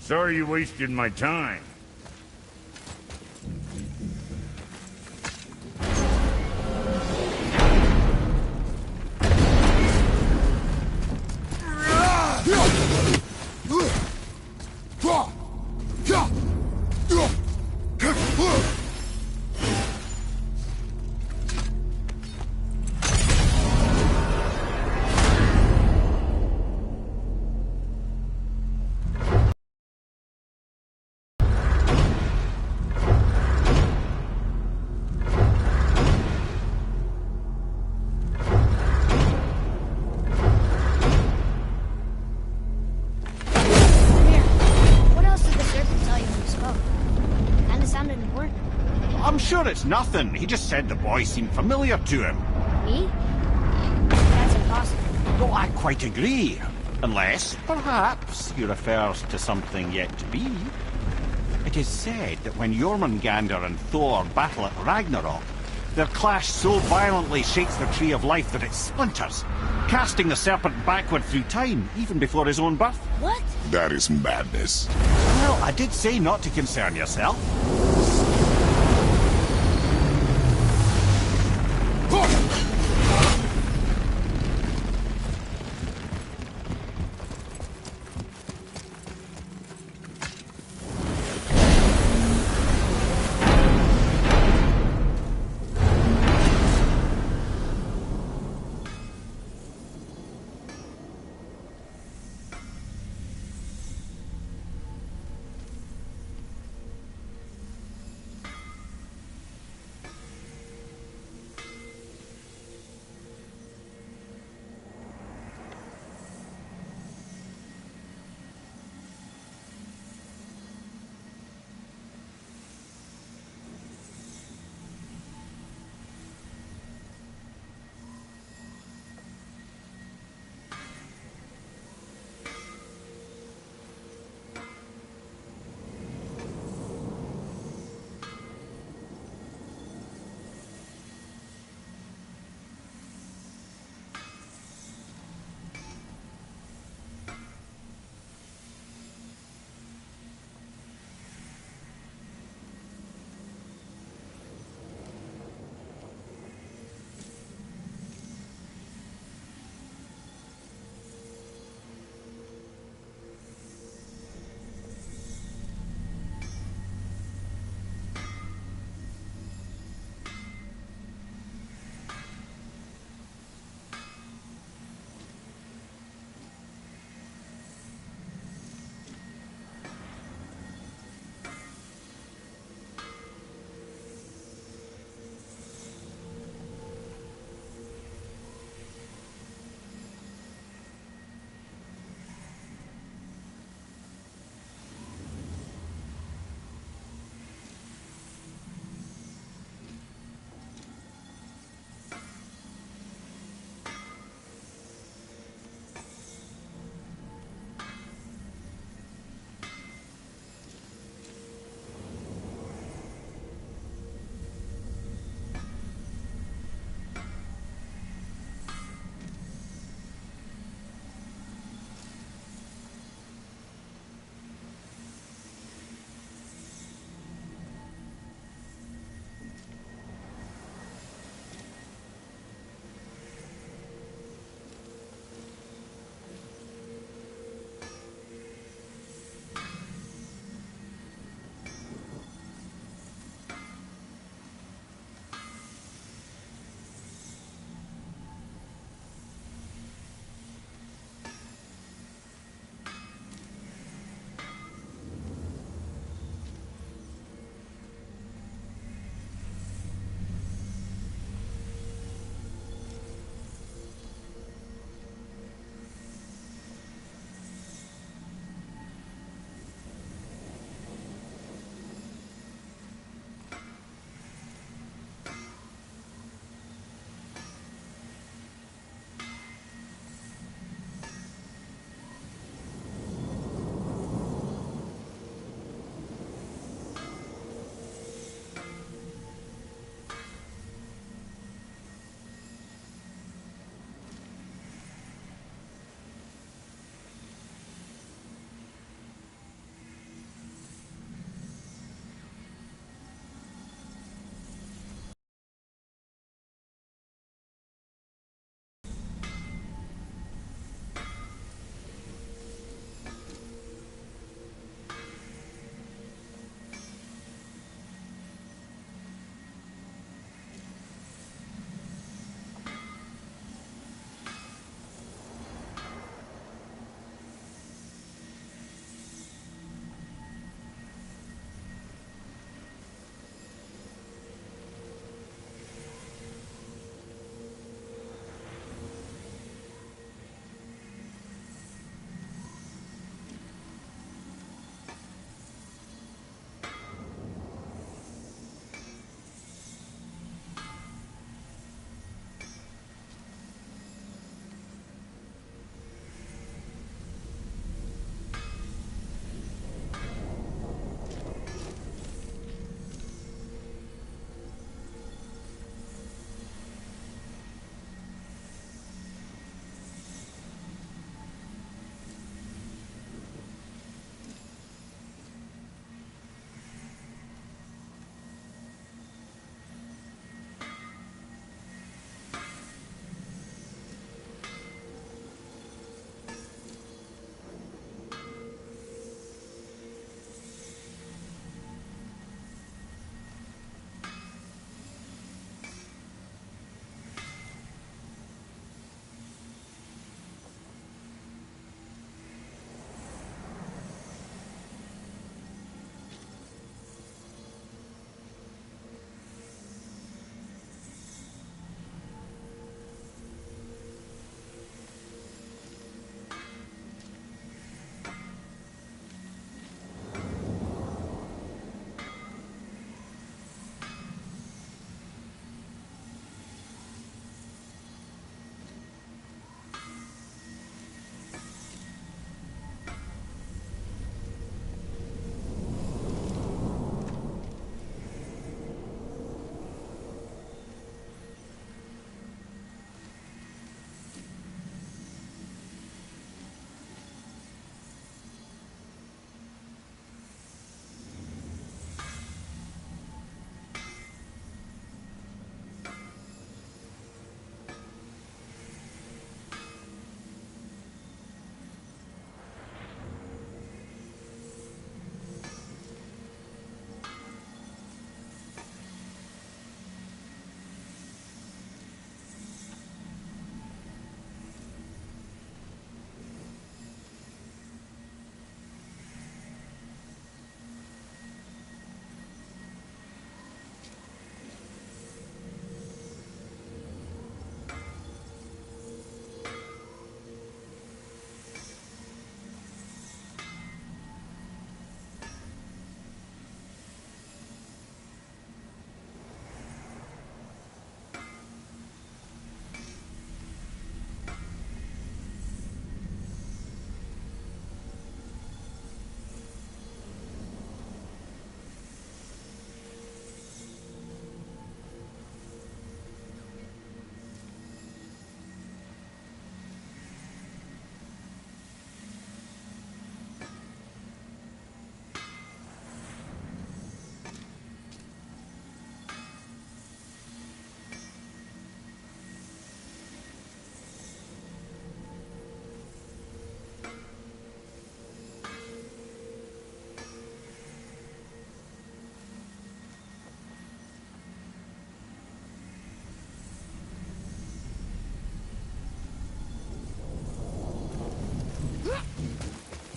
Sorry you wasted my time. I'm sure it's nothing. He just said the boy seemed familiar to him. Me? That's impossible. Well, I quite agree. Unless, perhaps, he refers to something yet to be. It is said that when Jormungandr and Thor battle at Ragnarok, their clash so violently shakes the Tree of Life that it splinters, casting the serpent backward through time, even before his own birth. What? That is madness. Well, I did say not to concern yourself.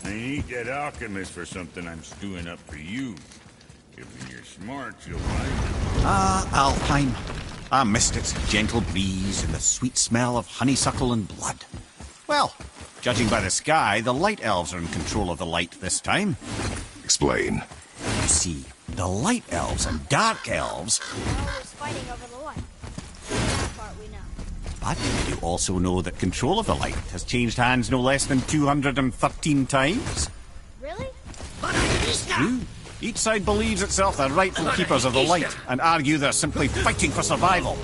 I need that alchemist for something I'm stewing up for you. If you're smart, you'll find it. Ah, Alpine. I missed its gentle breeze and the sweet smell of honeysuckle and blood. Well, judging by the sky, the light elves are in control of the light this time. Explain. You see, the light elves and dark elves... They're always fighting over the light. That part we know. But you also know that control of the light has changed hands no less than 213 times. Really? True. Each side believes itself the rightful keepers of the light and argue they're simply fighting for survival.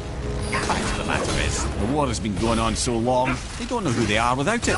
Fact of the matter is, the war has been going on so long, they don't know who they are without it.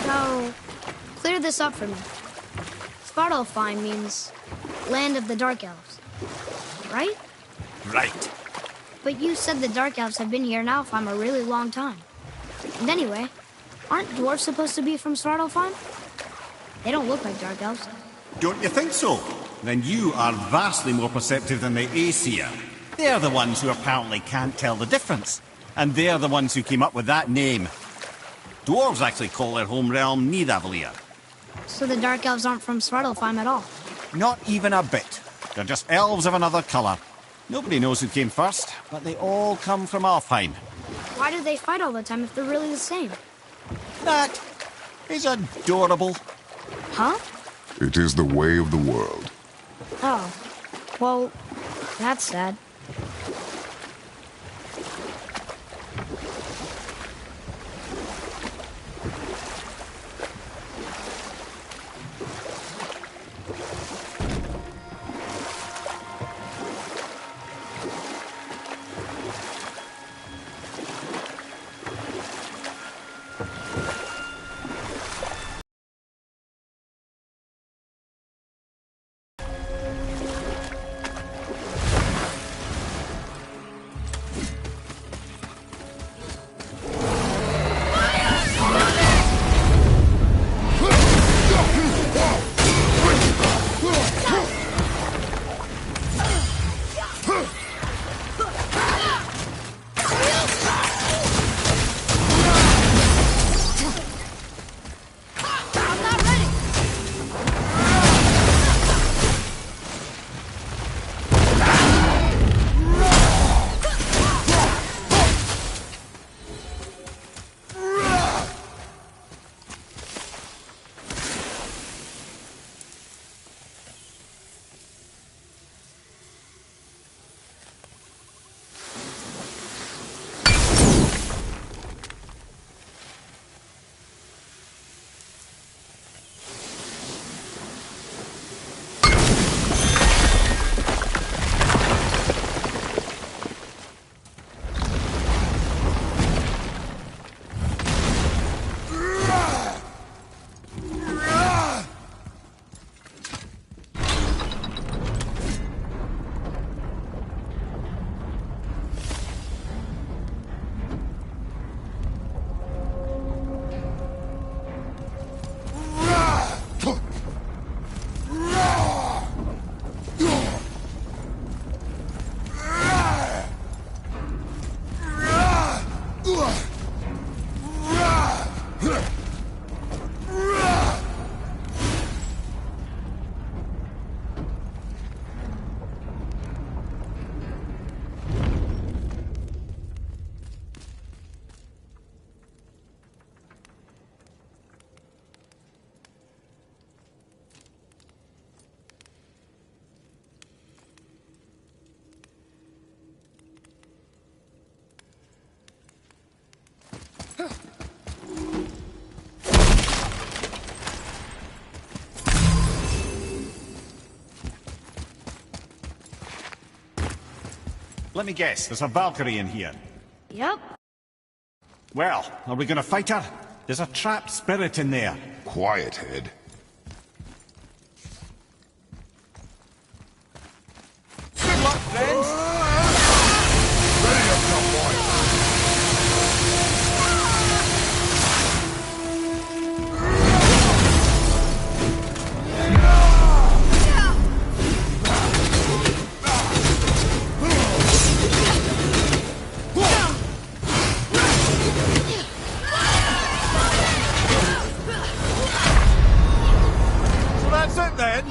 So, clear this up for me. Svartalfheim means land of the Dark Elves, right? Right. But you said the Dark Elves have been here in Alfheim a really long time. And anyway, aren't dwarves supposed to be from Svartalfheim? They don't look like Dark Elves. Don't you think so? Then you are vastly more perceptive than the Aesir. They're the ones who apparently can't tell the difference. And they're the ones who came up with that name. Dwarves actually call their home realm Nidavellir. So the Dark Elves aren't from Svartalfheim at all. Not even a bit. They're just elves of another colour. Nobody knows who came first, but they all come from Alfheim. Why do they fight all the time if they're really the same? That is adorable. Huh? It is the way of the world. Oh. Well, that's sad. Let me guess, there's a Valkyrie in here. Yep. Well, are we gonna fight her? There's a trapped spirit in there. Quiet, Head. Good luck, friends! Ready up, cowboy! So that's it then?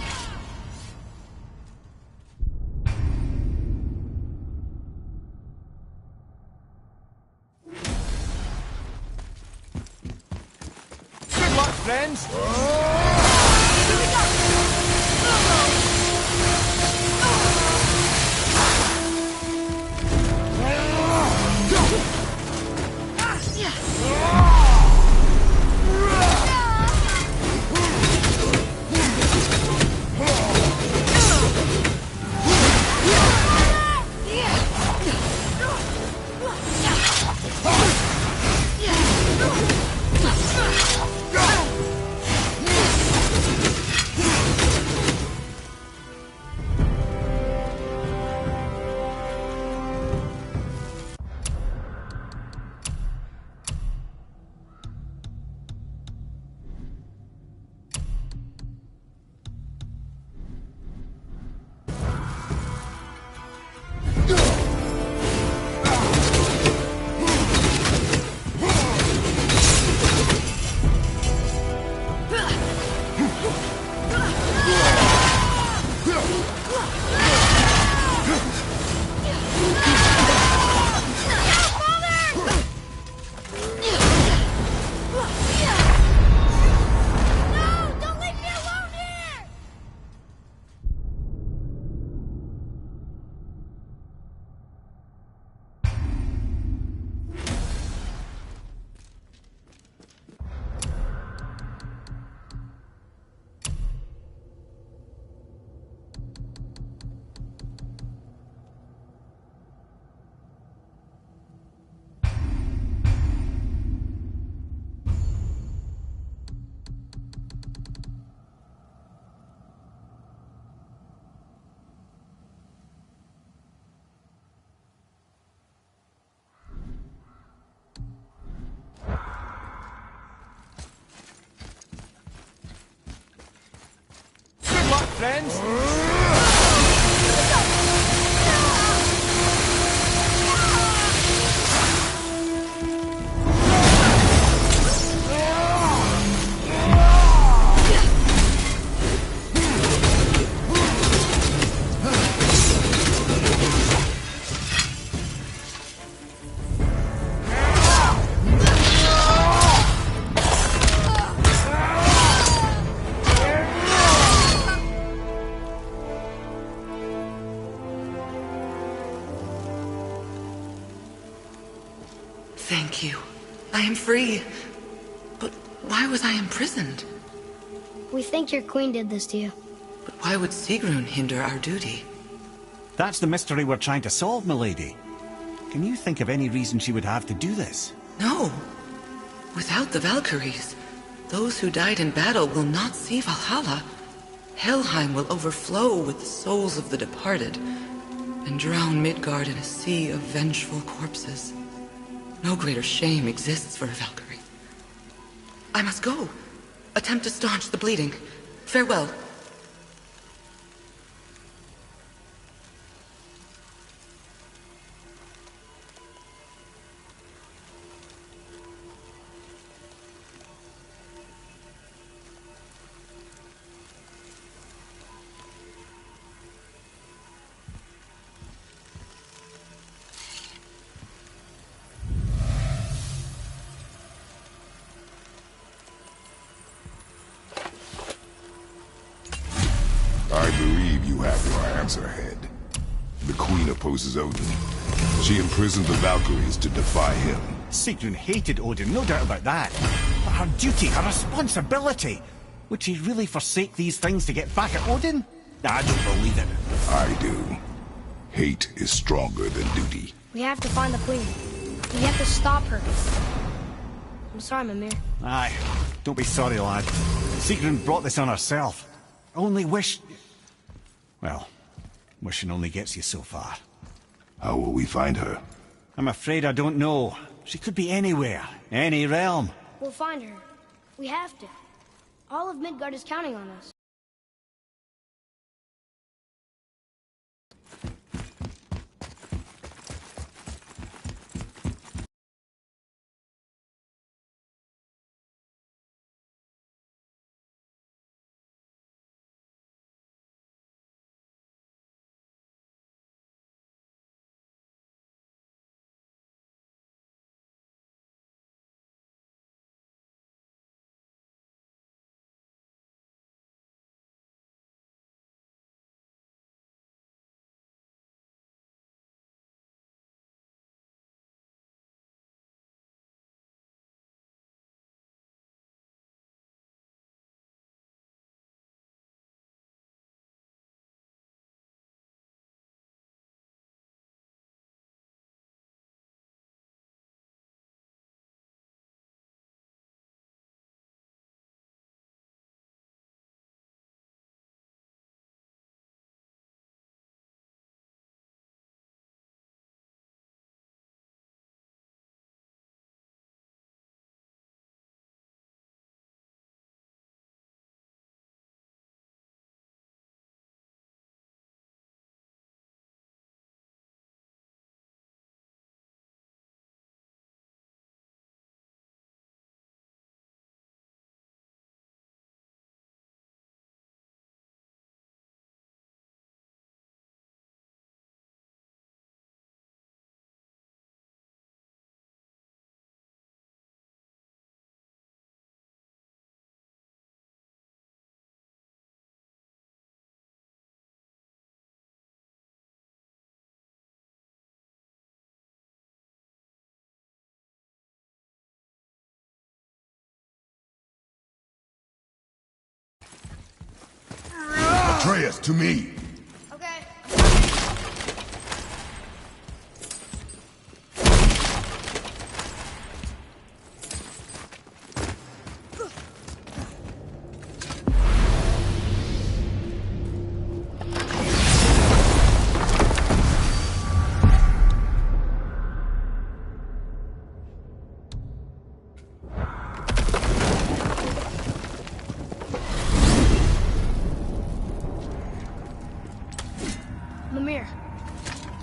Good luck, friends! Good luck, friends! Thank you. I am free. But why was I imprisoned? We think your queen did this to you. But why would Sigrun hinder our duty? That's the mystery we're trying to solve, milady. Can you think of any reason she would have to do this? No. Without the Valkyries, those who died in battle will not see Valhalla. Helheim will overflow with the souls of the departed, and drown Midgard in a sea of vengeful corpses. No greater shame exists for a Valkyrie. I must go. Attempt to staunch the bleeding. Farewell. I believe you have your answer, Head. The Queen opposes Odin. She imprisoned the Valkyries to defy him. Sigrun hated Odin, no doubt about that. But her duty, her responsibility. Would she really forsake these things to get back at Odin? I don't believe it. I do. Hate is stronger than duty. We have to find the queen. We have to stop her. I'm sorry, Mimir. Aye, don't be sorry, lad. Sigrun brought this on herself. Only wish... Well, wishing only gets you so far. How will we find her? I'm afraid I don't know. She could be anywhere, any realm. We'll find her. We have to. All of Midgard is counting on us. Atreus, to me! Okay. Mimir,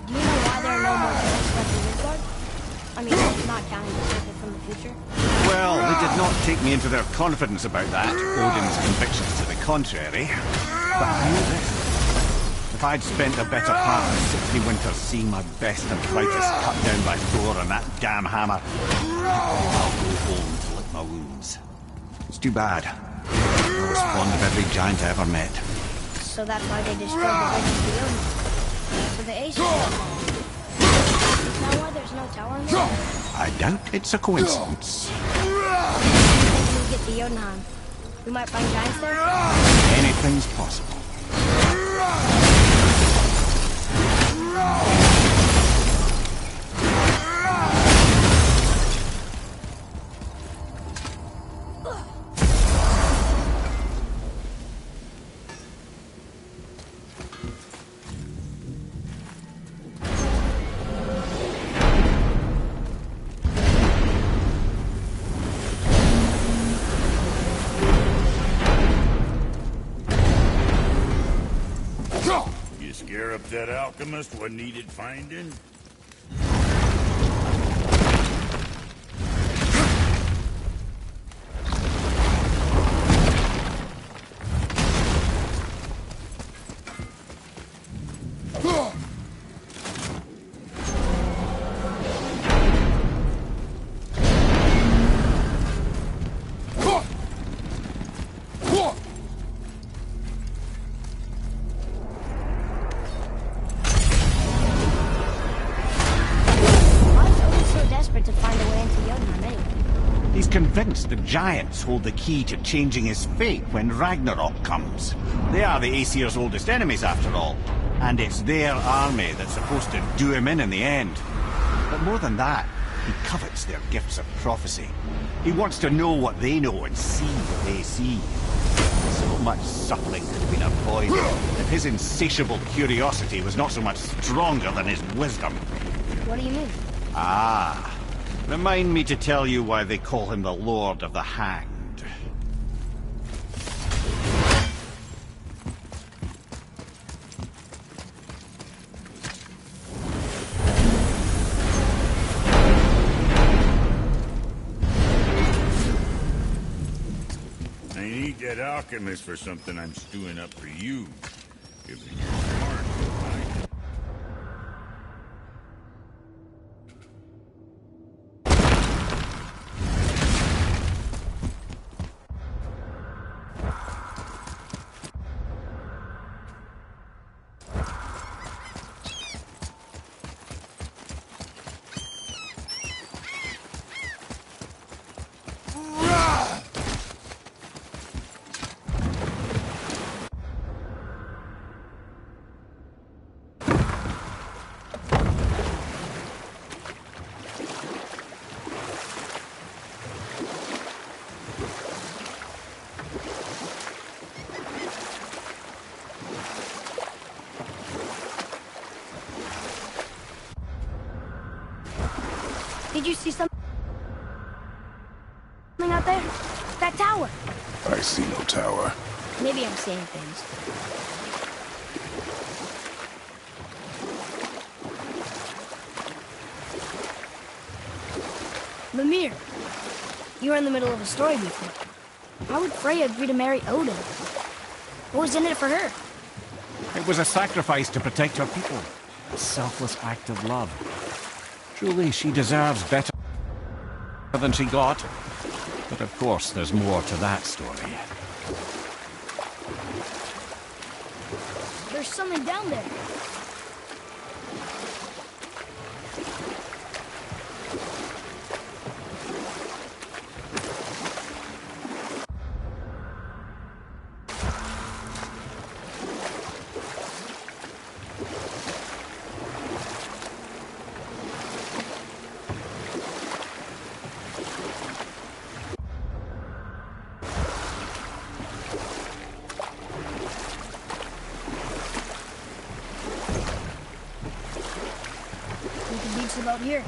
do you know why there are no more ghosts left in Midgard? I mean, not counting the circle from the future. Well, they did not take me into their confidence about that, Odin's convictions to the contrary. But I knew this. If I'd spent the better part of 60 winters seeing my best and brightest cut down by Thor and that damn hammer, I'll go home to lick my wounds. It's too bad. I was fond of every giant I ever met. So that's why they destroyed the bridge of the Odin. So the Ace fell. Is that why there's no tower in there? I doubt it's a coincidence. When we get to Jotunheim, we might find giants there? Anything's possible. You scare up that alchemist what needed finding? Convinced the giants hold the key to changing his fate when Ragnarok comes. They are the Aesir's oldest enemies, after all, and it's their army that's supposed to do him in the end. But more than that, He covets their gifts of prophecy. He wants to know what they know and see what they see. So much suffering could have been avoided if his insatiable curiosity was not so much stronger than his wisdom. What do you mean? Ah, remind me to tell you why they call him the Lord of the Hanged. I need that alchemist for something I'm stewing up for you. Given you're smart, you'll find it. Did you see something out there? That tower. I see no tower. Maybe I'm seeing things. Mimir, you were in the middle of a story before. Why would Freya agree to marry Odin? What was in it for her? It was a sacrifice to protect her people. A selfless act of love. Truly, she deserves better than she got. But of course, there's more to that story. There's something down there. The beach about here.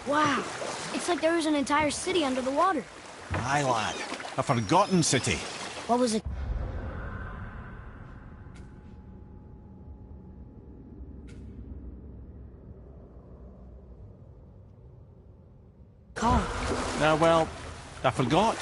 Wow, it's like there was an entire city under the water. Aye, lad. A forgotten city. What was it called? Well, I forgot.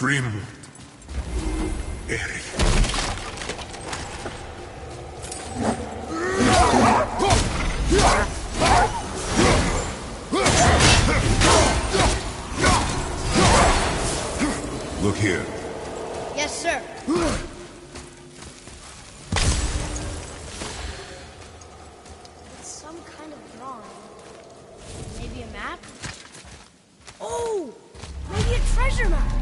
Frim. Eric. Look here. Yes, sir. It's some kind of drawing. Maybe a map? Oh! Maybe a treasure map!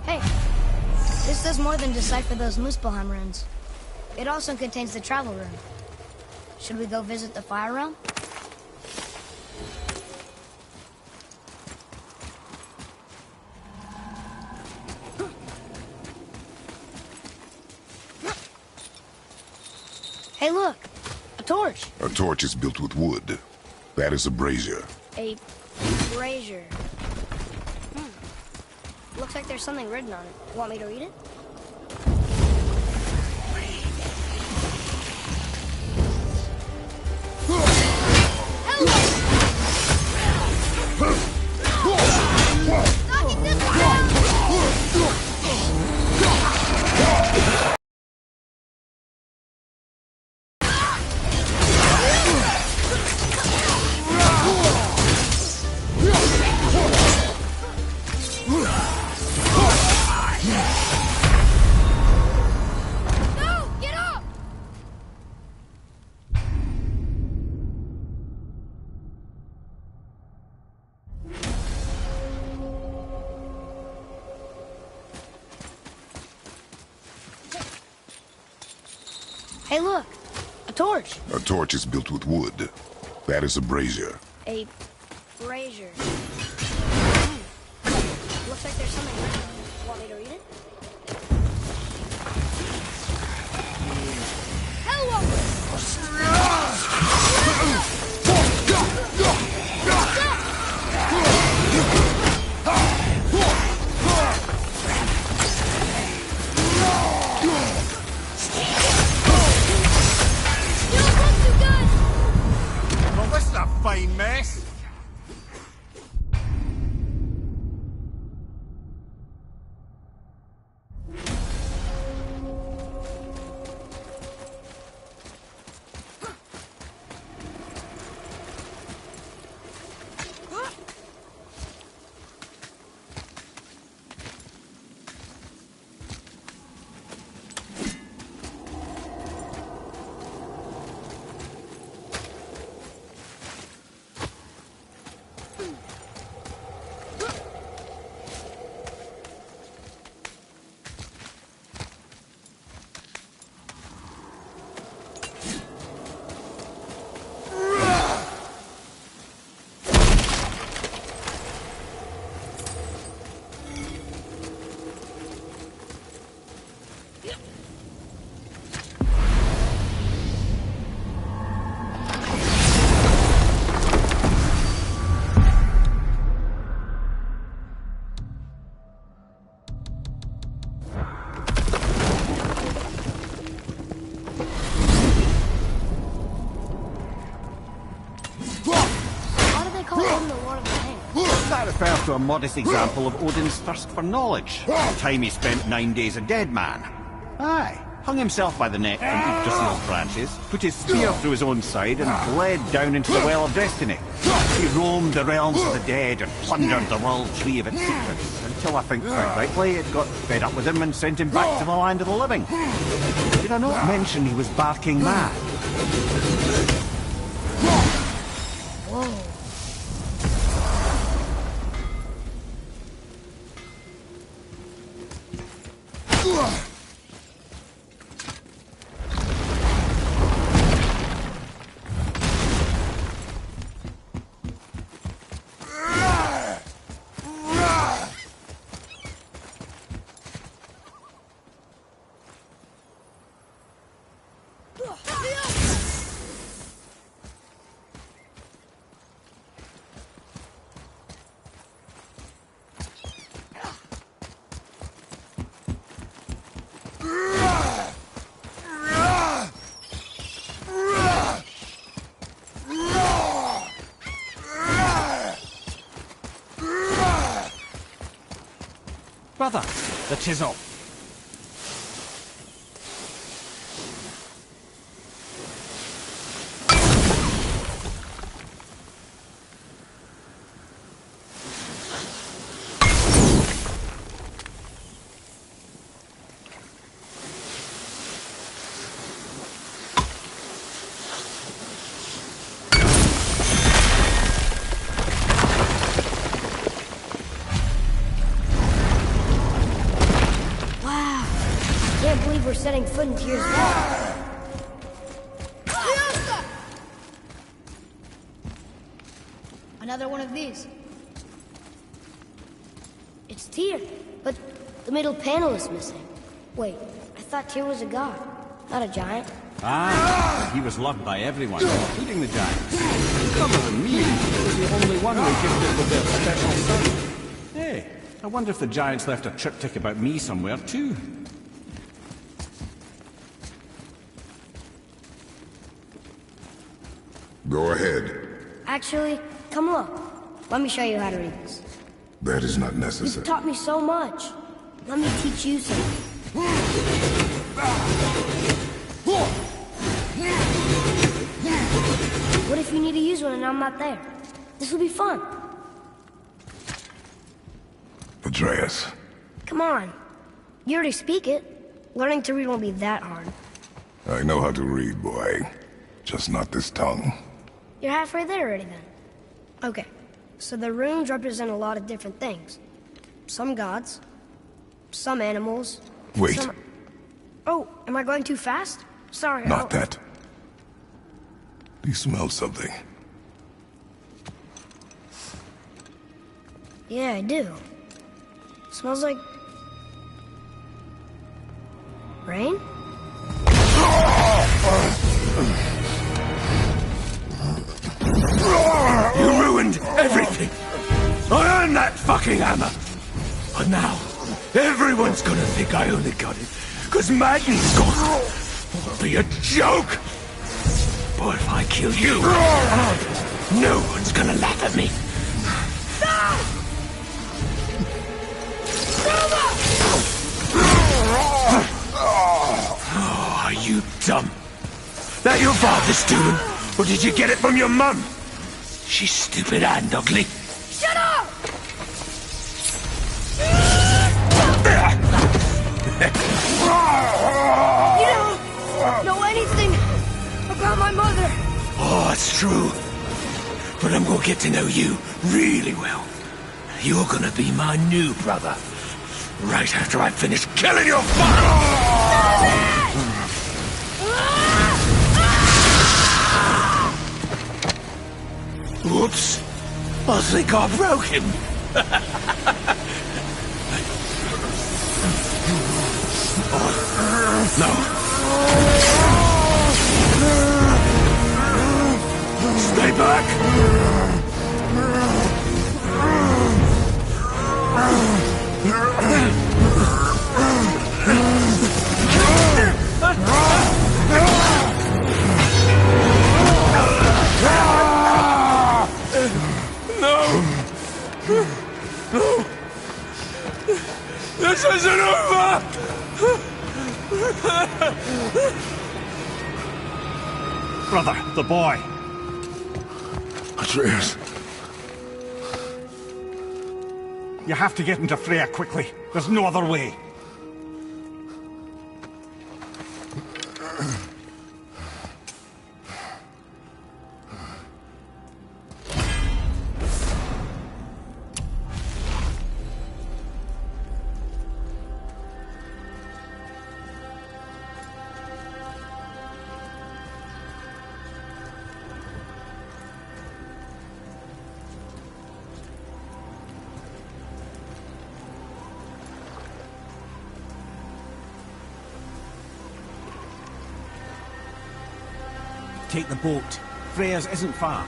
Hey, this does more than decipher those Muspelheim runes. It also contains the travel rune. Should we go visit the Fire Realm? Hey, look! A torch! A torch is built with wood. That is a brazier. A brazier. Looks like there's something written on it. Want me to read it? Hey, look! A torch! A torch is built with wood. That is a brazier. A brazier. Looks like there's something written on it. Want me to read it? Well, this is a fine mess. That refers to a modest example of Odin's thirst for knowledge. The time he spent 9 days a dead man. Aye, hung himself by the neck from Yggdrasil's branches, put his spear through his own side, and bled down into the Well of Destiny. He roamed the realms of the dead and plundered the world tree of its secrets, until I think, quite rightly, it got fed up with him and sent him back to the land of the living. Did I not mention he was barking mad? Whoa. brother, the chisel. We're setting foot in Tyr's vault. Another one of these. It's Tyr, but the middle panel is missing. Wait, I thought Tyr was a god, not a giant. Ah, he was loved by everyone, including the giants. Other than me, he was the only one we gifted with their special son. Hey, I wonder if the giants left a triptych about me somewhere too. Go ahead. Actually, come look. Let me show you how to read this. That is not necessary. You've taught me so much. Let me teach you something. What if you need to use one and I'm not there? This will be fun. Atreus. Come on. You already speak it. Learning to read won't be that hard. I know how to read, boy. Just not this tongue. You're halfway there already then. Okay, so the runes represent a lot of different things. Some gods, some animals. Wait. Some... Oh, am I going too fast? Sorry. Not that. Do you smell something? Yeah, I do. Smells like... rain? You ruined everything! I earned that fucking hammer! But now, everyone's gonna think I only got it, because Magnus gone. It'll be a joke! But if I kill you, no one's gonna laugh at me. Oh, are you dumb? That your father's doing? Or did you get it from your mum? She's stupid and ugly. Shut up! You don't know anything about my mother. Oh, it's true. But I'm gonna get to know you really well. You're gonna be my new brother. Right after I finish killing your father! Whoops. I think I broke him. No. Stay back. No! This isn't over! Brother, the boy. Atreus. You have to get into Freya quickly. There's no other way. Take the boat. Freya's isn't far.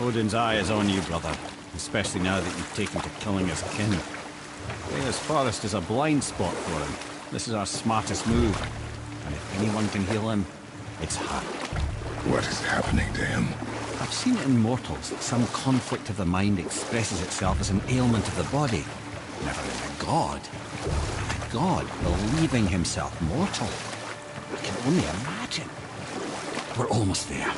Odin's eye is on you, brother. Especially now that you've taken to killing his kin. Freya's forest is a blind spot for him. This is our smartest move. And if anyone can heal him, it's her. What is happening to him? I've seen it in mortals that some conflict of the mind expresses itself as an ailment of the body. Never in a god. A god believing himself mortal. I can only imagine. We're almost there.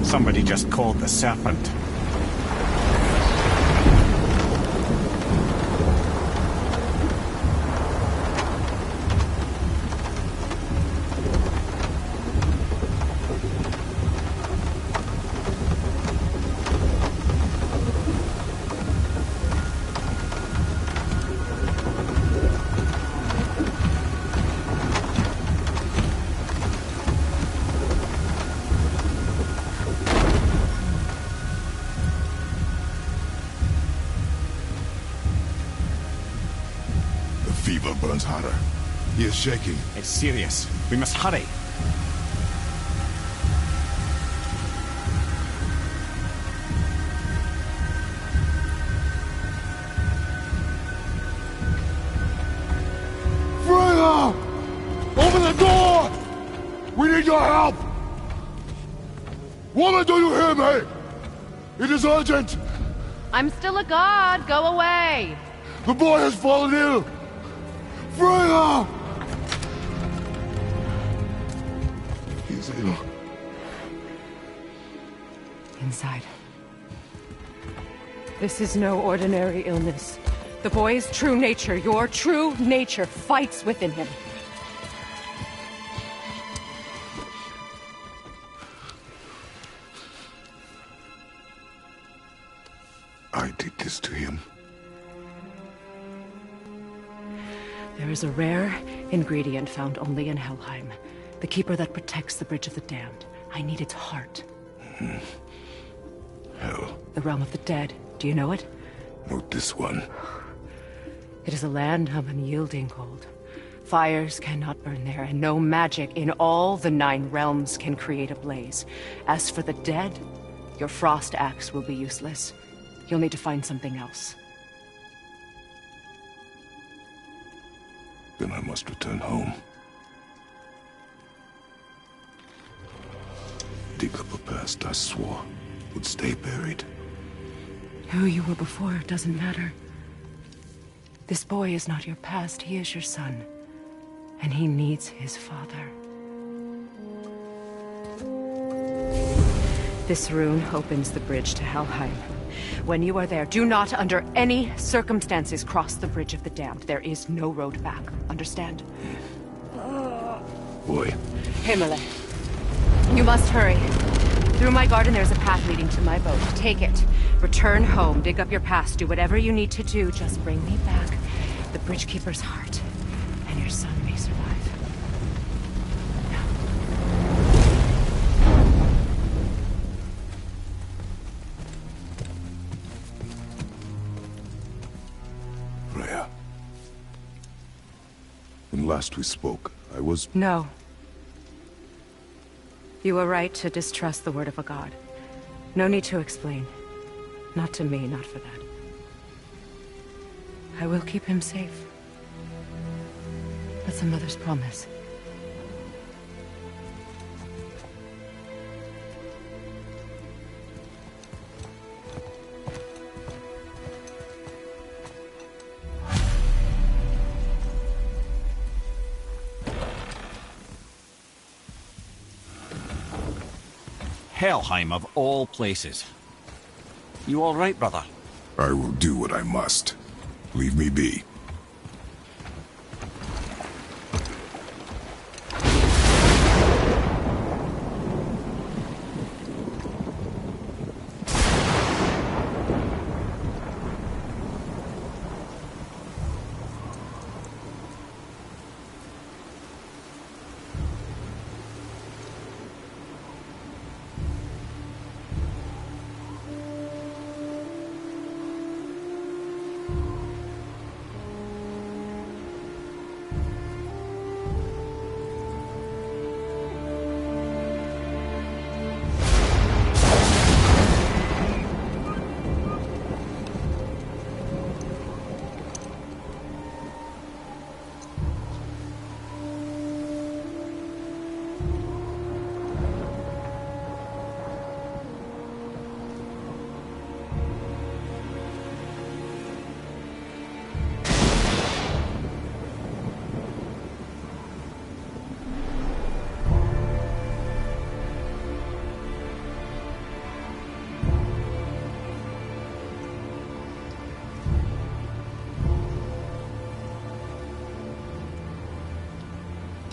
Somebody just called the serpent. Fever burns hotter. He is shaking. It's serious. We must hurry. Freya! Open the door! We need your help! Woman, do you hear me? It is urgent! I'm still a god. Go away. The boy has fallen ill! Freya! He's ill. Inside. This is no ordinary illness. The boy's true nature, your true nature, fights within him. I did this to him. There is a rare ingredient found only in Helheim. The keeper that protects the Bridge of the Damned. I need its heart. Hell. The realm of the dead. Do you know it? Not this one. It is a land of unyielding cold. Fires cannot burn there, and no magic in all the 9 realms can create a blaze. As for the dead, your frost axe will be useless. You'll need to find something else. Then I must return home. Dig up a past I swore would stay buried. Who you were before doesn't matter. This boy is not your past, he is your son. And he needs his father. This rune opens the bridge to Helheim. When you are there, do not under any circumstances cross the Bridge of the Damned. There is no road back. Understand? Boy. Himmele. You must hurry. Through my garden there's a path leading to my boat. Take it. Return home. Dig up your past. Do whatever you need to do. Just bring me back the Bridgekeeper's heart. And your son may survive. Freya. When last we spoke, I was... No. You were right to distrust the word of a god. No need to explain. Not to me, not for that. I will keep him safe. That's a mother's promise. Helheim of all places. You all right, brother? I will do what I must. Leave me be.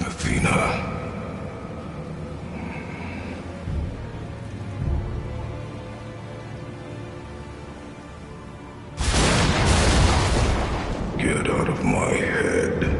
Athena. Get out of my head.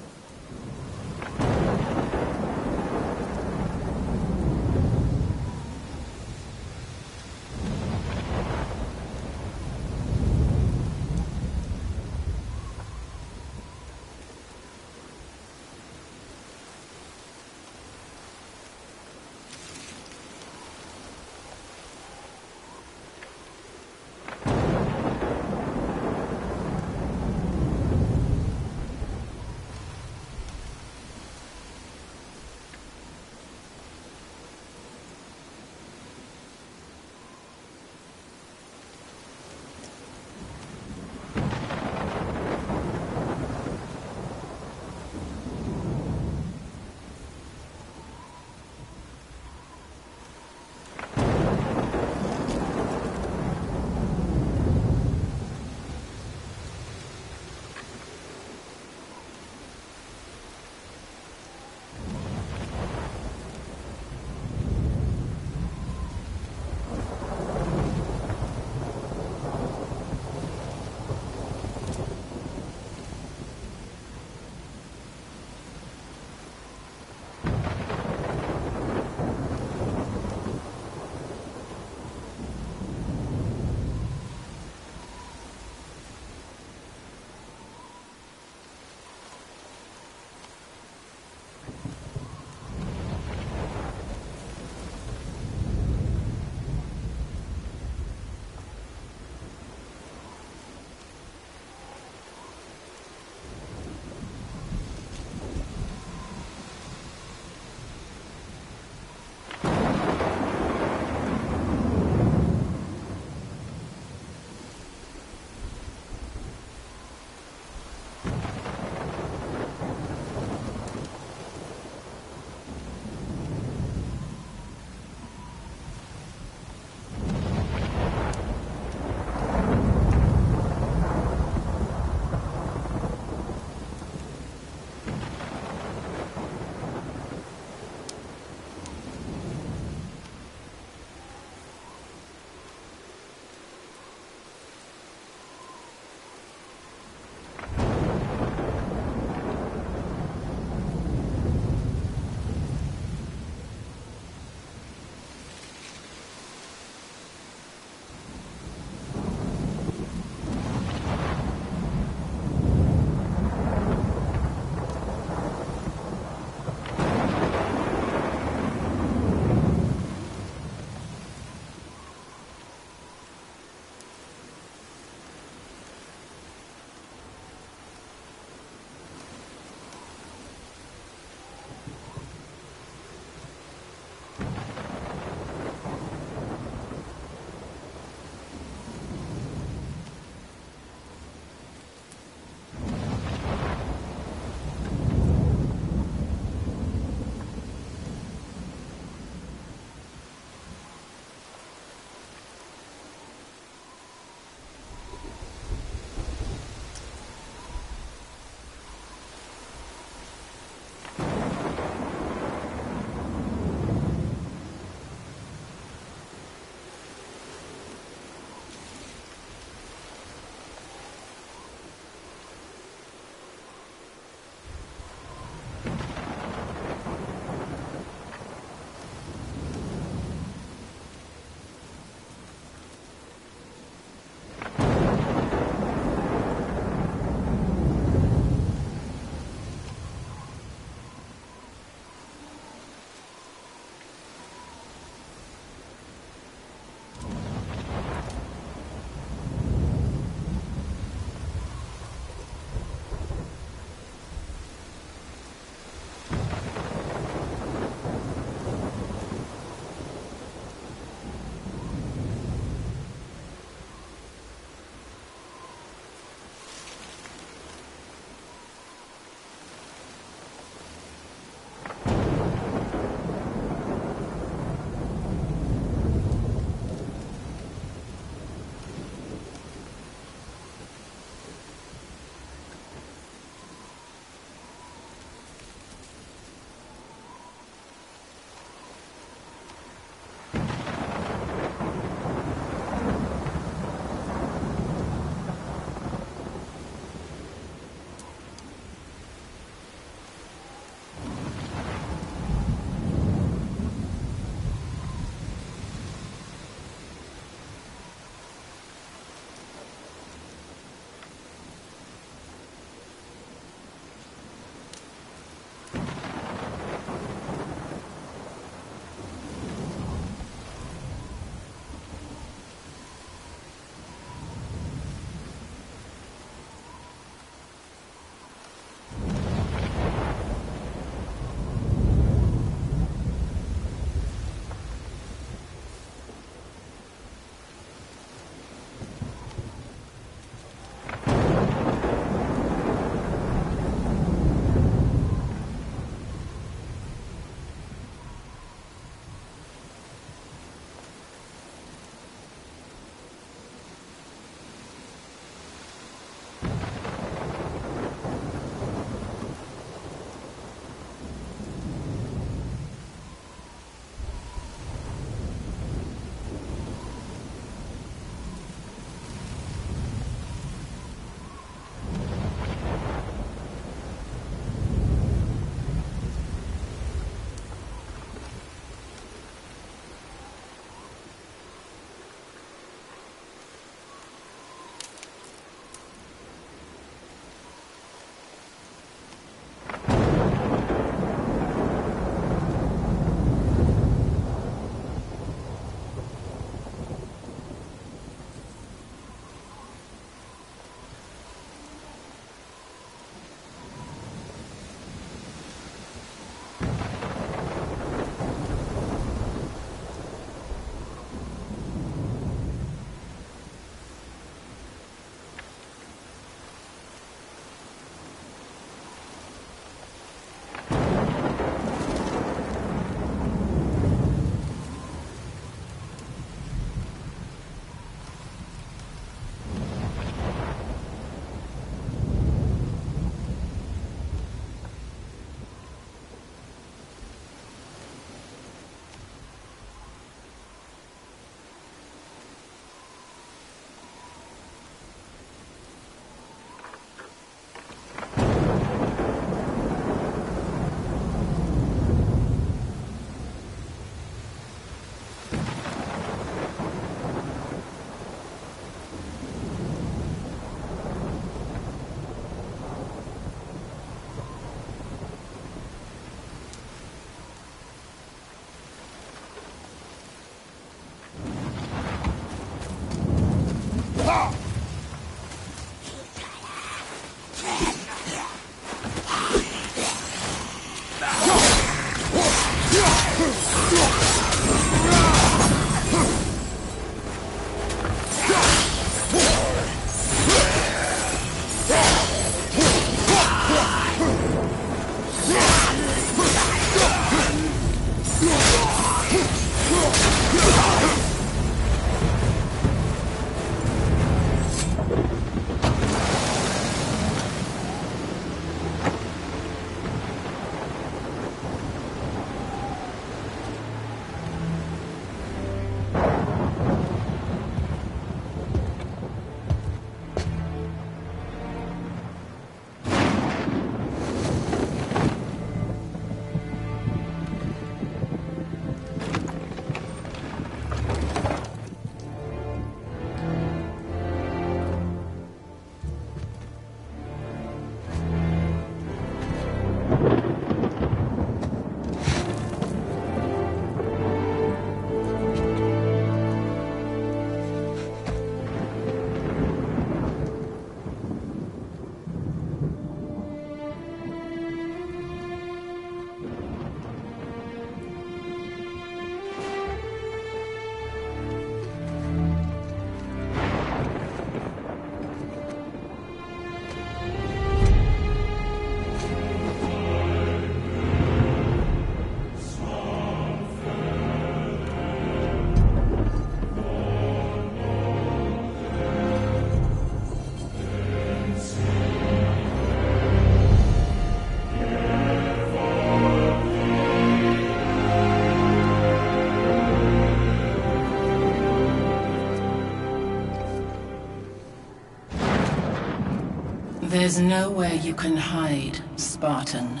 is nowhere you can hide, Spartan.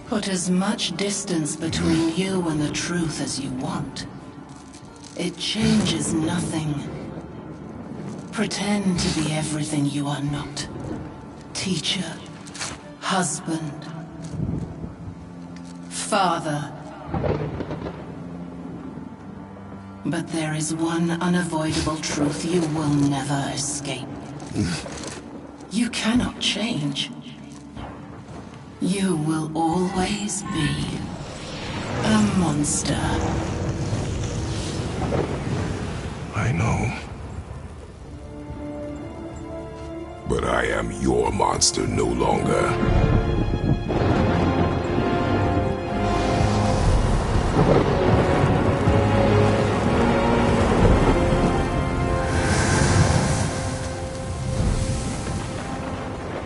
Put as much distance between you and the truth as you want. It changes nothing. Pretend to be everything you are not. Teacher, husband, father. But there is one unavoidable truth you will never escape. You cannot change. You will always be a monster. I know. But I am your monster no longer.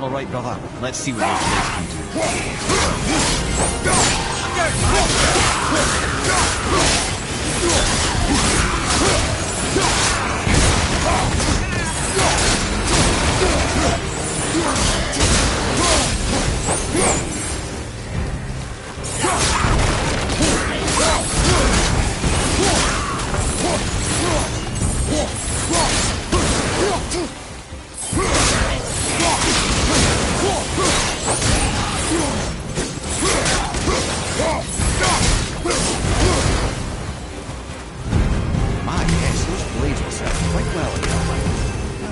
All right, brother. Let's see what those guys can do.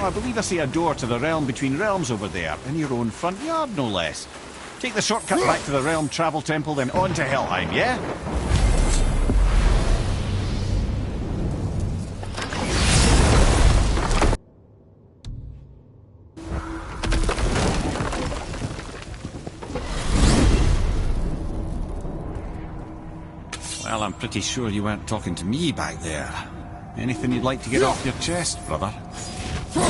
I believe I see a door to the realm between realms over there, in your own front yard, no less. Take the shortcut back to the realm travel temple, then on to Helheim, yeah? Well, I'm pretty sure you weren't talking to me back there. Anything you'd like to get off your chest, brother? I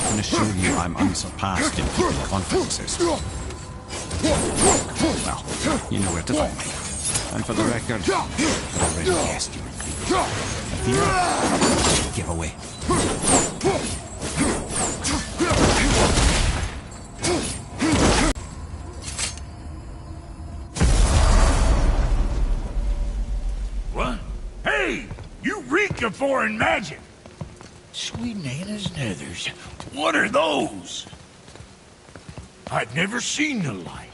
can assure you I'm unsurpassed in keeping confidences. Well, you know where to find me. And for the record, I've already guessed you would be. A fear? Giveaway. What? Hey! You reek of foreign magic! Sweet Nana's nethers. What are those? I've never seen the like.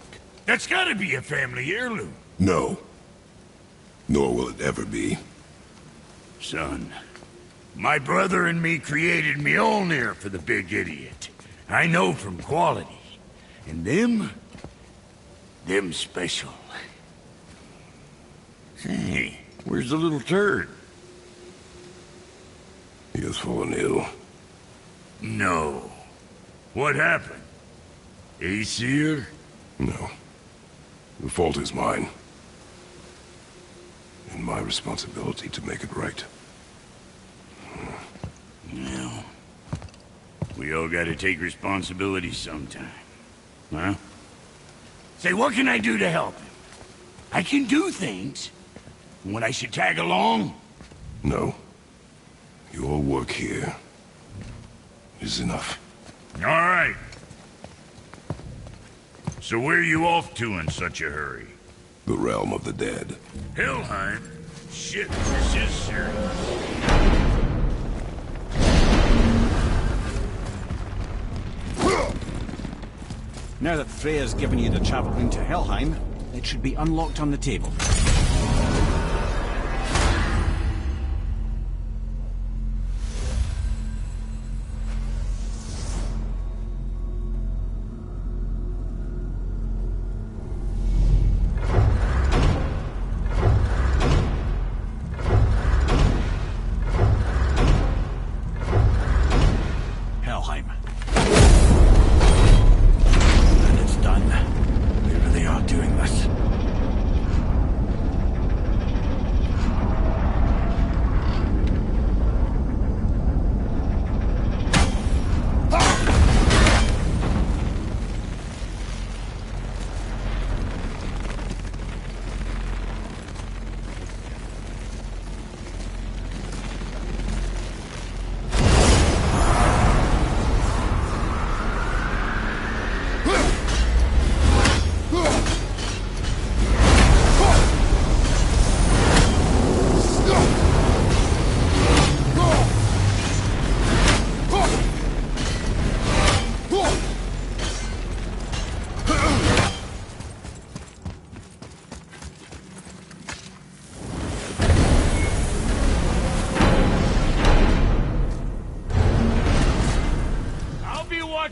That's gotta be a family heirloom. No. Nor will it ever be. Son, my brother and me created Mjolnir for the big idiot. I know from quality. And them special. Hey, where's the little turd? He has fallen ill. No. What happened? Aesir? No. The fault is mine. And my responsibility to make it right. Well, we all gotta take responsibility sometime. Huh? Say, what can I do to help him? I can do things. When I should tag along? No. Your work here is enough. All right. So where are you off to in such a hurry? The realm of the dead. Helheim? Shit, this is serious. Now that Freya's given you the travel room to Helheim, it should be unlocked on the table.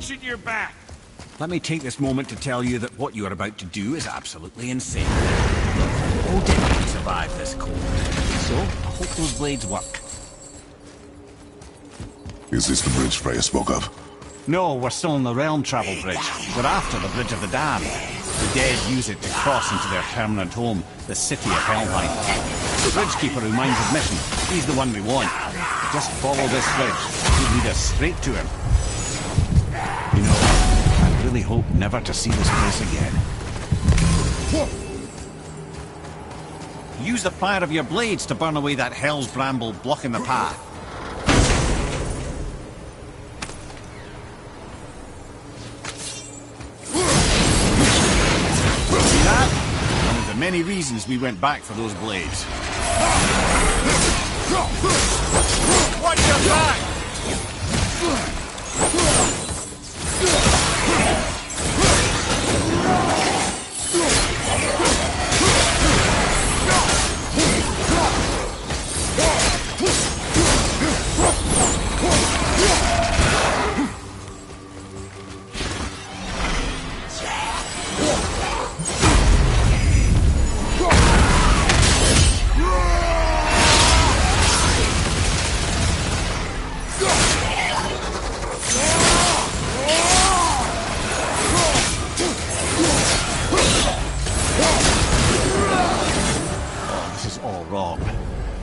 punching your back. Let me take this moment to tell you that what you are about to do is absolutely insane. Look, Odin can survive this cold. So, I hope those blades work. Is this the bridge Freya spoke of? No, we're still on the realm travel bridge. We're after the Bridge of the Damned. The dead use it to cross into their permanent home, the city of Helheim. The bridgekeeper who minds admission, he's the one we want. Just follow this bridge. He'll lead us straight to him. You know, I really hope never to see this place again. Use the fire of your blades to burn away that hell's bramble blocking the path. See that? One of the many reasons we went back for those blades. Watch your back!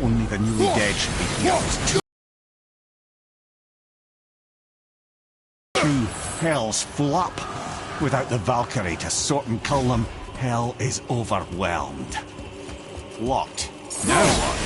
Only the newly dead should be healed. Two hells full up. Without the Valkyrie to sort and cull them, hell is overwhelmed. Locked. Now what?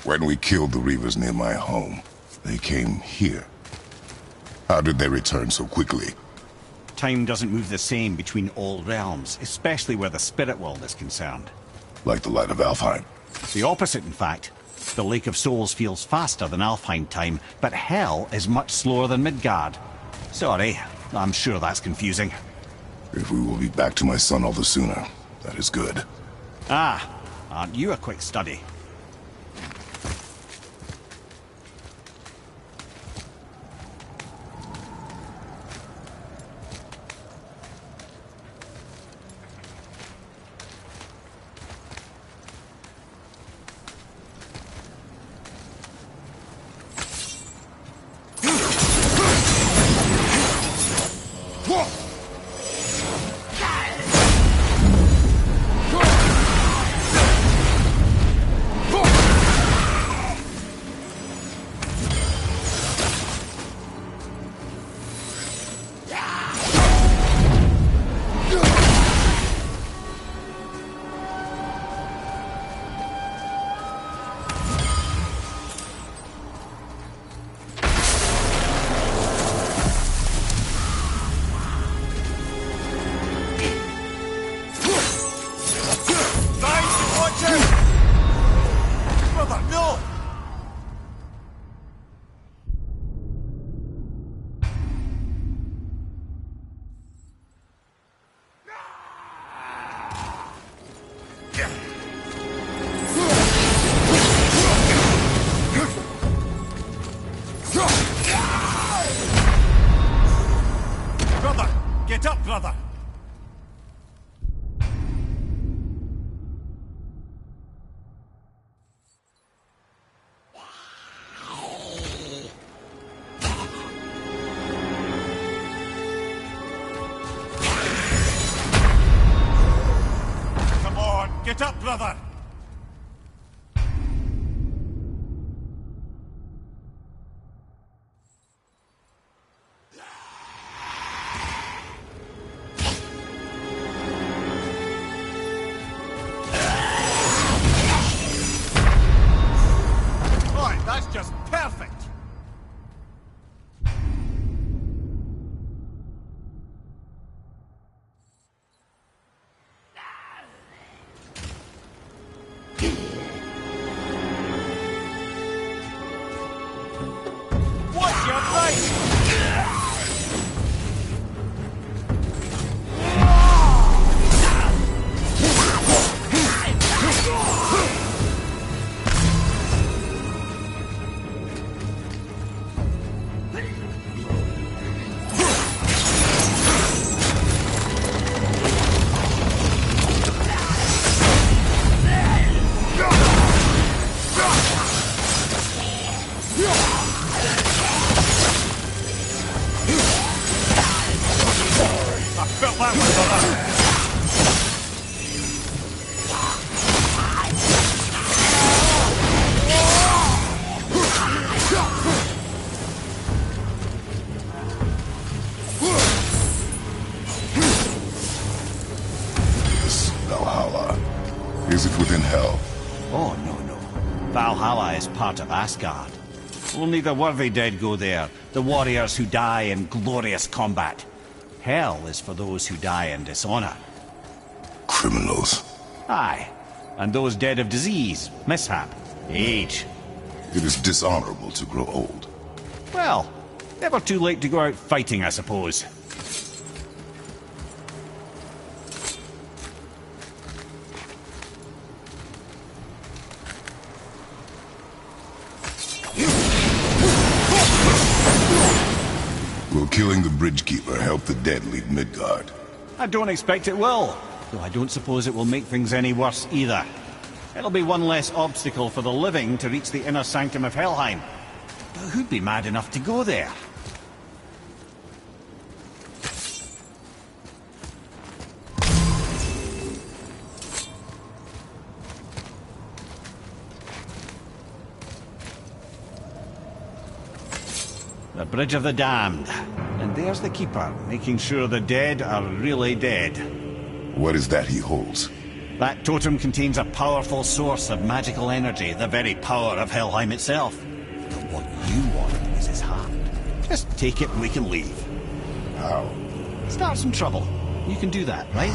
When we killed the Reavers near my home, they came here. How did they return so quickly? Time doesn't move the same between all realms, especially where the spirit world is concerned. Like the light of Alfheim? The opposite, in fact. The Lake of Souls feels faster than Alfheim time, but Hell is much slower than Midgard. Sorry, I'm sure that's confusing. If we will be back to my son all the sooner, that is good. Ah, aren't you a quick study? brother! Right, that's just perfect! What's your face? I felt that one, brother. This Valhalla. Is it within hell? Oh, no. Valhalla is part of Asgard. Only the worthy dead go there, the warriors who die in glorious combat. Hell is for those who die in dishonor. Criminals. Aye, and those dead of disease, mishap, age. It is dishonorable to grow old. Well, never too late to go out fighting, I suppose. Will killing the Bridgekeeper help the dead leave Midgard? I don't expect it will, though I don't suppose it will make things any worse either. It'll be one less obstacle for the living to reach the inner sanctum of Helheim. But who'd be mad enough to go there? The Bridge of the Damned. And there's the Keeper, making sure the dead are really dead. What is that he holds? That totem contains a powerful source of magical energy, the very power of Helheim itself. But what you want is his heart. Just take it and we can leave. How? Start some trouble. You can do that, right?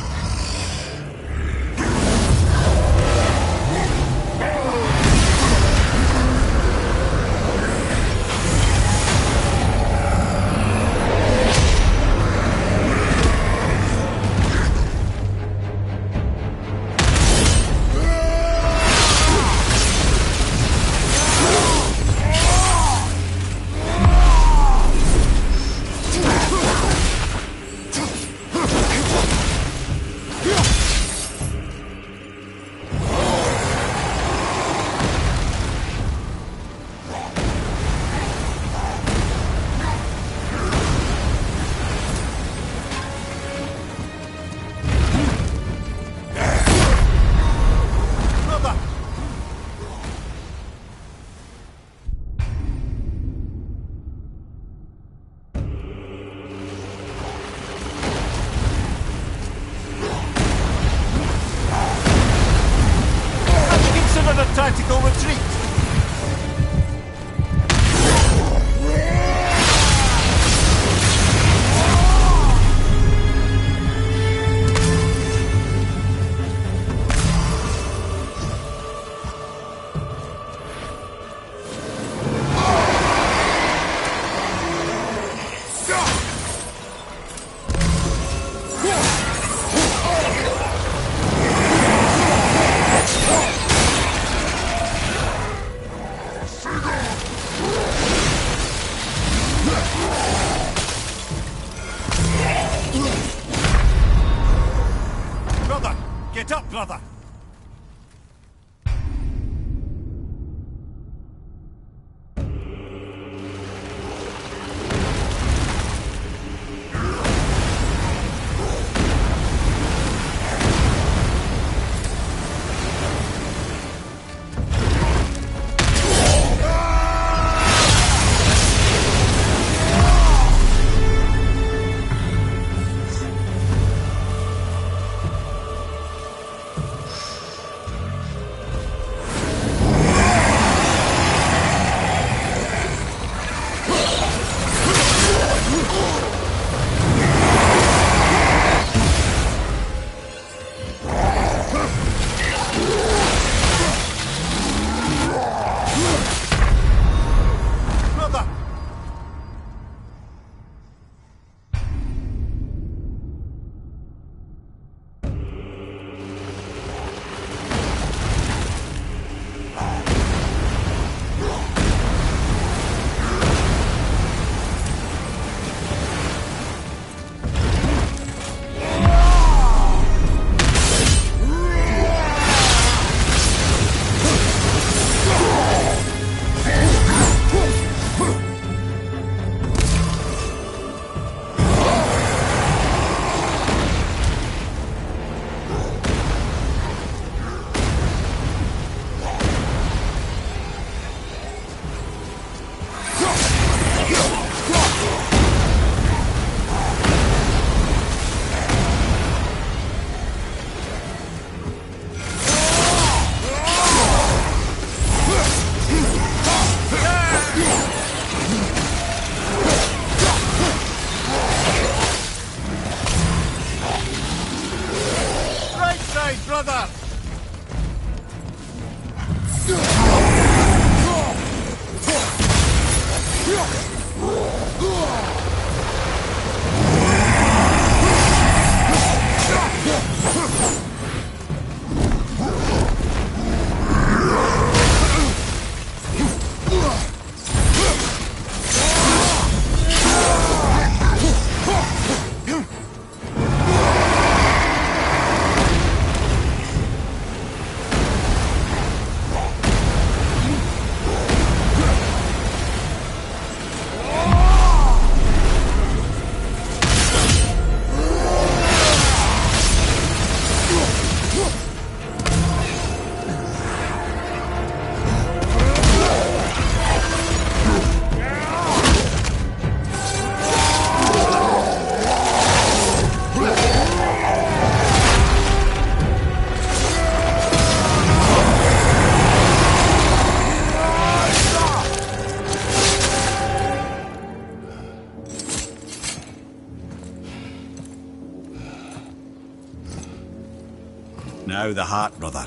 Now the heart, brother.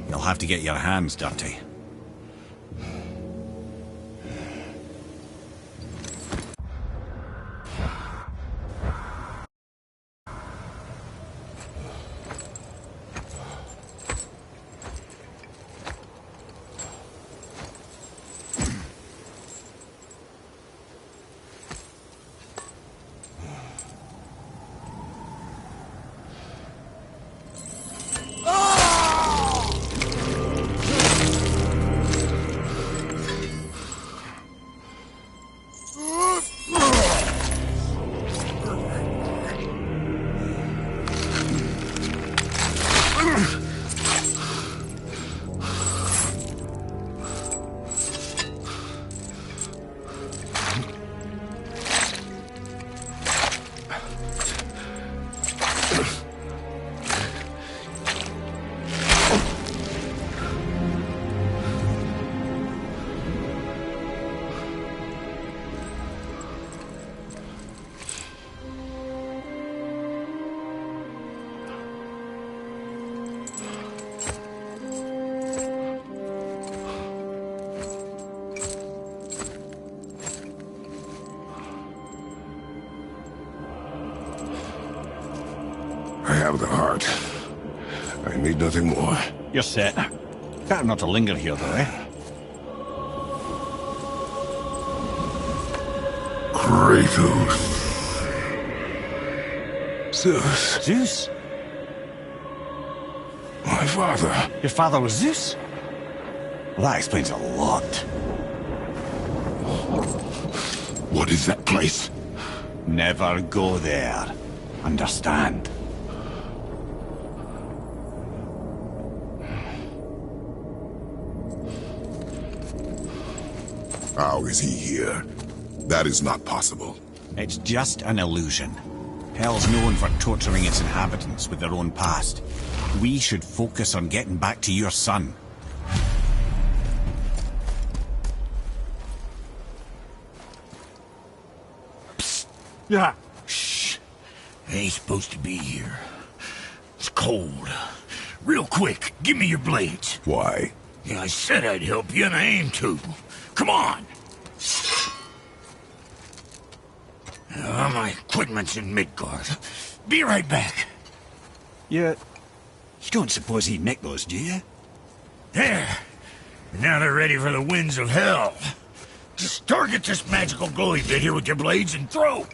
You'll have to get your hands dirty. I have the heart. I need nothing more. You're set. Better not to linger here, though, eh? Kratos. Zeus. Zeus? My father. Your father was Zeus? Well, that explains a lot. What is that place? Never go there. Understand? How is he here? That is not possible. It's just an illusion. Hell's known for torturing its inhabitants with their own past. We should focus on getting back to your son. Psst. Yeah. Shh. I ain't supposed to be here. It's cold. Real quick, give me your blades. Why? Yeah, I said I'd help you, and I aim to. Come on! My equipment's in Midgard. Be right back. You don't suppose he'd nick those, do you? There. Now they're ready for the winds of hell. Just target this magical glowy bit here with your blades and throw.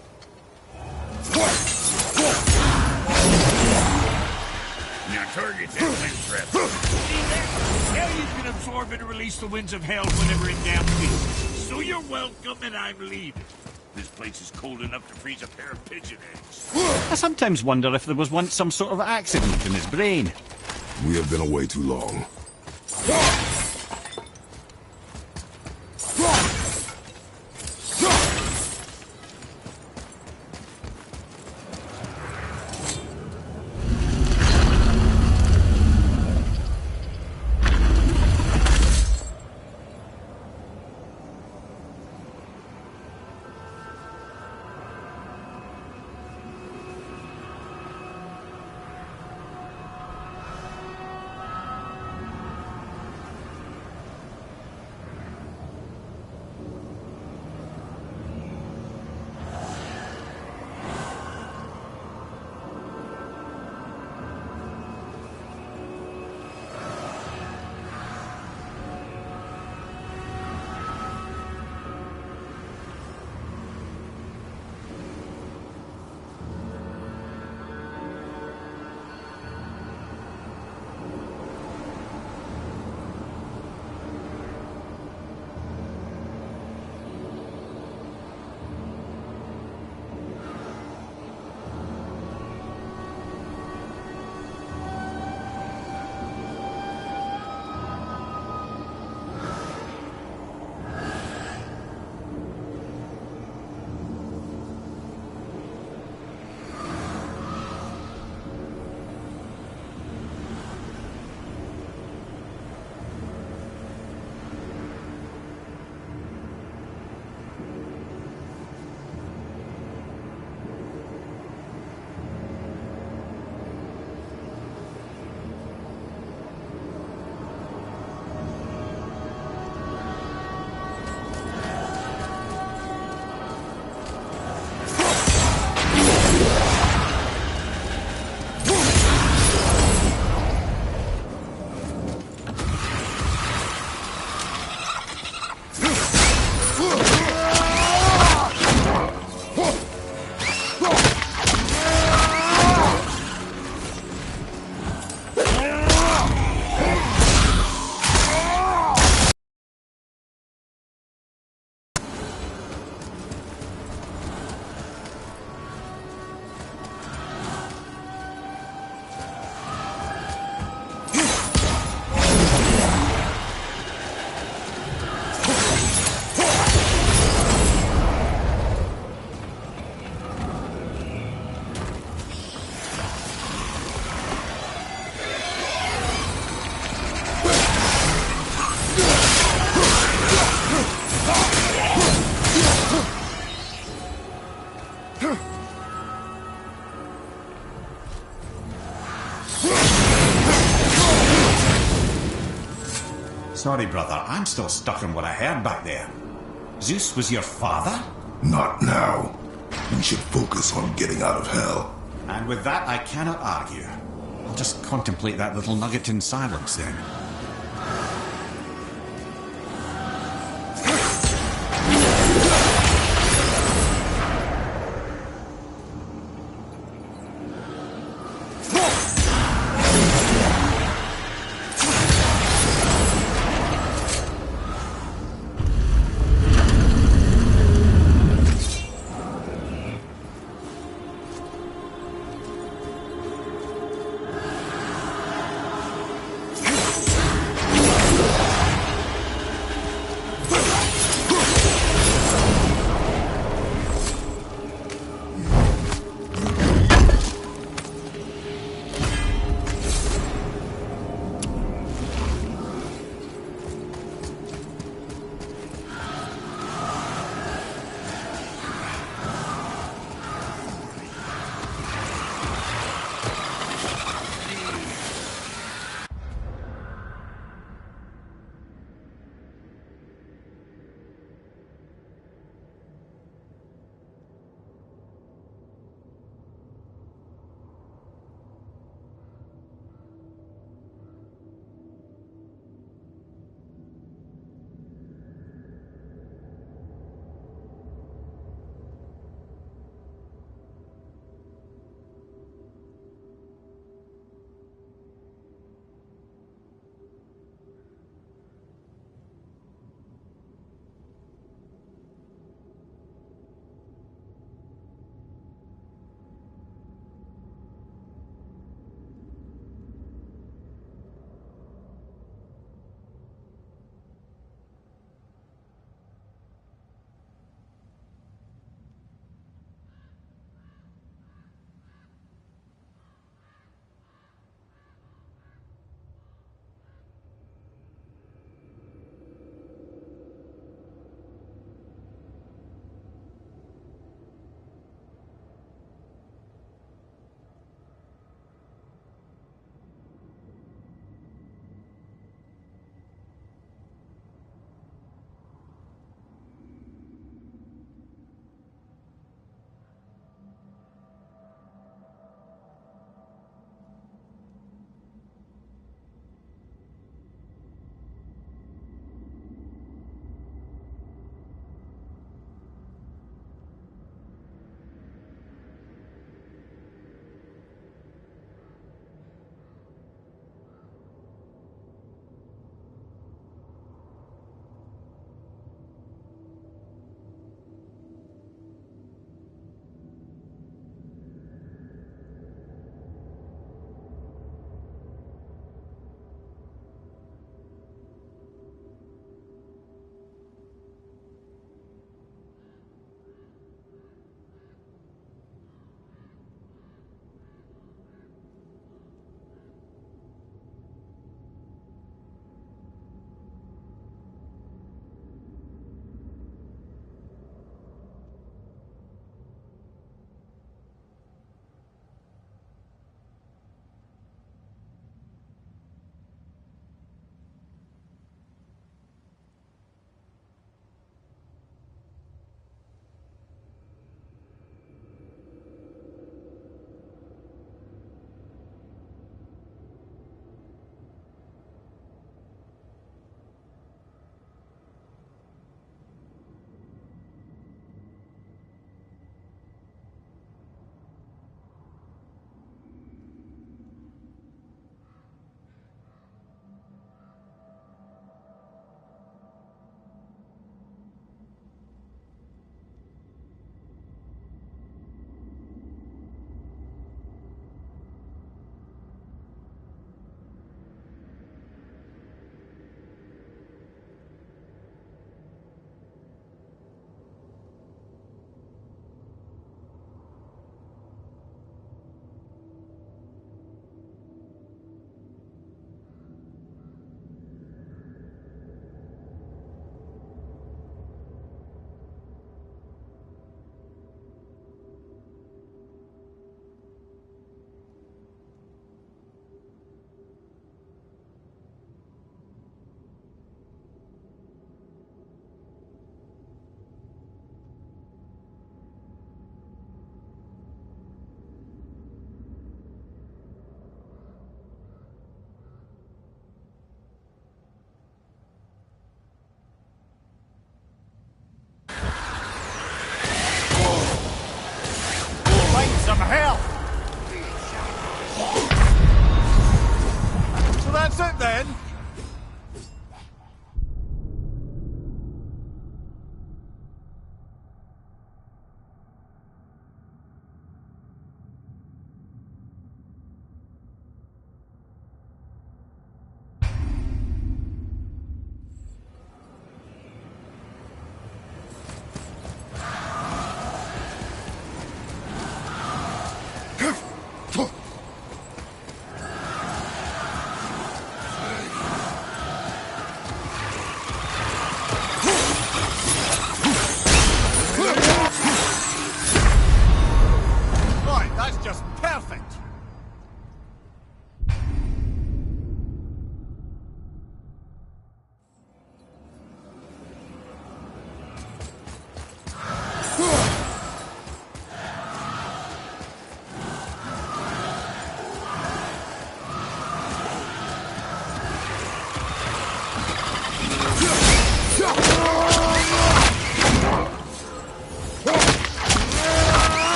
Now target that wind trap. See that? Now you can absorb and release the winds of hell whenever in damn field. So you're welcome and I'm leaving. This place is cold enough to freeze a pair of pigeon eggs. I sometimes wonder if there was once some sort of accident in his brain. We have been away too long. Sorry, brother, I'm still stuck on what I heard back there. Zeus was your father? Not now. We should focus on getting out of hell. And with that, I cannot argue. I'll just contemplate that little nugget in silence then.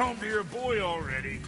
home to your boy already.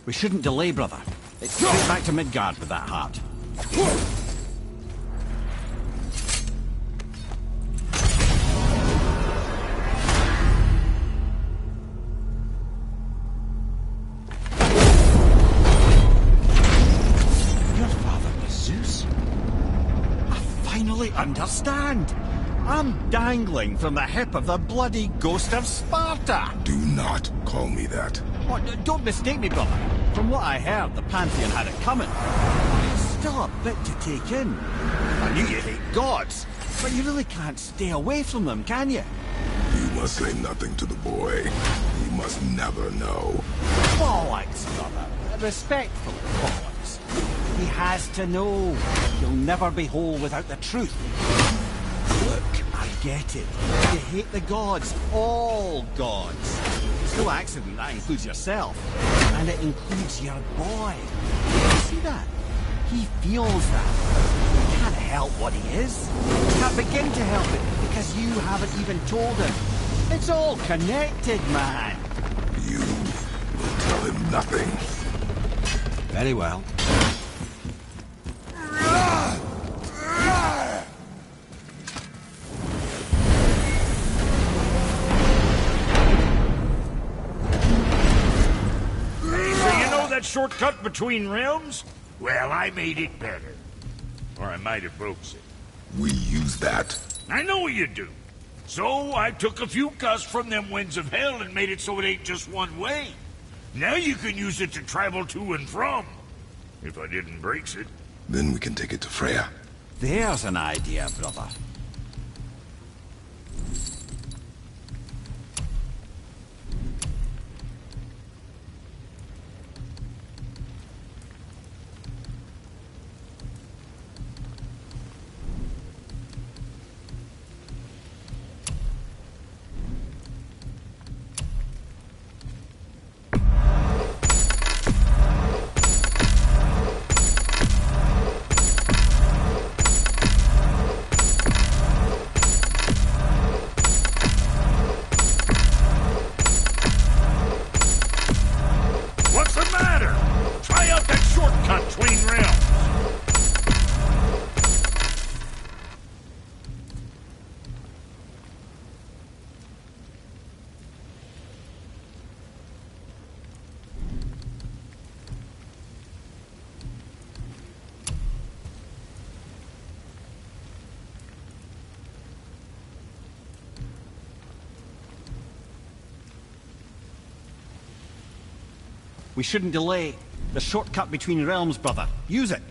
We shouldn't delay, brother. It's straight back to Midgard with that heart. Your father was Zeus? I finally understand. I'm dangling from the hip of the bloody ghost of Sparta. Do not call me that. Oh, don't mistake me, brother. From what I heard, the Pantheon had it coming. It's still a bit to take in. I knew you hate gods, but you really can't stay away from them, can you? You must say nothing to the boy. He must never know. Bollocks, brother. Respectfully, bollocks. He has to know. He'll never be whole without the truth. Look, I get it. You hate the gods. All gods. It's no accident that includes yourself. And it includes your boy. You see that? He feels that. He can't help what he is. He can't begin to help it because you haven't even told him. It's all connected, man. You will tell him nothing. Very well. That shortcut between realms? Well, I made it better. Or I might have broke it. We use that. I know you do. So I took a few gusts from them winds of hell and made it so it ain't just one way. Now you can use it to travel to and from. If I didn't break it. Then we can take it to Freya. There's an idea, brother. We shouldn't delay. The shortcut between realms, brother. Use it.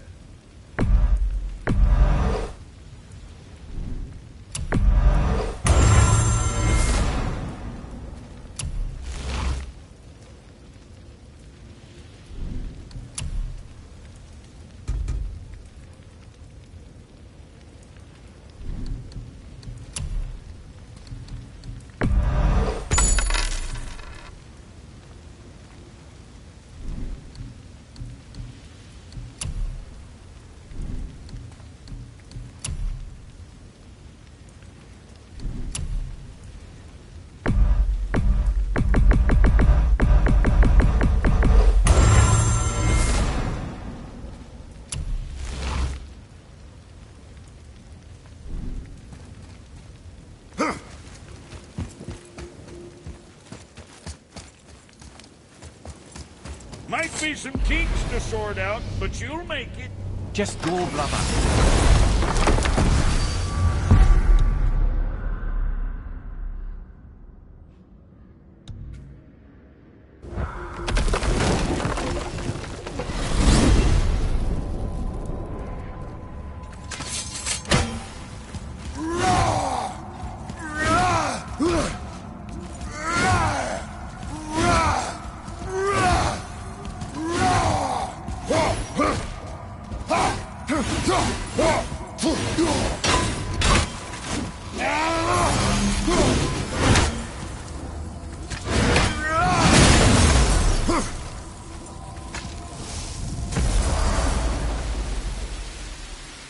Might be some kinks to sort out, but you'll make it. Just go, brother.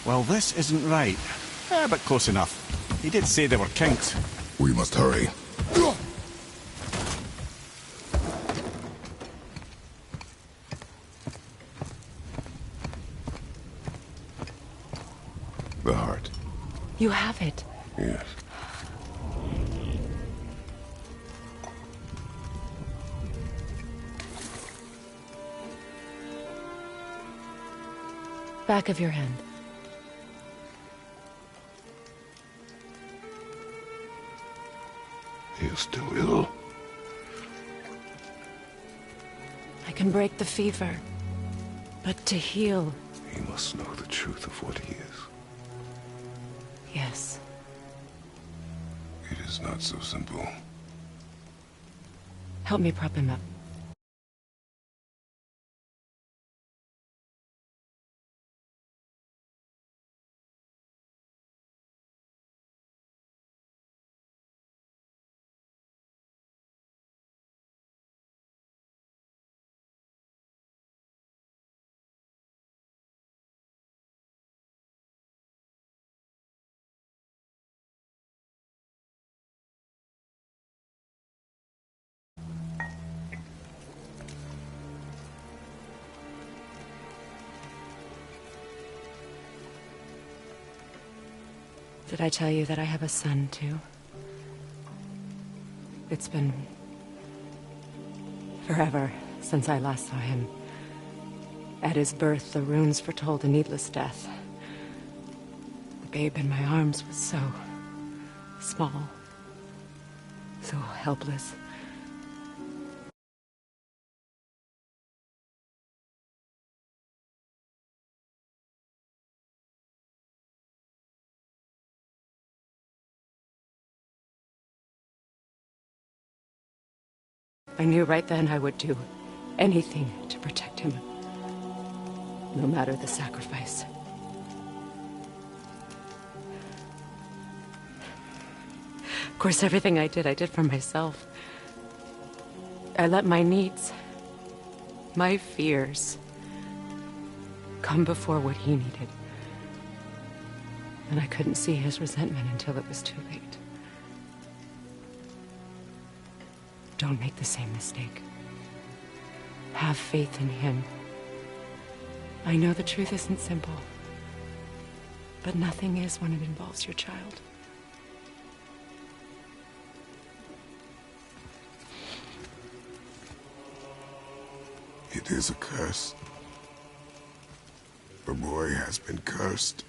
Well, this isn't right. But close enough. He did say there were kinks. We must hurry. The heart. You have it. Yes. Back of your hand. He is still ill. I can break the fever. But to heal... He must know the truth of what he is. Yes. It is not so simple. Help me prop him up. Did I tell you that I have a son, too? It's been... forever since I last saw him. At his birth, the runes foretold a needless death. The babe in my arms was so... small. So helpless. I knew right then I would do anything to protect him. No matter the sacrifice. Of course, everything I did for myself. I let my needs, my fears, come before what he needed. And I couldn't see his resentment until it was too late. Don't make the same mistake. Have faith in him. I know the truth isn't simple, but nothing is when it involves your child. It is a curse. The boy has been cursed.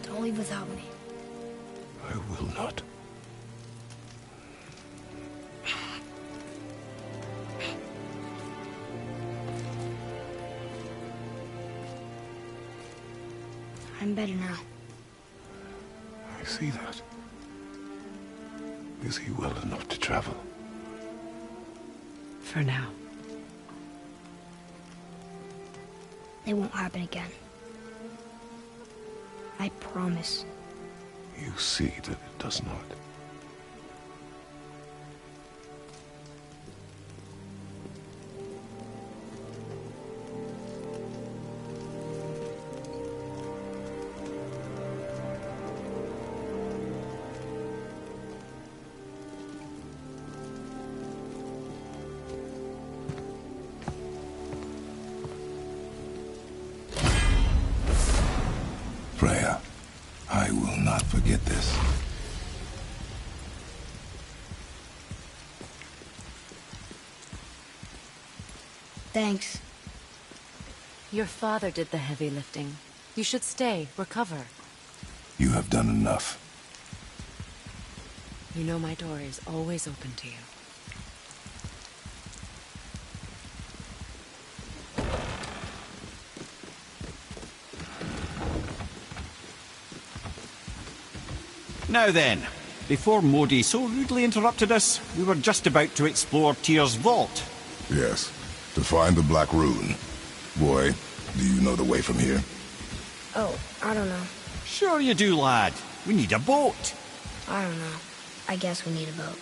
Don't leave without me. I will not. I'm better now. I see that. Is he well enough to travel? For now. It won't happen again. I promise. You see that it does not. Freya, I will not forget this. Thanks. Your father did the heavy lifting. You should stay, recover. You have done enough. You know my door is always open to you. Now then, before Modi so rudely interrupted us, we were just about to explore Tyr's vault. Yes, to find the Black Rune. Boy, do you know the way from here? Oh, I don't know. Sure you do, lad. We need a boat. I don't know. I guess we need a boat.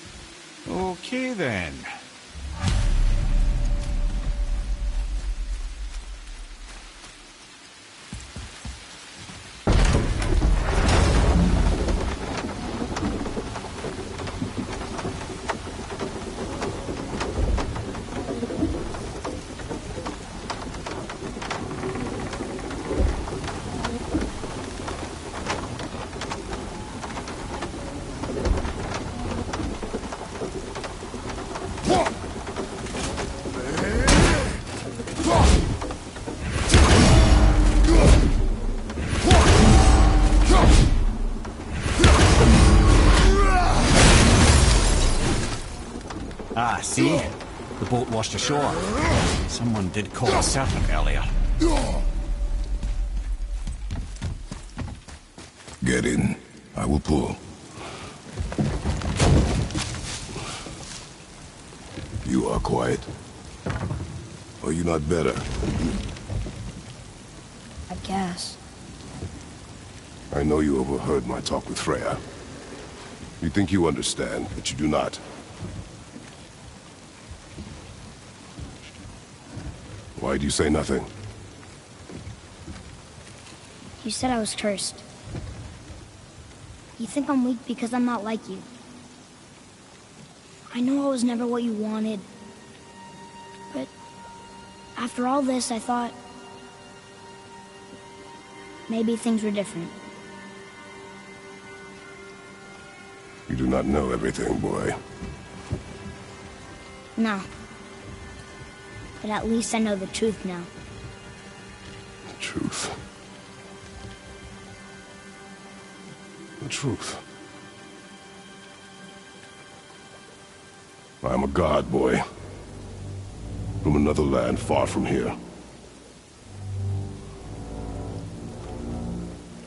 Okay then. Ah, see? The boat washed ashore. Someone did call a serpent earlier. Get in. I will pull. You are quiet. Are you not better? I guess. I know you overheard my talk with Freya. You think you understand, but you do not. Why do you say nothing? You said I was cursed. You think I'm weak because I'm not like you. I know I was never what you wanted. But after all this, I thought maybe things were different. You do not know everything, boy. No. But at least I know the truth now. The truth. The truth. I am a god, boy. From another land far from here.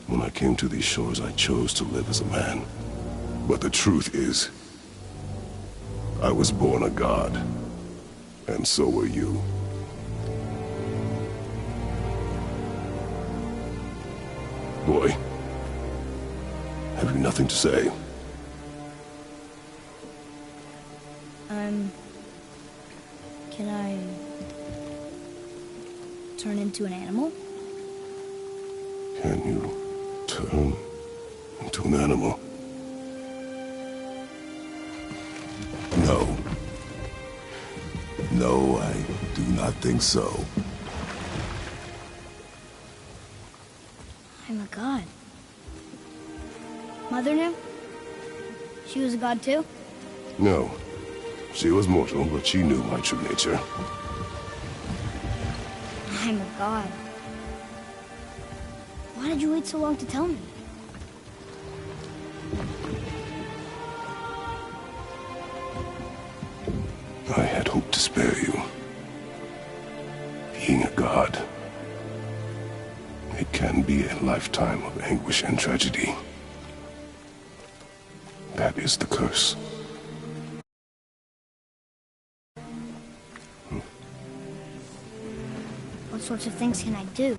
When I came to these shores, I chose to live as a man. But the truth is, I was born a god. And so were you. Boy, have you nothing to say? Can I turn into an animal? Can you turn into an animal? No. No, I do not think so. I'm a god. Mother knew? She was a god too? No. She was mortal, but she knew my true nature. I'm a god. Why did you wait so long to tell me? I had hoped to spare you. Being a god, it can be a lifetime of anguish and tragedy. That is the curse. What sorts of things can I do?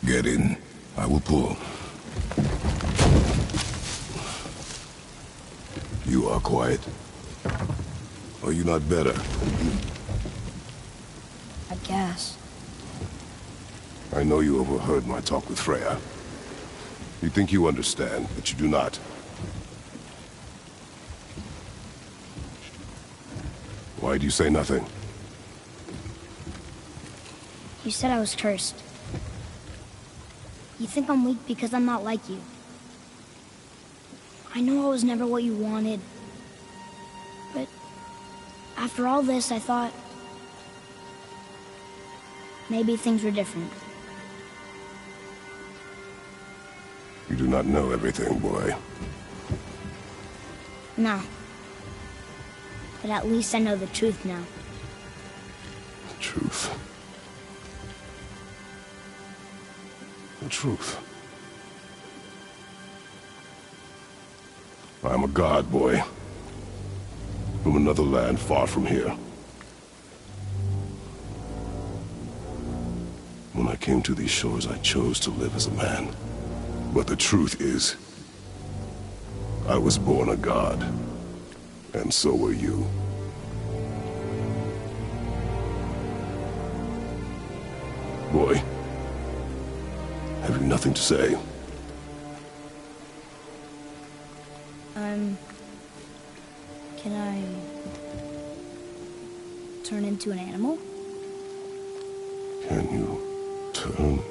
Get in. I will pull. You are quiet. Are you not better? I guess. I know you overheard my talk with Freya. You think you understand, but you do not. Why do you say nothing? You said I was cursed. You think I'm weak because I'm not like you. I know I was never what you wanted. But after all this, I thought maybe things were different. You do not know everything, boy. No. But at least I know the truth now. The truth. The truth. I am a god, boy. From another land far from here. When I came to these shores, I chose to live as a man. But the truth is, I was born a god. And so were you. Boy, have you nothing to say? Can I turn into an animal? Can you turn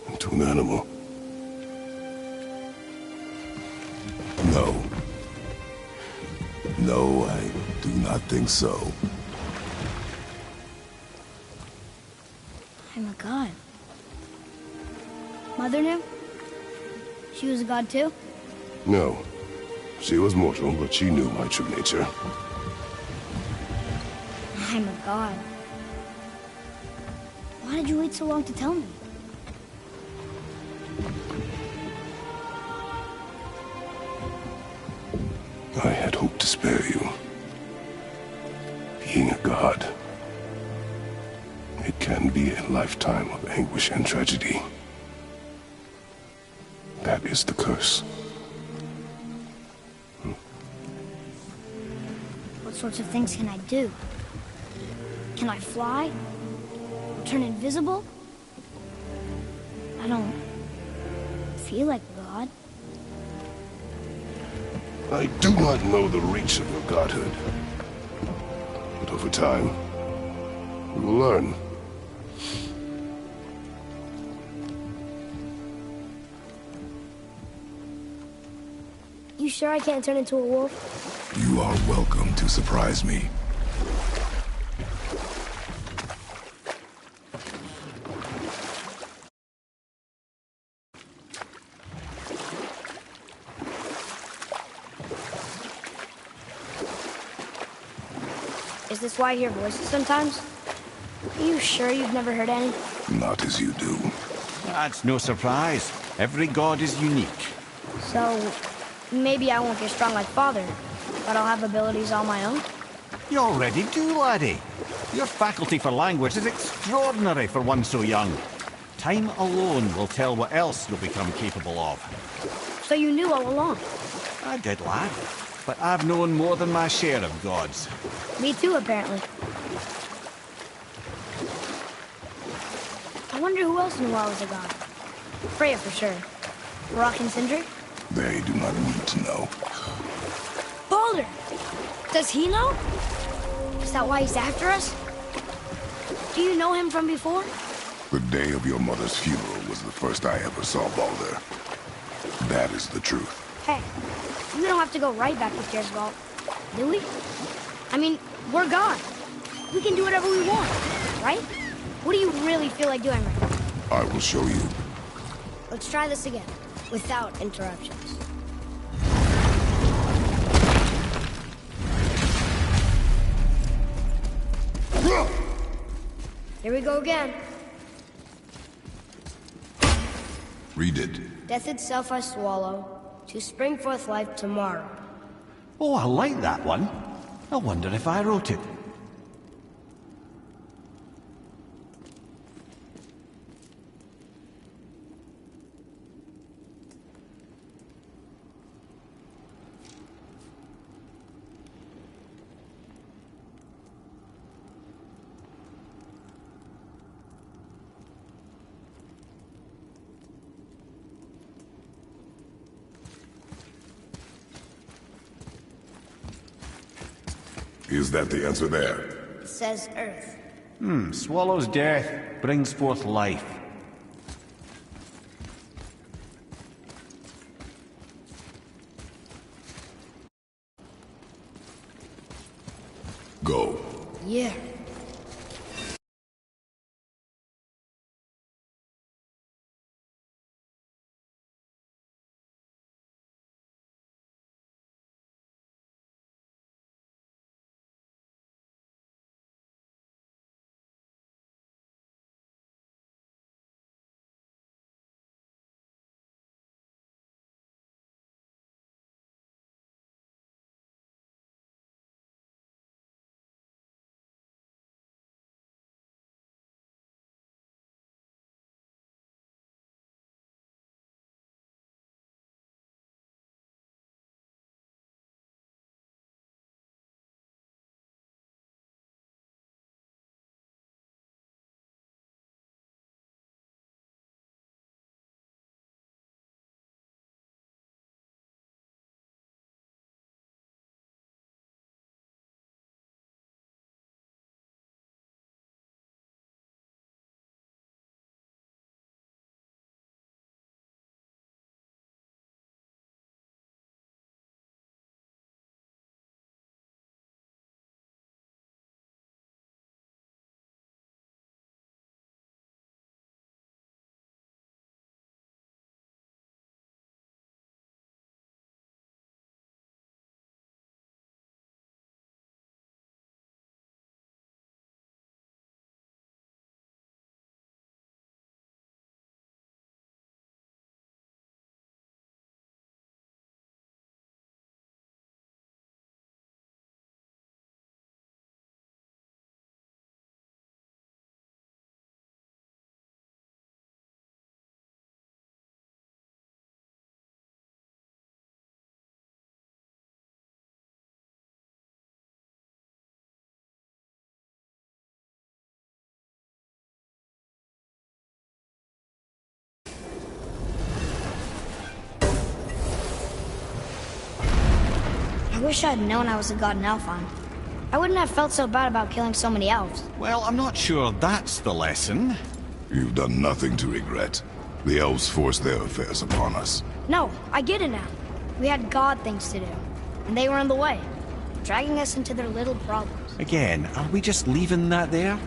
into an animal? No. No, I do not think so. I'm a god. Mother knew? She was a god too? No. She was mortal, but she knew my true nature. I'm a god. Why did you wait so long to tell me? I had hoped to spare you. Being a god, it can be a lifetime of anguish and tragedy. That is the curse. What sorts of things can I do? Can I fly? Turn invisible? I don't feel like a god. I do not know the reach of your godhood. But over time, we will learn. You sure I can't turn into a wolf? You are welcome to surprise me. Is this why I hear voices sometimes? Are you sure you've never heard any? Not as you do. That's no surprise. Every god is unique. So, maybe I won't get strong like Father, but I'll have abilities all my own? You already do, laddie. Your faculty for language is extraordinary for one so young. Time alone will tell what else you'll become capable of. So you knew all along? I did, lad. But I've known more than my share of gods. Me too, apparently. I wonder who else knew I was a god. Freya for sure. Rock and Sindri? They do not need to know. Baldur! Does he know? Is that why he's after us? Do you know him from before? The day of your mother's funeral was the first I ever saw Baldur. That is the truth. Hey, we don't have to go right back to Tyr's vault, do we? I mean, we're gone. We can do whatever we want, right? What do you really feel like doing right now? I will show you. Let's try this again, without interruptions. Here we go again. Read it. Death itself I swallow, to spring forth life tomorrow. Oh, I like that one. I wonder if I wrote it. Is that the answer there? It says Earth. Swallows death, brings forth life. Go. Yeah. I wish I'd known I was a god in Alfheim. I wouldn't have felt so bad about killing so many elves. Well, I'm not sure that's the lesson. You've done nothing to regret. The elves forced their affairs upon us. No, I get it now. We had god things to do, and they were in the way, dragging us into their little problems. Again, are we just leaving that there?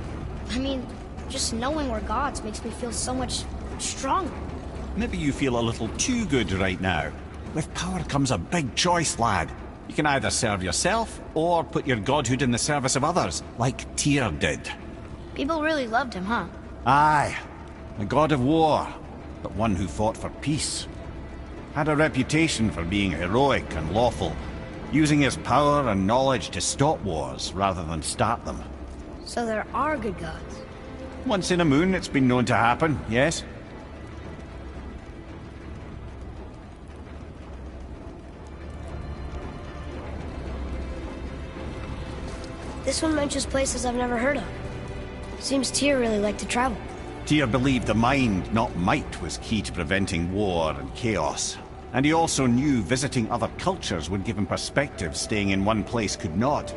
I mean, just knowing we're gods makes me feel so much stronger. Maybe you feel a little too good right now. With power comes a big choice, lad. You can either serve yourself, or put your godhood in the service of others, like Tyr did. People really loved him, huh? Aye. A god of war, but one who fought for peace. Had a reputation for being heroic and lawful, using his power and knowledge to stop wars rather than start them. So there are good gods. Once in a moon, it's been known to happen, yes? This one mentions places I've never heard of. Seems Tyr really liked to travel. Tyr believed the mind, not might, was key to preventing war and chaos. And he also knew visiting other cultures would give him perspective staying in one place could not.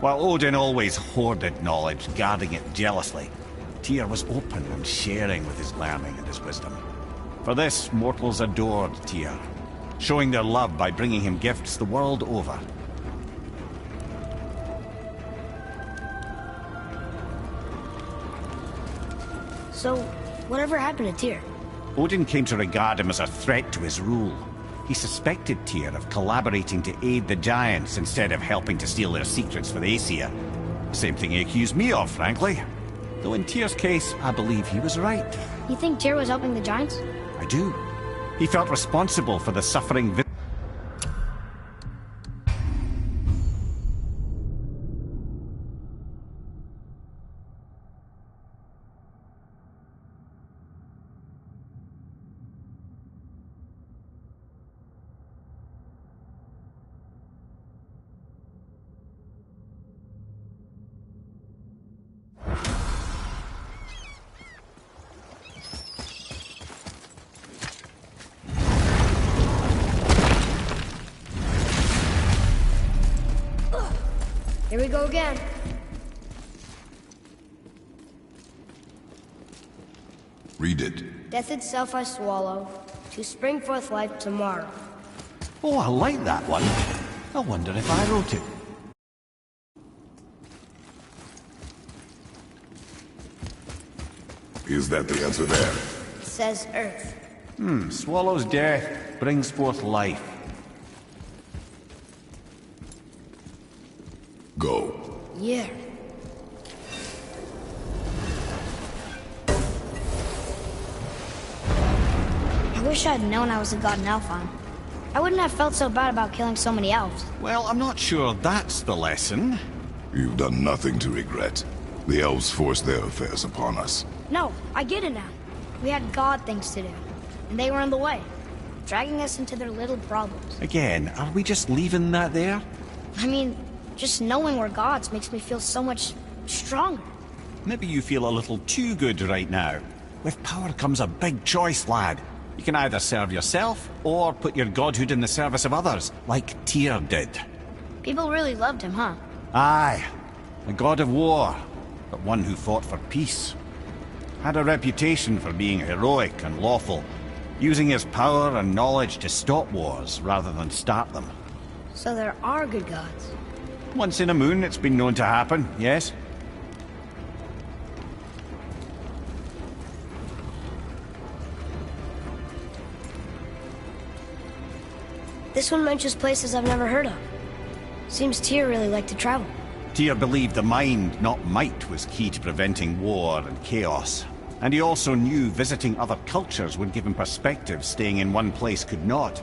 While Odin always hoarded knowledge, guarding it jealously, Tyr was open and sharing with his learning and his wisdom. For this, mortals adored Tyr, showing their love by bringing him gifts the world over. So, whatever happened to Tyr? Odin came to regard him as a threat to his rule. He suspected Tyr of collaborating to aid the Giants instead of helping to steal their secrets for the Aesir. Same thing he accused me of, frankly. Though in Tyr's case, I believe he was right. You think Tyr was helping the Giants? I do. He felt responsible for the suffering Here we go again. Read it. Death itself I swallow, to spring forth life tomorrow. Oh, I like that one. I wonder if I wrote it. Is that the answer there? It says Earth. Swallows death, brings forth life. Go. Yeah. I wish I'd known I was a god in Alfheim. I wouldn't have felt so bad about killing so many elves. Well, I'm not sure that's the lesson. You've done nothing to regret. The elves forced their affairs upon us. No, I get it now. We had god things to do, and they were in the way, dragging us into their little problems. Again, are we just leaving that there? I mean, just knowing we're gods makes me feel so much stronger. Maybe you feel a little too good right now. With power comes a big choice, lad. You can either serve yourself, or put your godhood in the service of others, like Tyr did. People really loved him, huh? Aye, a god of war, but one who fought for peace. Had a reputation for being heroic and lawful, using his power and knowledge to stop wars rather than start them. So there are good gods. Once in a moon, it's been known to happen, yes? This one mentions places I've never heard of. Seems Tyr really liked to travel. Tyr believed the mind, not might, was key to preventing war and chaos. And he also knew visiting other cultures would give him perspective staying in one place could not.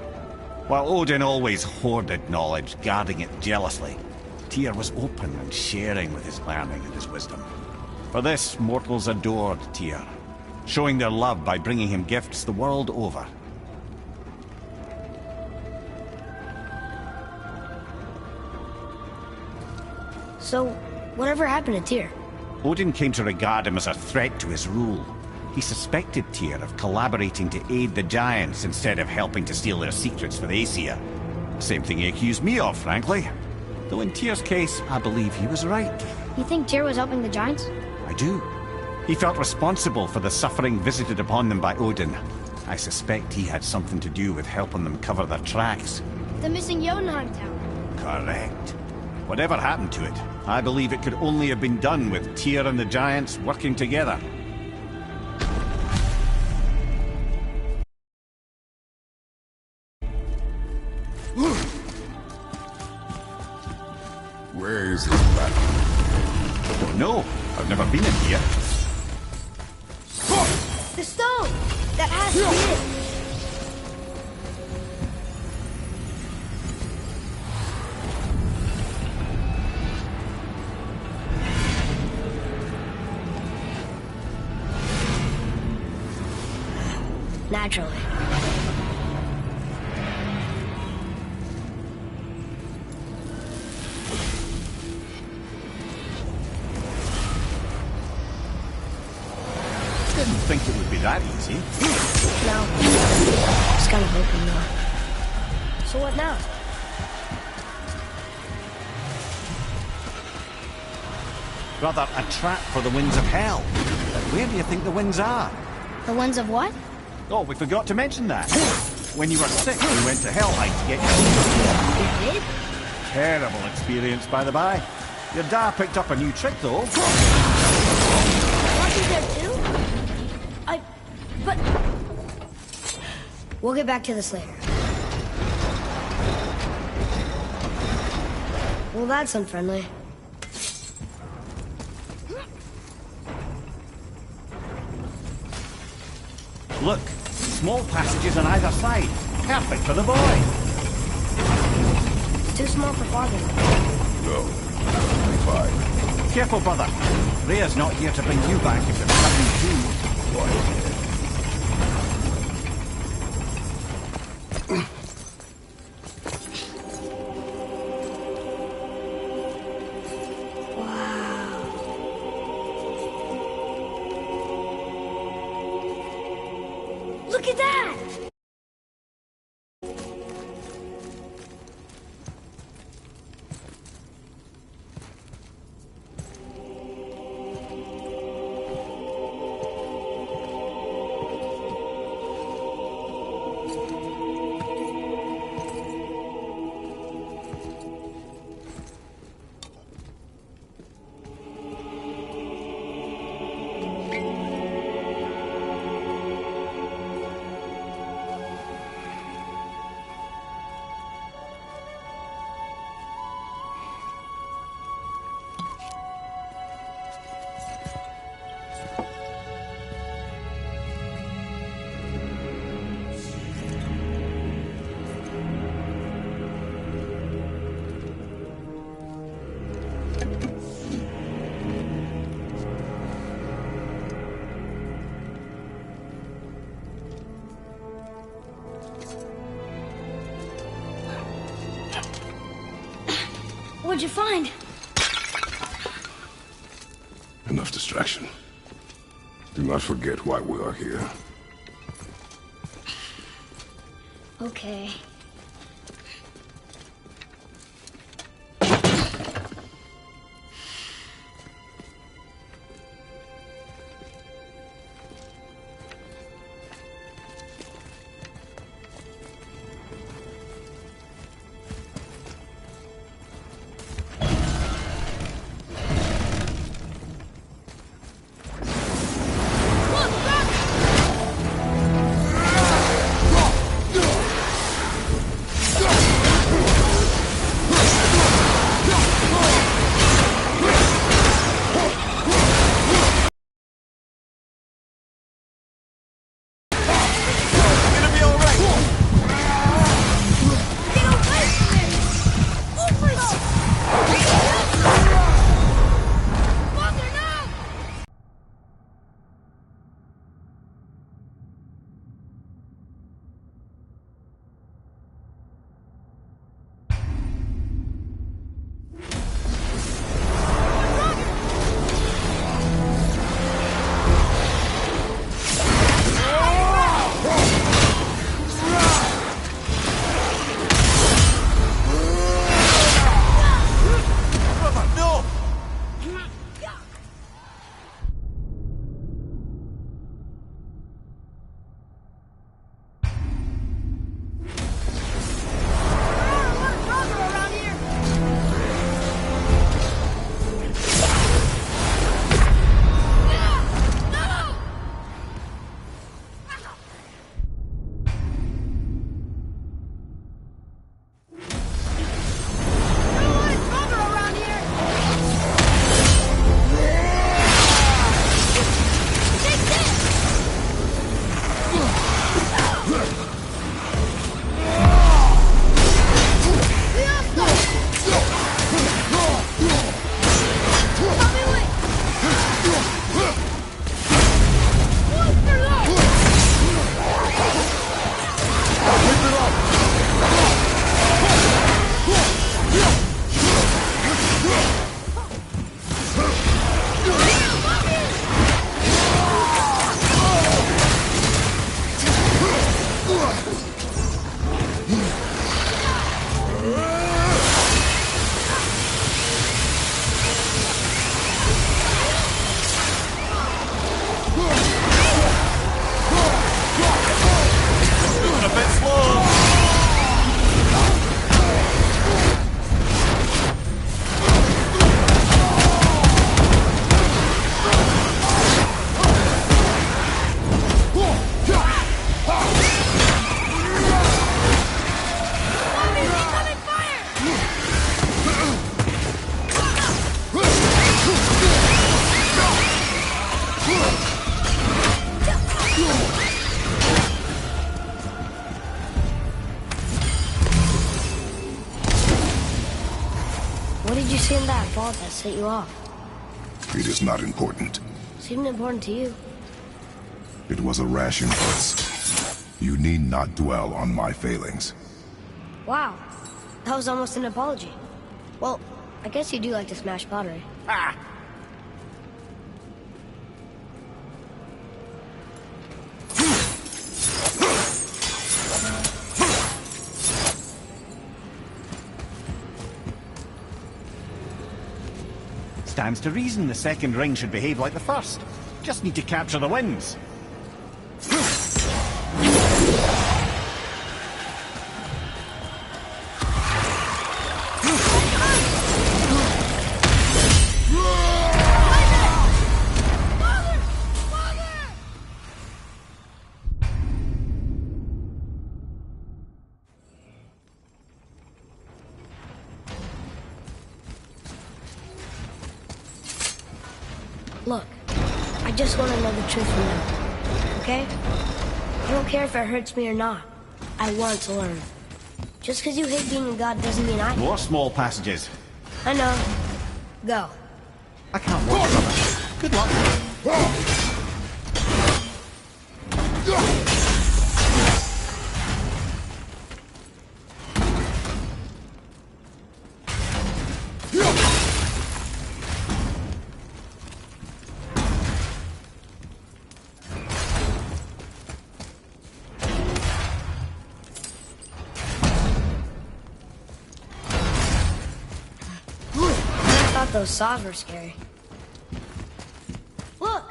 While Odin always hoarded knowledge, guarding it jealously, Tyr was open and sharing with his learning and his wisdom. For this, mortals adored Tyr, showing their love by bringing him gifts the world over. So, whatever happened to Tyr? Odin came to regard him as a threat to his rule. He suspected Tyr of collaborating to aid the Giants instead of helping to steal their secrets for the Aesir. Same thing he accused me of, frankly. Though in Tyr's case, I believe he was right. You think Tyr was helping the Giants? I do. He felt responsible for the suffering visited upon them by Odin. I suspect he had something to do with helping them cover their tracks. The missing Jotunheim tower. Correct. Whatever happened to it, I believe it could only have been done with Tyr and the Giants working together. Where is this battle? Don't know. I've never been in here. The stone! That has to be it! Naturally. Didn't think it would be that easy. No. Just kind of hoping though. So what now? Brother, a trap for the winds of hell. But where do you think the winds are? The winds of what? Oh, we forgot to mention that. When you were sick, we went to Hellhide to get you. We did? Terrible experience, by the by. Your dad picked up a new trick, though. Lucky's there too? But... We'll get back to this later. Well, that's unfriendly. Look, small passages on either side. Perfect for the boy. It's too small for father. No. 25. Careful, brother. Rhea's not here to bring you back if there's something too. Quiet. Look at that! What'd you find? Enough distraction. Do not forget why we are here. Okay. wasn't that fault that set you off? It is not important. Seemed important to you. It was a rash impulse. You need not dwell on my failings. Wow. That was almost an apology. Well, I guess you do like to smash pottery. Ah! Stands to reason the second ring should behave like the first. Just need to capture the winds. Look, I just want to know the truth from you, okay? I don't care if it hurts me or not. I want to learn. Just because you hate being a god doesn't mean I... More small passages. I know. Go. I can't walk, brother. Good luck. I thought those saws were scary. Look!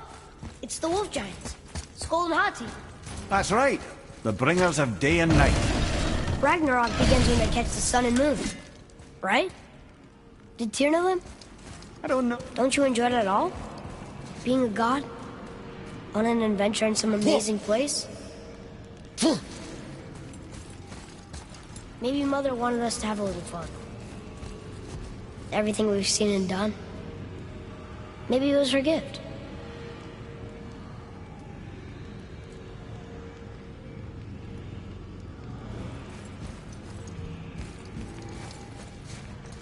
It's the wolf giants. Skull and Hati. That's right. The bringers of day and night. Ragnarok begins when they catch the sun and moon. Right? Did Tyr know them? I don't know. Don't you enjoy it at all? Being a god? On an adventure in some amazing place? Maybe Mother wanted us to have a little fun. Everything we've seen and done. Maybe it was her gift.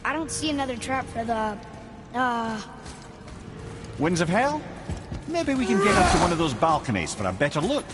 I don't see another trap for the... Winds of Hell? Maybe we can get up to one of those balconies for a better look.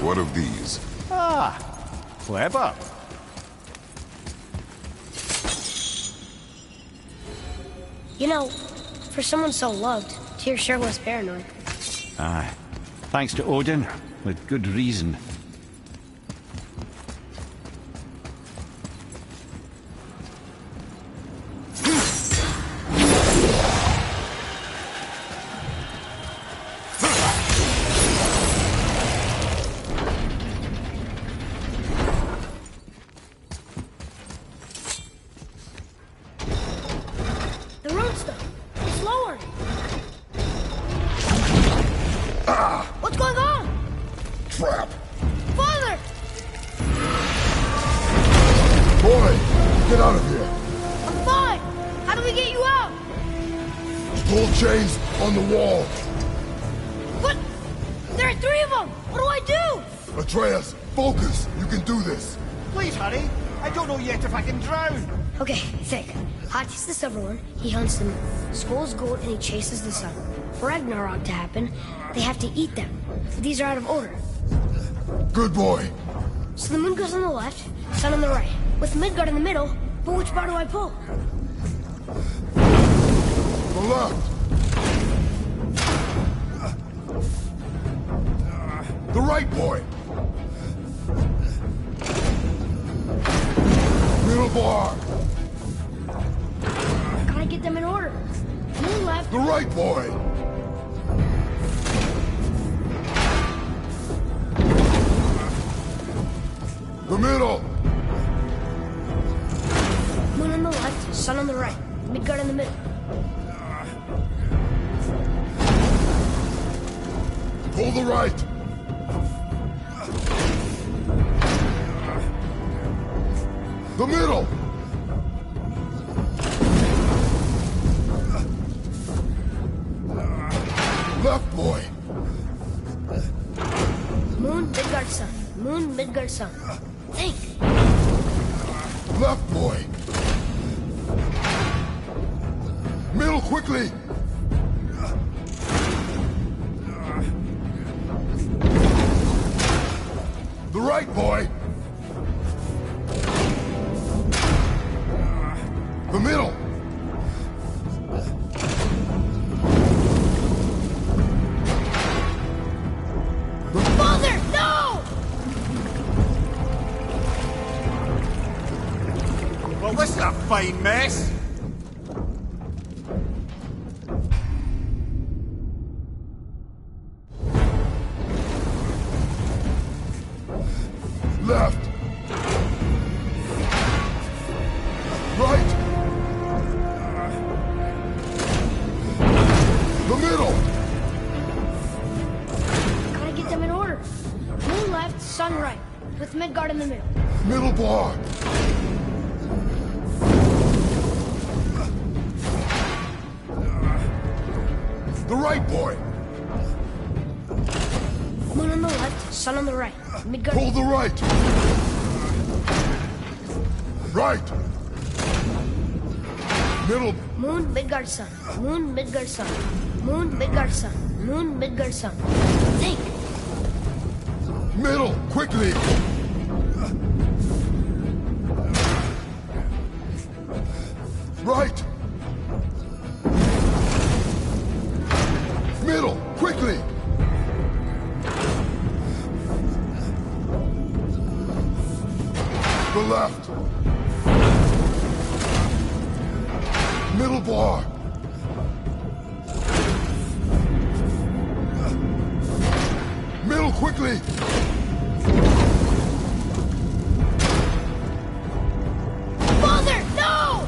What of these? Ah, clever. You know, for someone so loved, Tyr sure was paranoid. Aye. Thanks to Odin, with good reason. What's going on? Trap! Father! Boy, get out of here! I'm fine! How do we get you out? Pull chains on the wall! But there are 3 of them! What do I do? Atreus, focus! You can do this! Please, hurry. I don't know yet if I can drown. Okay, think. Hati's the silver one. He hunts them. Skull's gold and he chases the sun. For Ragnarok to happen, they have to eat them. But these are out of order. Good boy. So the moon goes on the left, sun on the right. With Midgard in the middle, but which bar do I pull? The left. The right, boy. Middle bar. Gotta get them in order. Moon left. The right, boy. The middle. Moon on the left, sun on the right. Midgard in the middle. Pull the right. The middle. Left, boy. Moon, Midgard, sun. Moon, Midgard, sun. Think. Left, boy. Middle, quickly. The right, boy. The middle. Father, no! Well, this is a fine mess. Left. Right. The middle. Gotta get them in order. Moon left, sun right. With Midgard in the middle. Middle bar. The right, boy. Moon on the left, sun on the right. Midgard. Pull the right. Right. Middle. Moon, Midgard, sun. Moon, Midgard, sun. Moon, Midgard, sun. Moon, Midgard, sun. Think. Middle, quickly. Right. Middle, quickly. The left. Middle bar. Middle, quickly. Father, no!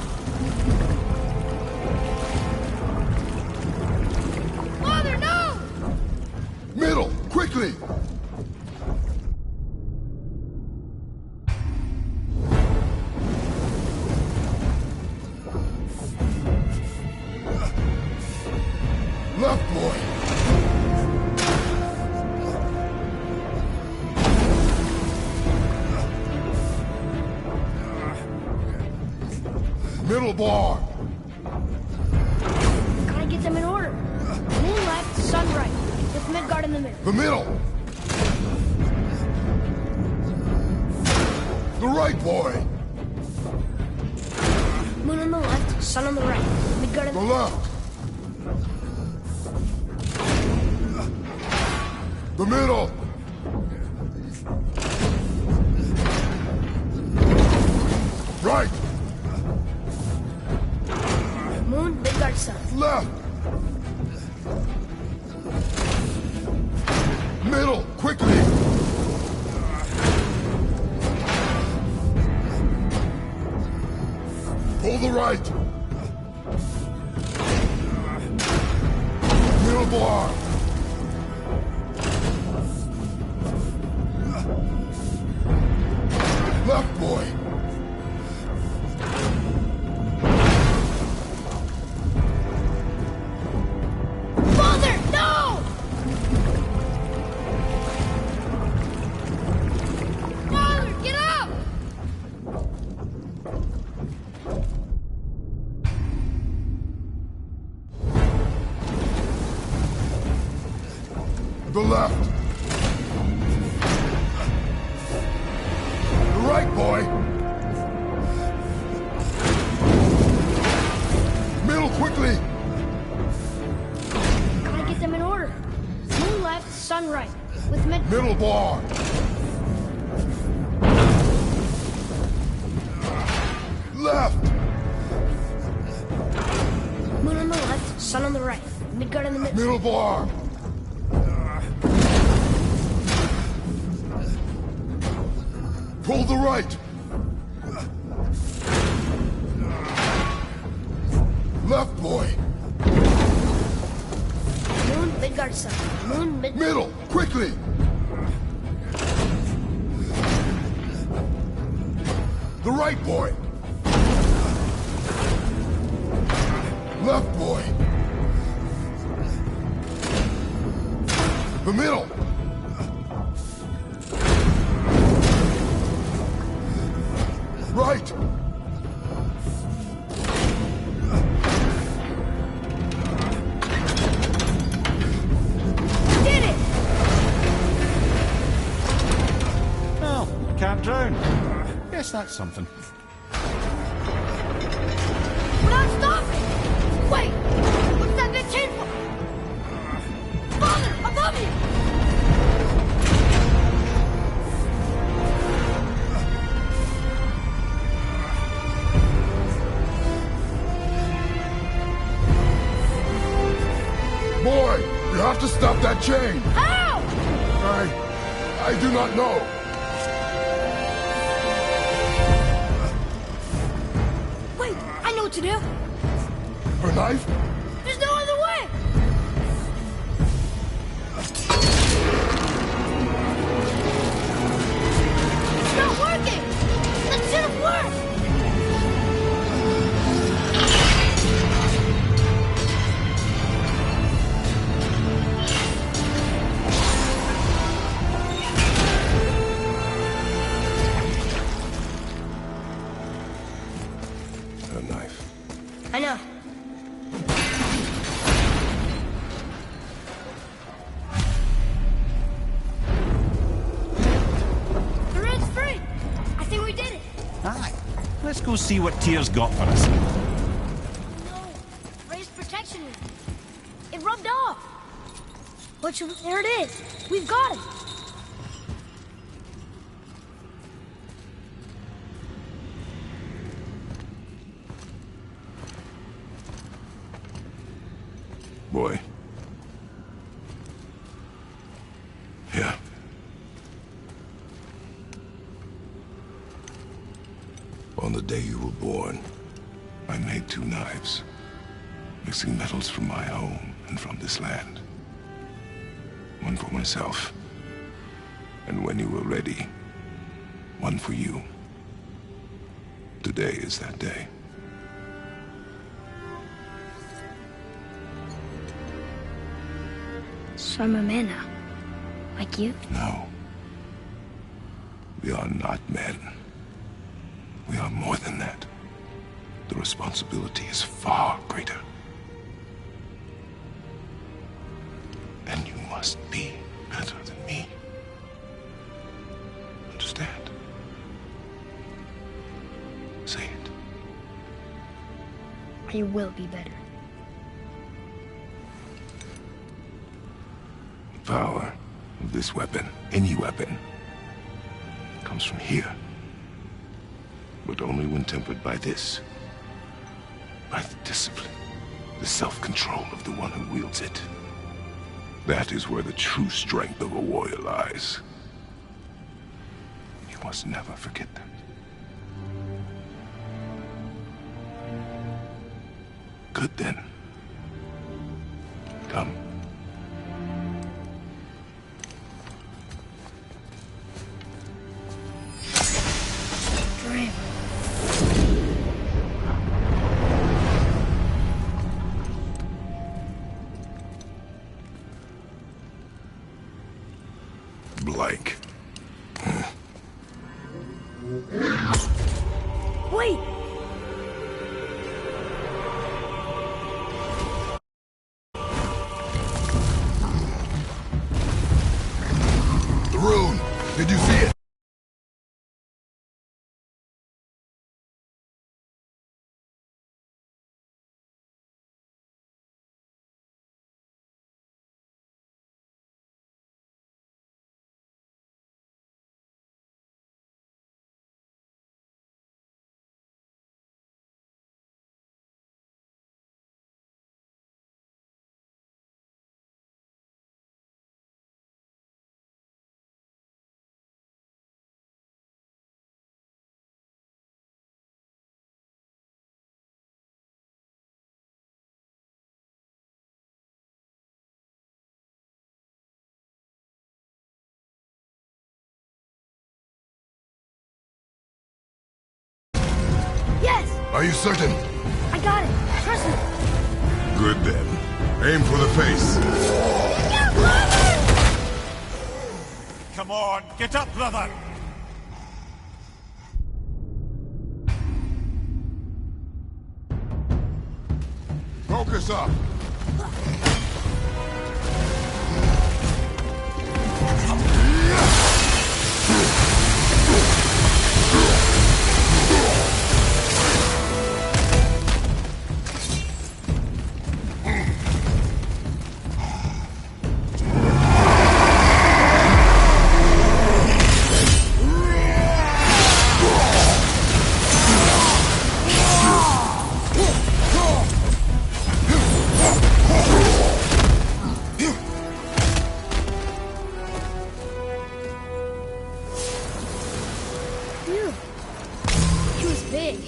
Father, no! Middle, quickly. Left, boy. Middle bar. Gotta get them in order. Moon left, sun right. With Midgard in the middle. The middle. The right, boy. Moon on the left, sun on the right. Midgard in The the left. The middle. Right. Moon, Midgard, sun. Left. Middle, quickly. Pull the right. Middle bar. Left, boy. Father, no! The left. The right, boy. Middle, quickly. Gotta get them in order. Moon left, sun right. With mid... Middle bar. Left. Moon on the left, sun on the right. Midgard in the middle. Middle bar. Pull the right. Left, boy. Moon, Midgard, sun. Moon, Midgard... Middle, quickly. The right, boy. Left, boy. The middle. Right. Did it! Well, can't drown. Guess that's something. We're not stopping! Wait! What's that big chain for? Father, above you! Boy, you have to stop that chain. How? I do not know. Wait, I know what to do. Her knife? There's no other way! It's not working! That should have worked! Her knife. I know. The red's free! I think we did it! Aye. Let's go see what Tyr's got for us. No! Raised protection ring. It rubbed off! What should we... There it is! We've got it! Boy. Here. On the day you were born, I made 2 knives, mixing metals from my home and from this land. One for myself, and when you were ready, one for you. Today is that day. So I'm a man now. Like you? No. We are not men. We are more than that. The responsibility is far greater. And you must be better than me. Understand? Say it. I will be better. The power of this weapon, any weapon, comes from here. But only when tempered by this. By the discipline, the self-control of the one who wields it. That is where the true strength of a warrior lies. You must never forget that. Good then. Come. Dream. Blank. Wait! Did you see it? Yes! Are you certain? I got it. Trust me. Good then. Aim for the face. Come on, get up, brother! Focus up. Phew. He was big.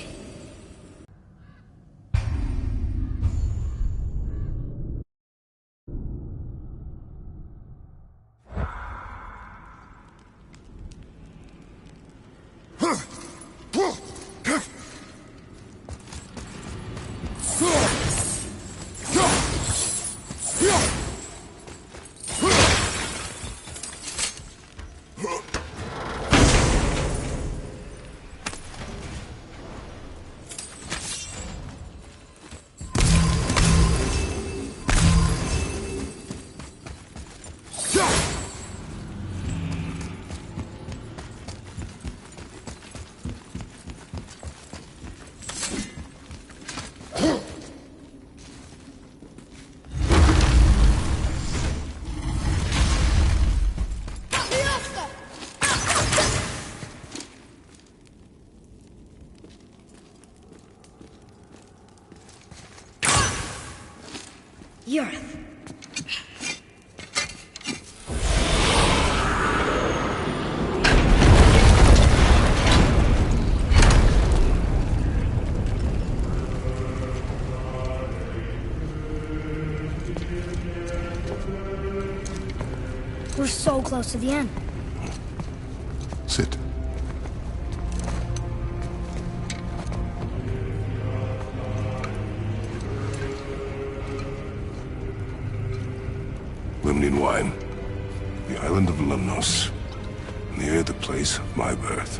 Earth. We're so close to the end. Sit. Limnian wine. The island of Lemnos. Near the place of my birth.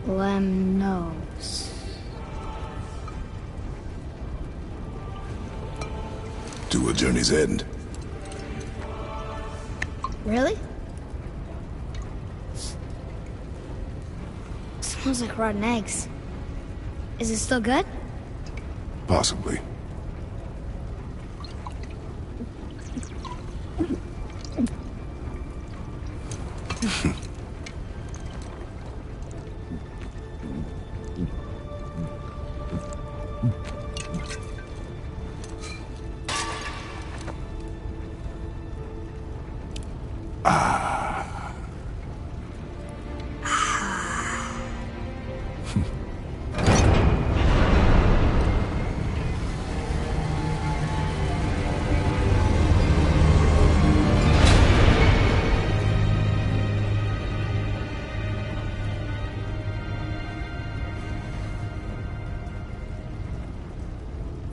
Lemnos. To a journey's end. Really? Smells like rotten eggs. Is it still good? Possibly.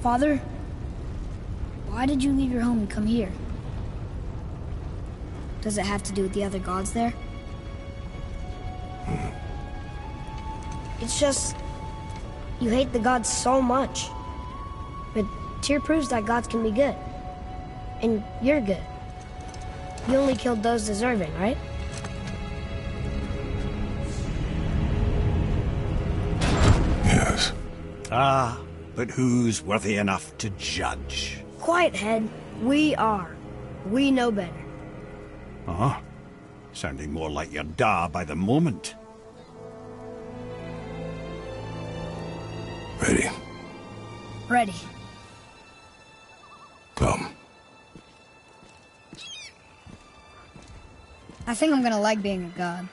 Father, why did you leave your home and come here? Does it have to do with the other gods there? It's just... You hate the gods so much. But Tyr proves that gods can be good. And you're good. You only killed those deserving, right? Yes. Ah, but who's worthy enough to judge? Quiet, head. We are. We know better. Uh-huh. Sounding more like your da by the moment. Ready? Ready. Come. I think I'm gonna like being a god.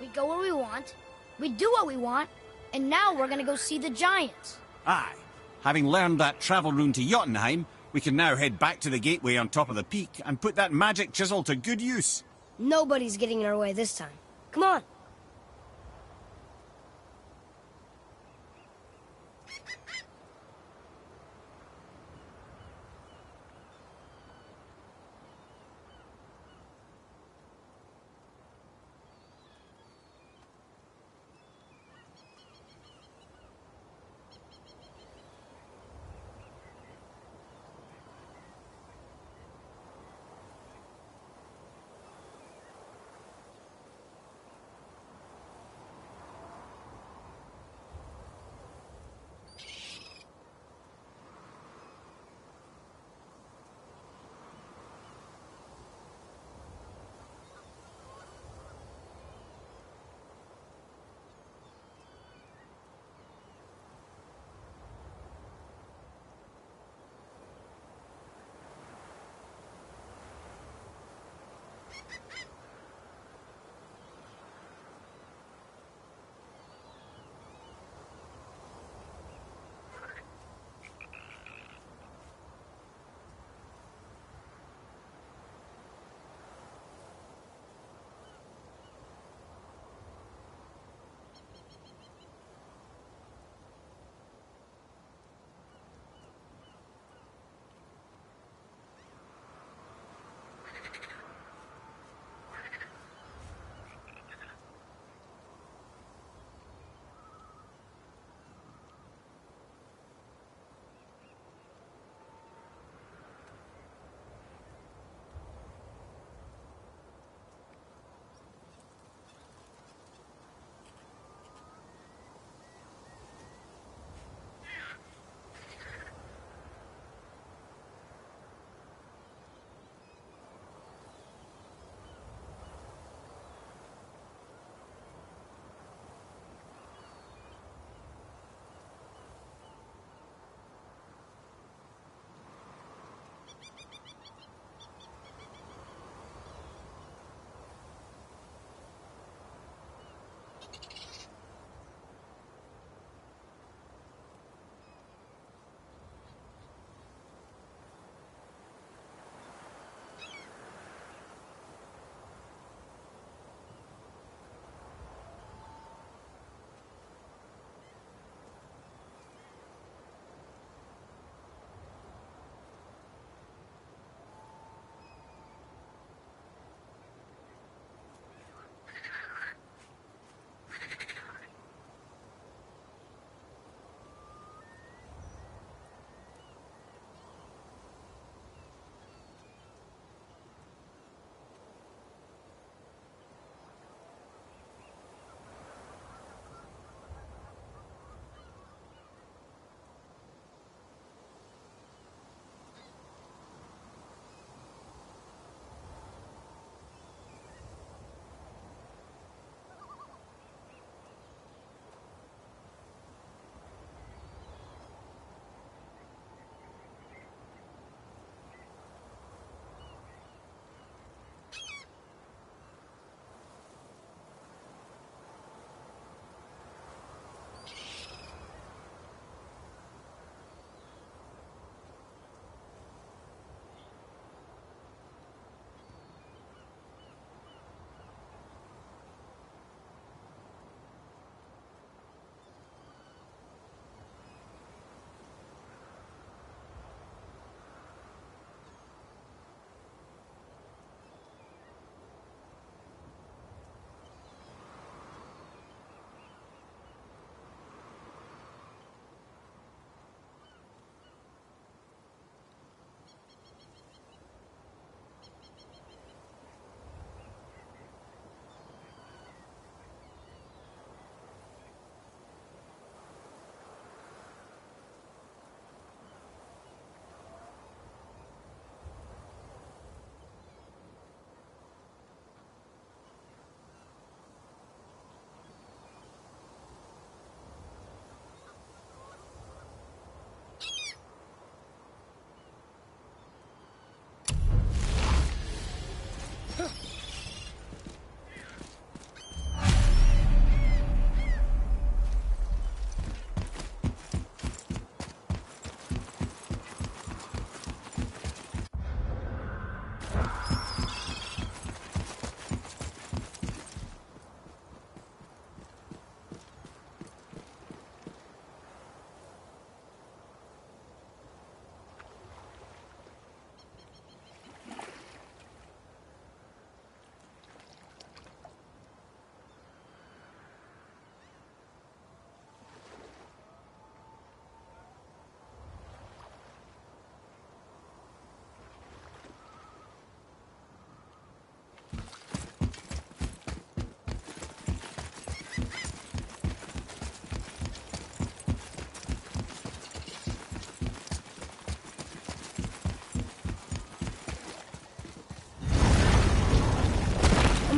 We go where we want, we do what we want, and now we're gonna go see the giants. Aye. Having learned that travel rune to Jotunheim, we can now head back to the gateway on top of the peak and put that magic chisel to good use. Nobody's getting in our way this time. Come on.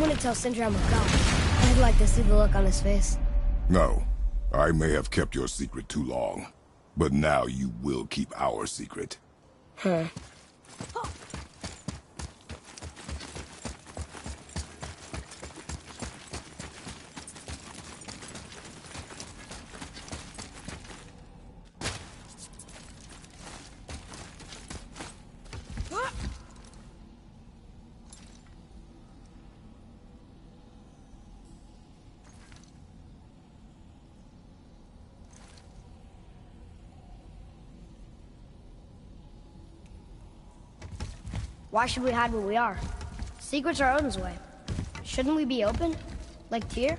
gonna tell Sindri I'm a god. I'd like to see the look on his face. No. I may have kept your secret too long. But now you will keep our secret. Huh. Why should we hide where we are? Secrets are Odin's way. Shouldn't we be open? Like Tyr?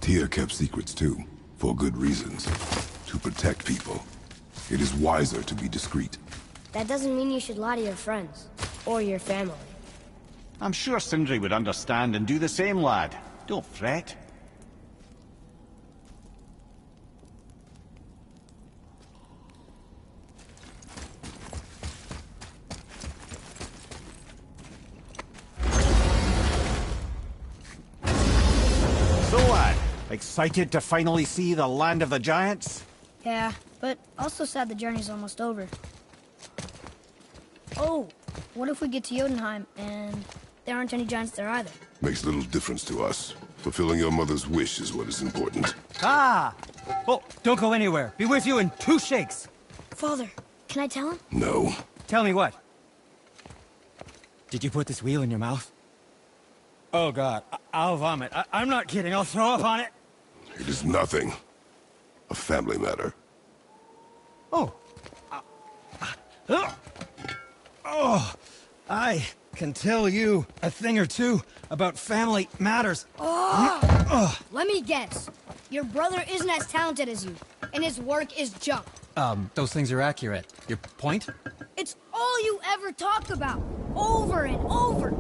Tyr kept secrets too, for good reasons. To protect people. It is wiser to be discreet. That doesn't mean you should lie to your friends. Or your family. I'm sure Sindri would understand and do the same, lad. Don't fret. So, lad, excited to finally see the land of the giants? Yeah, but also sad the journey's almost over. Oh, what if we get to Jotunheim and there aren't any giants there either? Makes little difference to us. Fulfilling your mother's wish is what is important. Ah! Oh, don't go anywhere. Be with you in 2 shakes. Father, can I tell him? No. Tell me what? Did you put this wheel in your mouth? Oh God, I'll vomit. I'm not kidding. I'll throw up on it. It is nothing. A family matter. Oh. Oh, I can tell you a thing or two about family matters. Let me guess. Your brother isn't as talented as you, and his work is junk. Those things are accurate. Your point? It's all you ever talk about, over and over.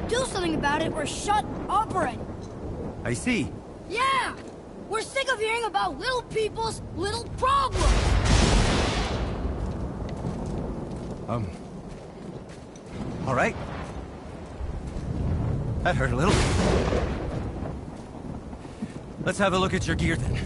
Do something about it or shut up already. I see. Yeah! We're sick of hearing about little people's little problems! All right. That hurt a little. Let's have a look at your gear then.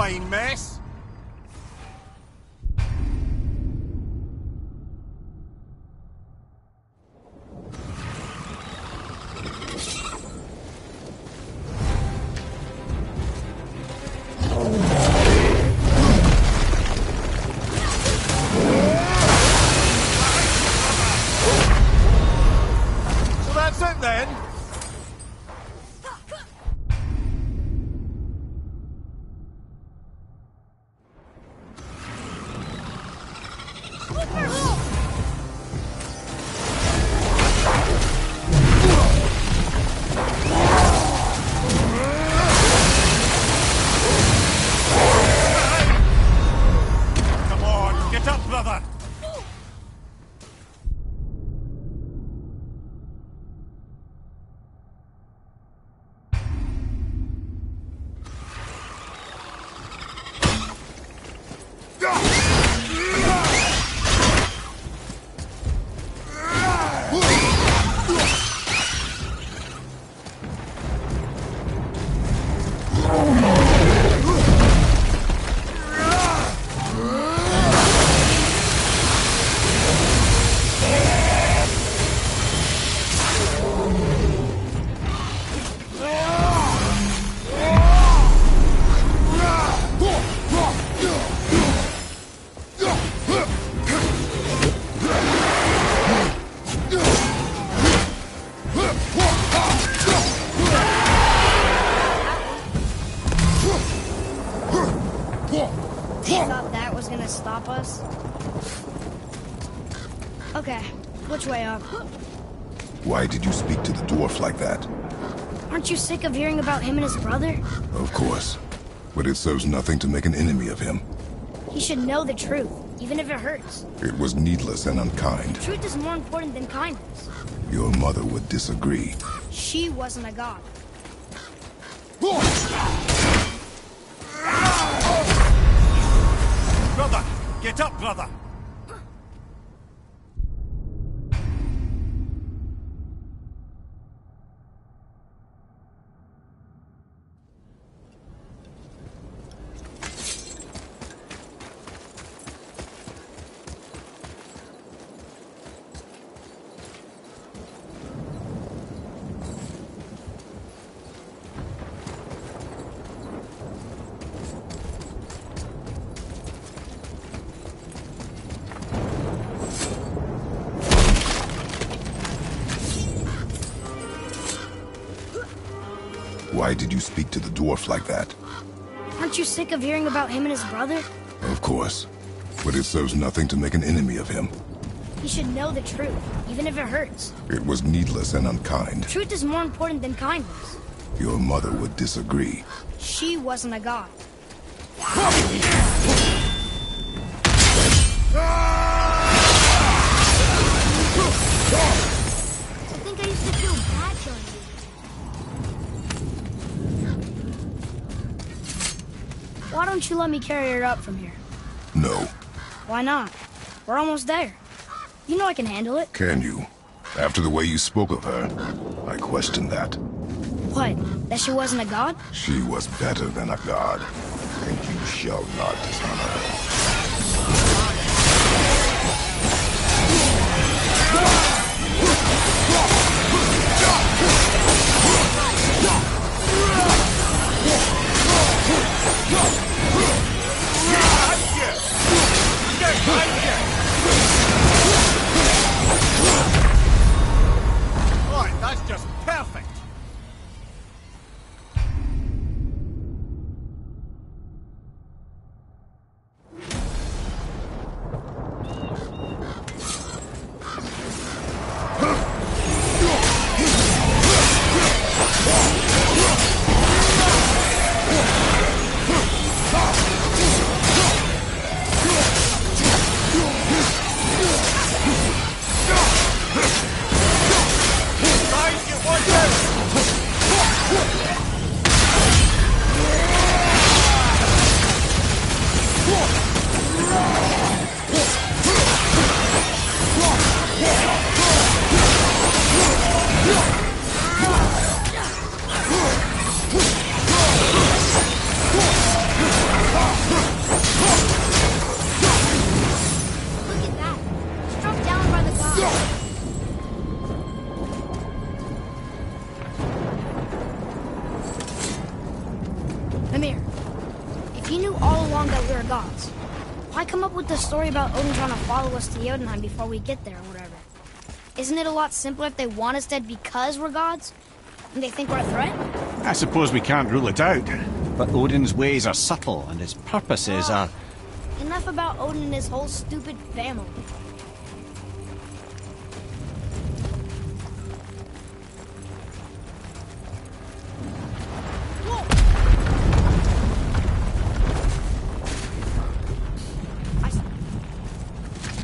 fine mess. So that's it then? Come on, get up, brother! You thought that was gonna stop us? Okay, which way up? Why did you speak to the dwarf like that? Aren't you sick of hearing about him and his brother? Of course. But it serves nothing to make an enemy of him. He should know the truth, even if it hurts. It was needless and unkind. Truth is more important than kindness. Your mother would disagree. She wasn't a god. Brother! Get up, brother! Why did you speak to the dwarf like that? Aren't you sick of hearing about him and his brother? Of course. But it serves nothing to make an enemy of him. He should know the truth, even if it hurts. It was needless and unkind. Truth is more important than kindness. Your mother would disagree. She wasn't a god. I think I used to feel bad killing you. Why don't you let me carry her up from here? No. Why not? We're almost there. You know I can handle it. Can you? After the way you spoke of her, I question that. What? That she wasn't a god? She was better than a god, and you shall not dishonor her. Right, that's just perfect. If you knew all along that we were gods, why come up with the story about Odin trying to follow us to Jotunheim before we get there or whatever? Isn't it a lot simpler if they want us dead because we're gods? And they think we're a threat? I suppose we can't rule it out. But Odin's ways are subtle, and his purposes are... Enough about Odin and his whole stupid family.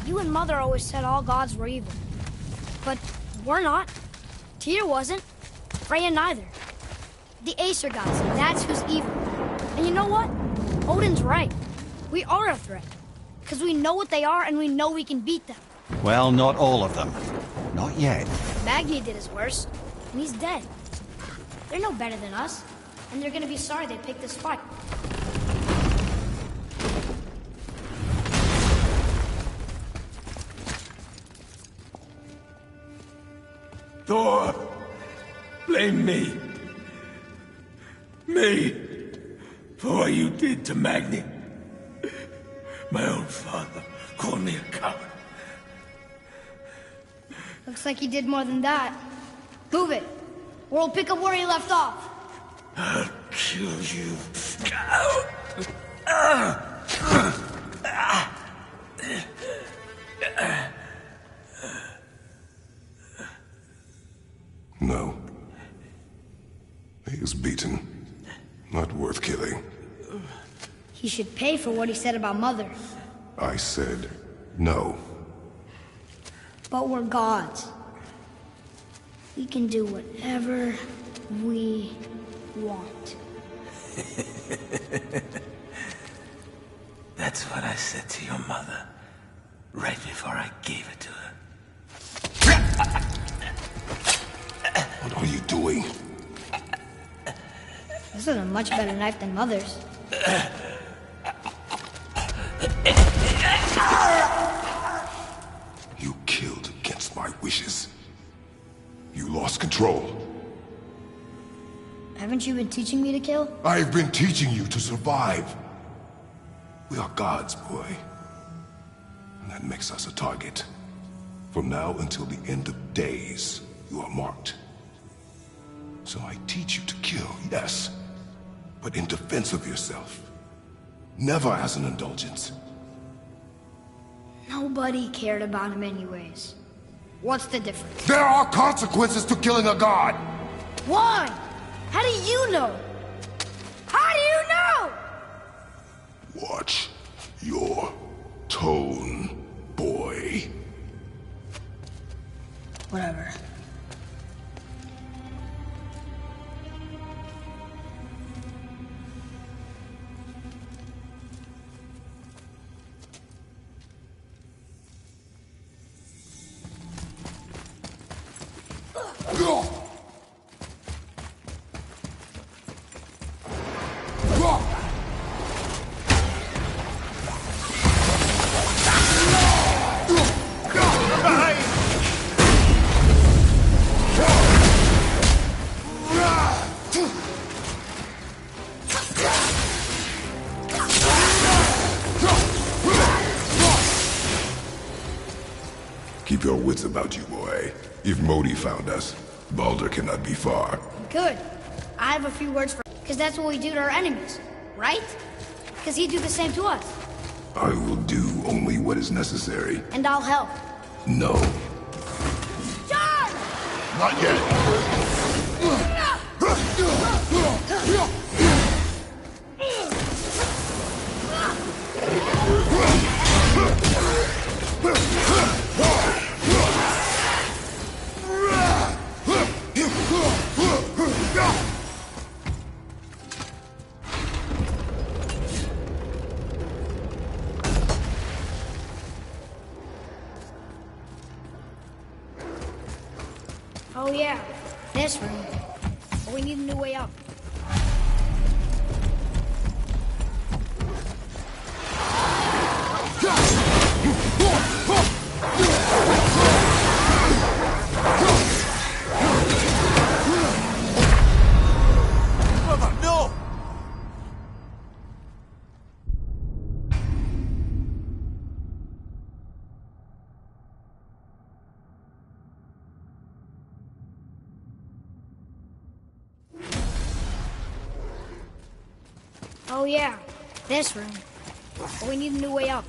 You and Mother always said all gods were evil. But we're not. Tyr wasn't. Freya neither. The Aesir gods, that's who's evil. And you know what? Odin's right. We are a threat. Because we know what they are and we know we can beat them. Well, not all of them. Not yet. Magni did his worst, and he's dead. They're no better than us, and they're gonna be sorry they picked this fight. Thor, blame me. Me, for what you did to Magni. My own father called me a coward. Looks like he did more than that. Move it, or we'll pick up where he left off. I'll kill you. No. He is beaten. Not worth killing. He should pay for what he said about Mother. I said no. But we're gods. We can do whatever we want. That's what I said to your mother, right before I gave it to her. What are you doing? This is a much better knife than Mother's. You killed against my wishes. You lost control. Haven't you been teaching me to kill? I've been teaching you to survive. We are gods, boy. And that makes us a target. From now until the end of days, you are marked. So I teach you to kill, yes, but in defense of yourself. Never as an indulgence. Nobody cared about him anyways. What's the difference? There are consequences to killing a god! Why? How do you know? How do you know? Watch your tone, boy. Whatever. Keep your wits about you, boy. If Modi found us, Baldur cannot be far. Good. I have a few words for... Because that's what we do to our enemies, right? Because he'd do the same to us. I will do only what is necessary. And I'll help. No. John! Not yet. Oh yeah, this room. But we need a new way up. Oh yeah, this room. But we need a new way up.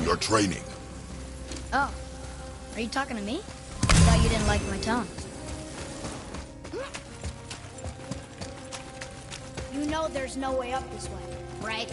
Your training. Oh, are you talking to me? I thought you didn't like my tone. You know there's no way up this way, right?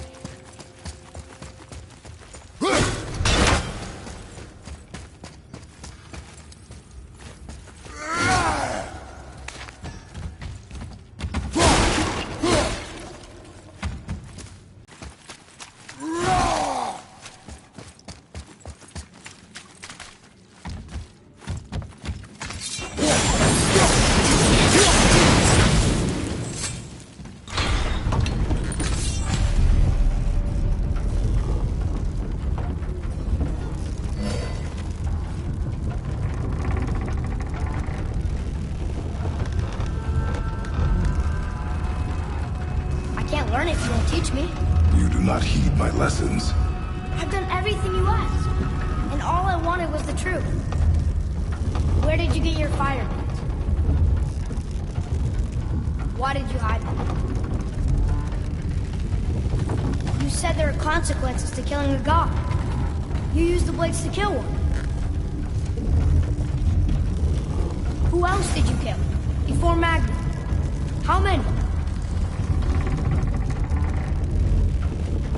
Learn if you don't teach me. You do not heed my lessons. I've done everything you asked, and all I wanted was the truth. Where did you get your fire pits? Why did you hide them? You said there are consequences to killing a god. You used the blades to kill one. Who else did you kill? Before Magnus? How many?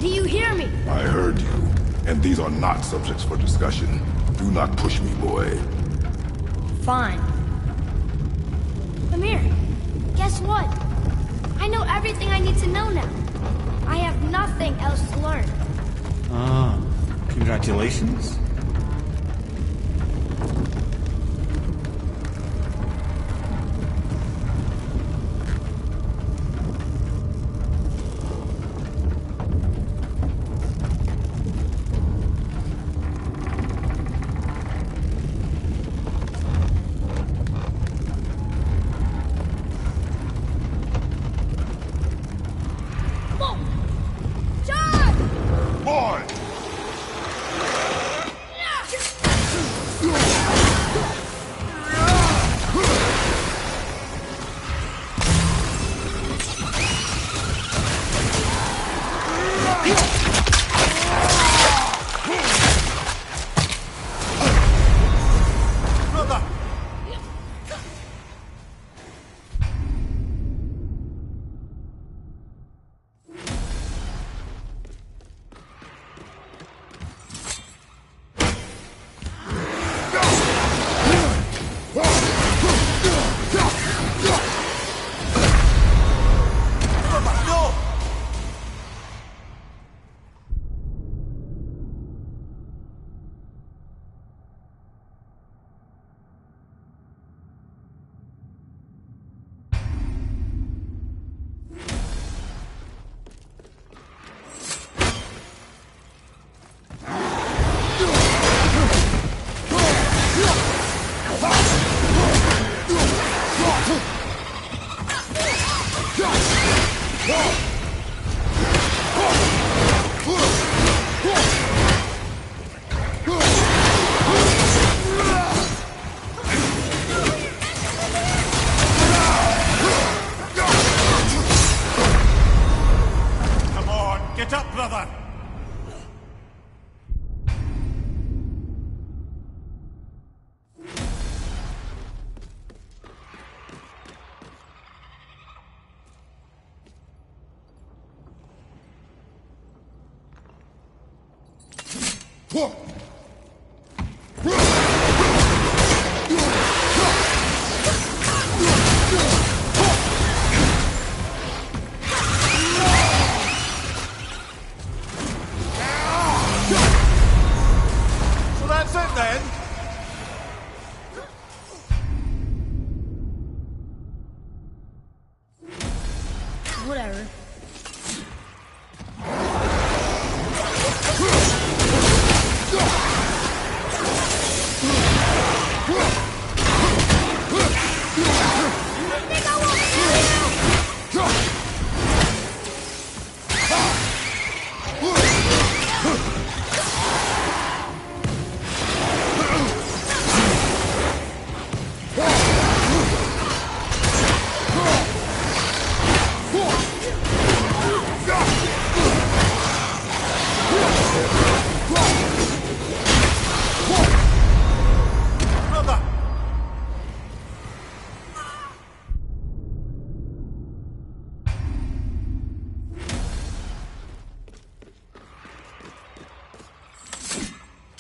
Do you hear me? I heard you, and these are not subjects for discussion. Do not push me, boy. Fine. Come here. Guess what? I know everything I need to know now. I have nothing else to learn. Ah, congratulations.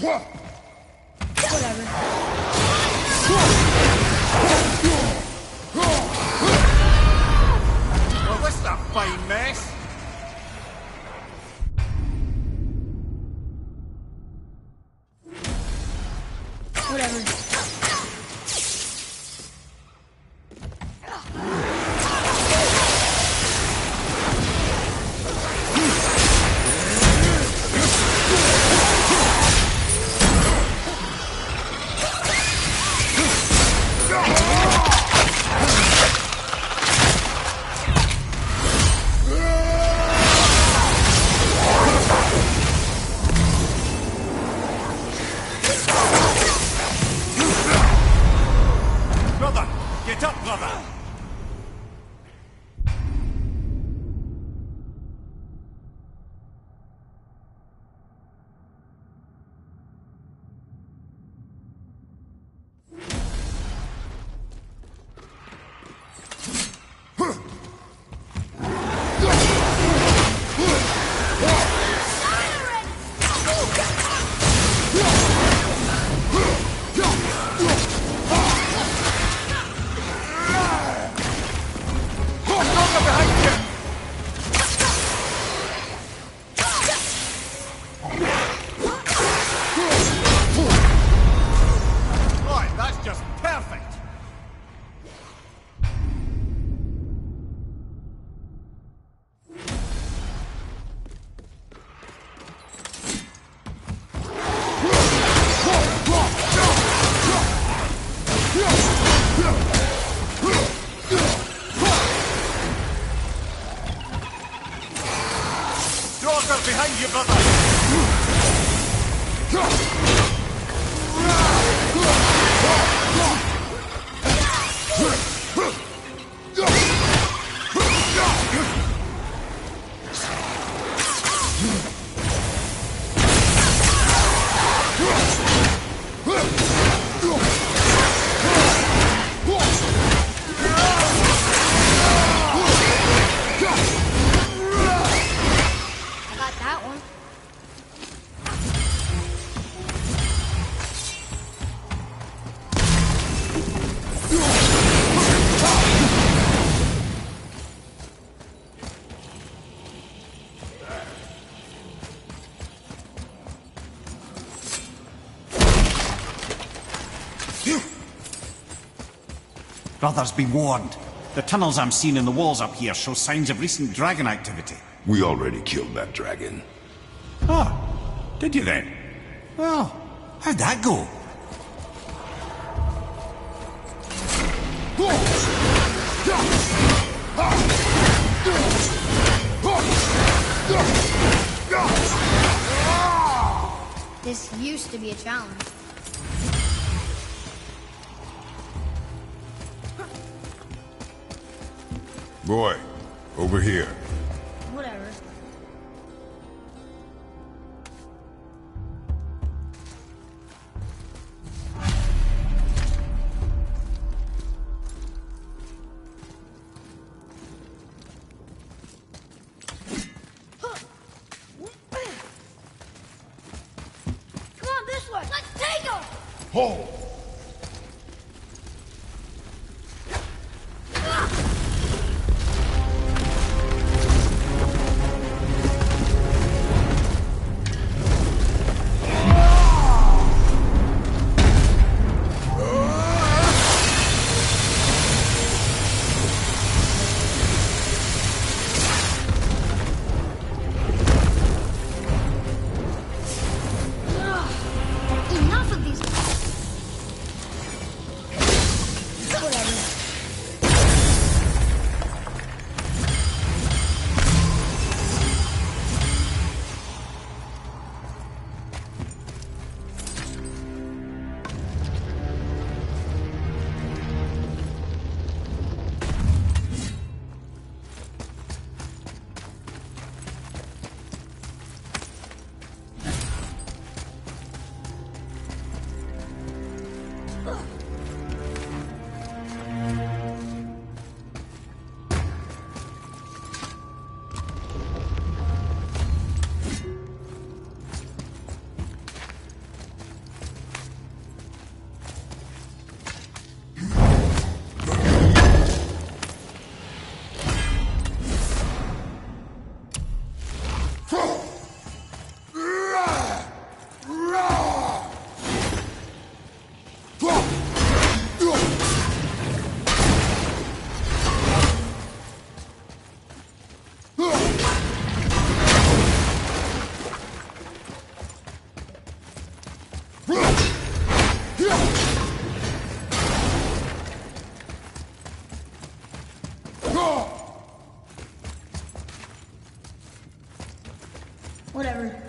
Whatever. Well, this is a fine mess. Whatever. Brother, get up, brother. Right, that's just perfect. Drawers behind you, brother. I got that one. Brothers, be warned. The tunnels I'm seeing in the walls up here show signs of recent dragon activity. We already killed that dragon. Ah, did you then? Well, how'd that go? This used to be a challenge. Boy, over here. Whatever. Come on, this way. Let's take him. Hold! Enough of these. Whatever.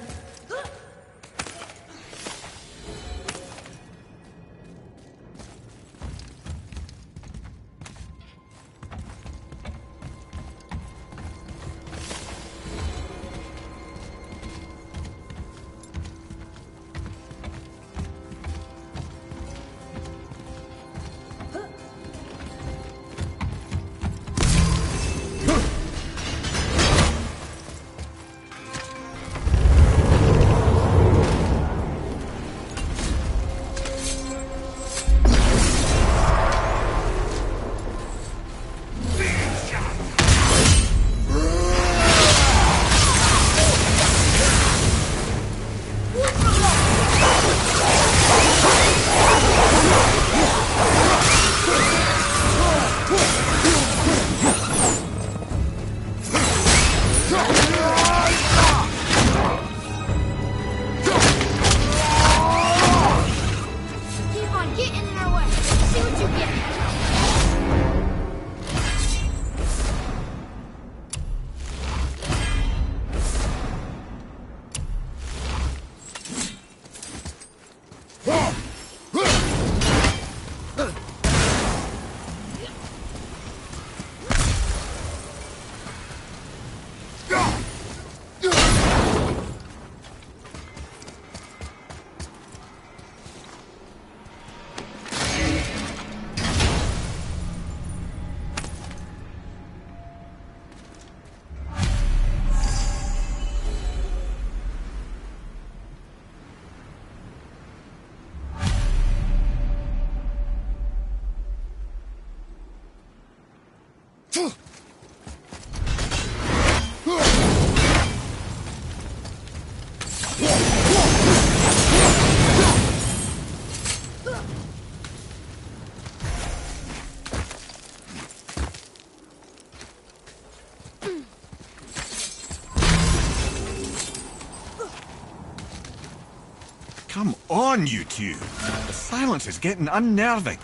Come on, you two. The silence is getting unnerving.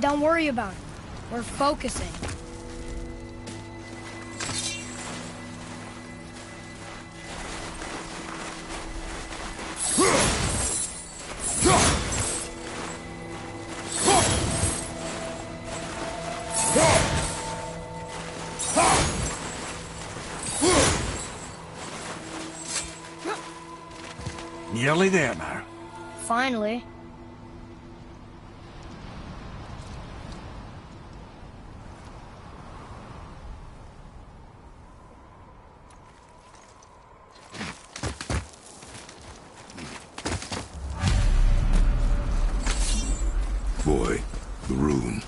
Don't worry about it. We're focusing. Nearly there now. Finally. Boy, the rune.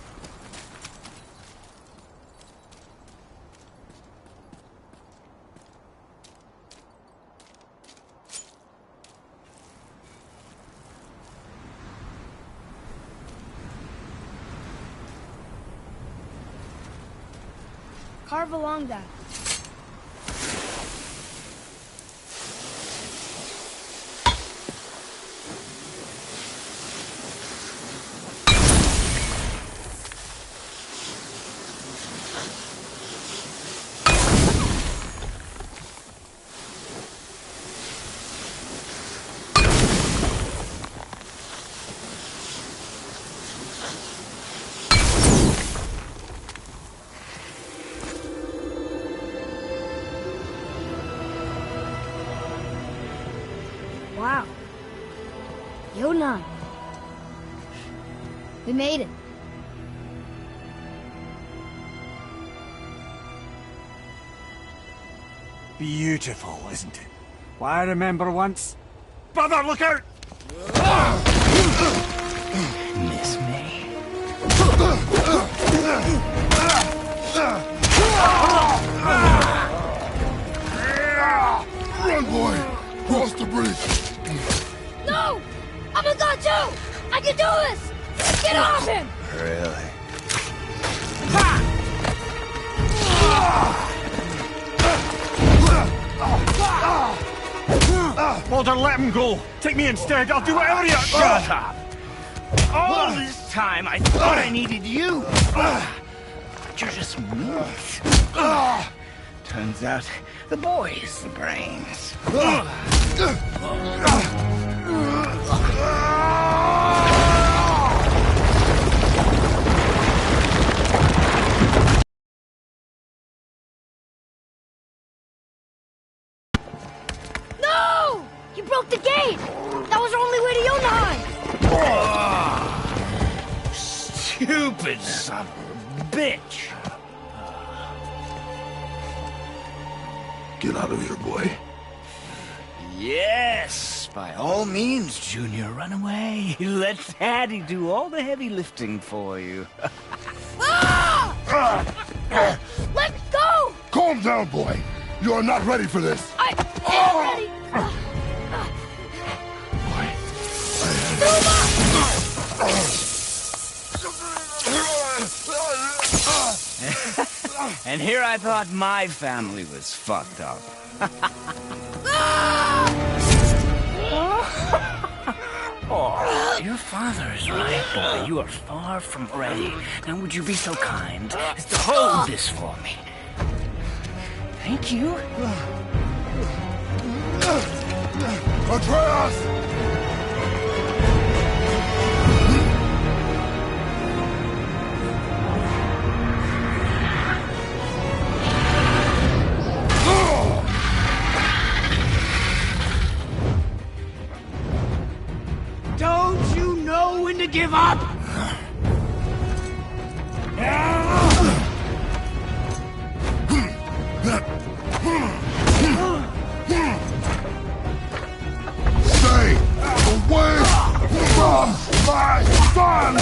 Carve along that. Wow. Yona. We made it. Beautiful, isn't it? Why, I remember once... Brother, look out! Miss me. Run, boy! Cross the bridge! No! I'm a god too! I can do this! Get off him! Really? Walter, let him go. Take me instead. I'll do whatever you... Shut up. All this time, I thought I needed you. But you're just weak. Turns out the boy's the brains. No! You broke the gate! That was our only way to Jotunheim! Stupid son of a bitch! Get out of here, boy. Yes, by all means, Junior, run away. Let Daddy do all the heavy lifting for you. Let go! Calm down, boy. You are not ready for this. I am ready! And here I thought my family was fucked up. Oh, your father is right, boy. You are far from ready. Now would you be so kind as to hold this for me? Thank you. Atreus! Don't you know when to give up? Stay away from my son!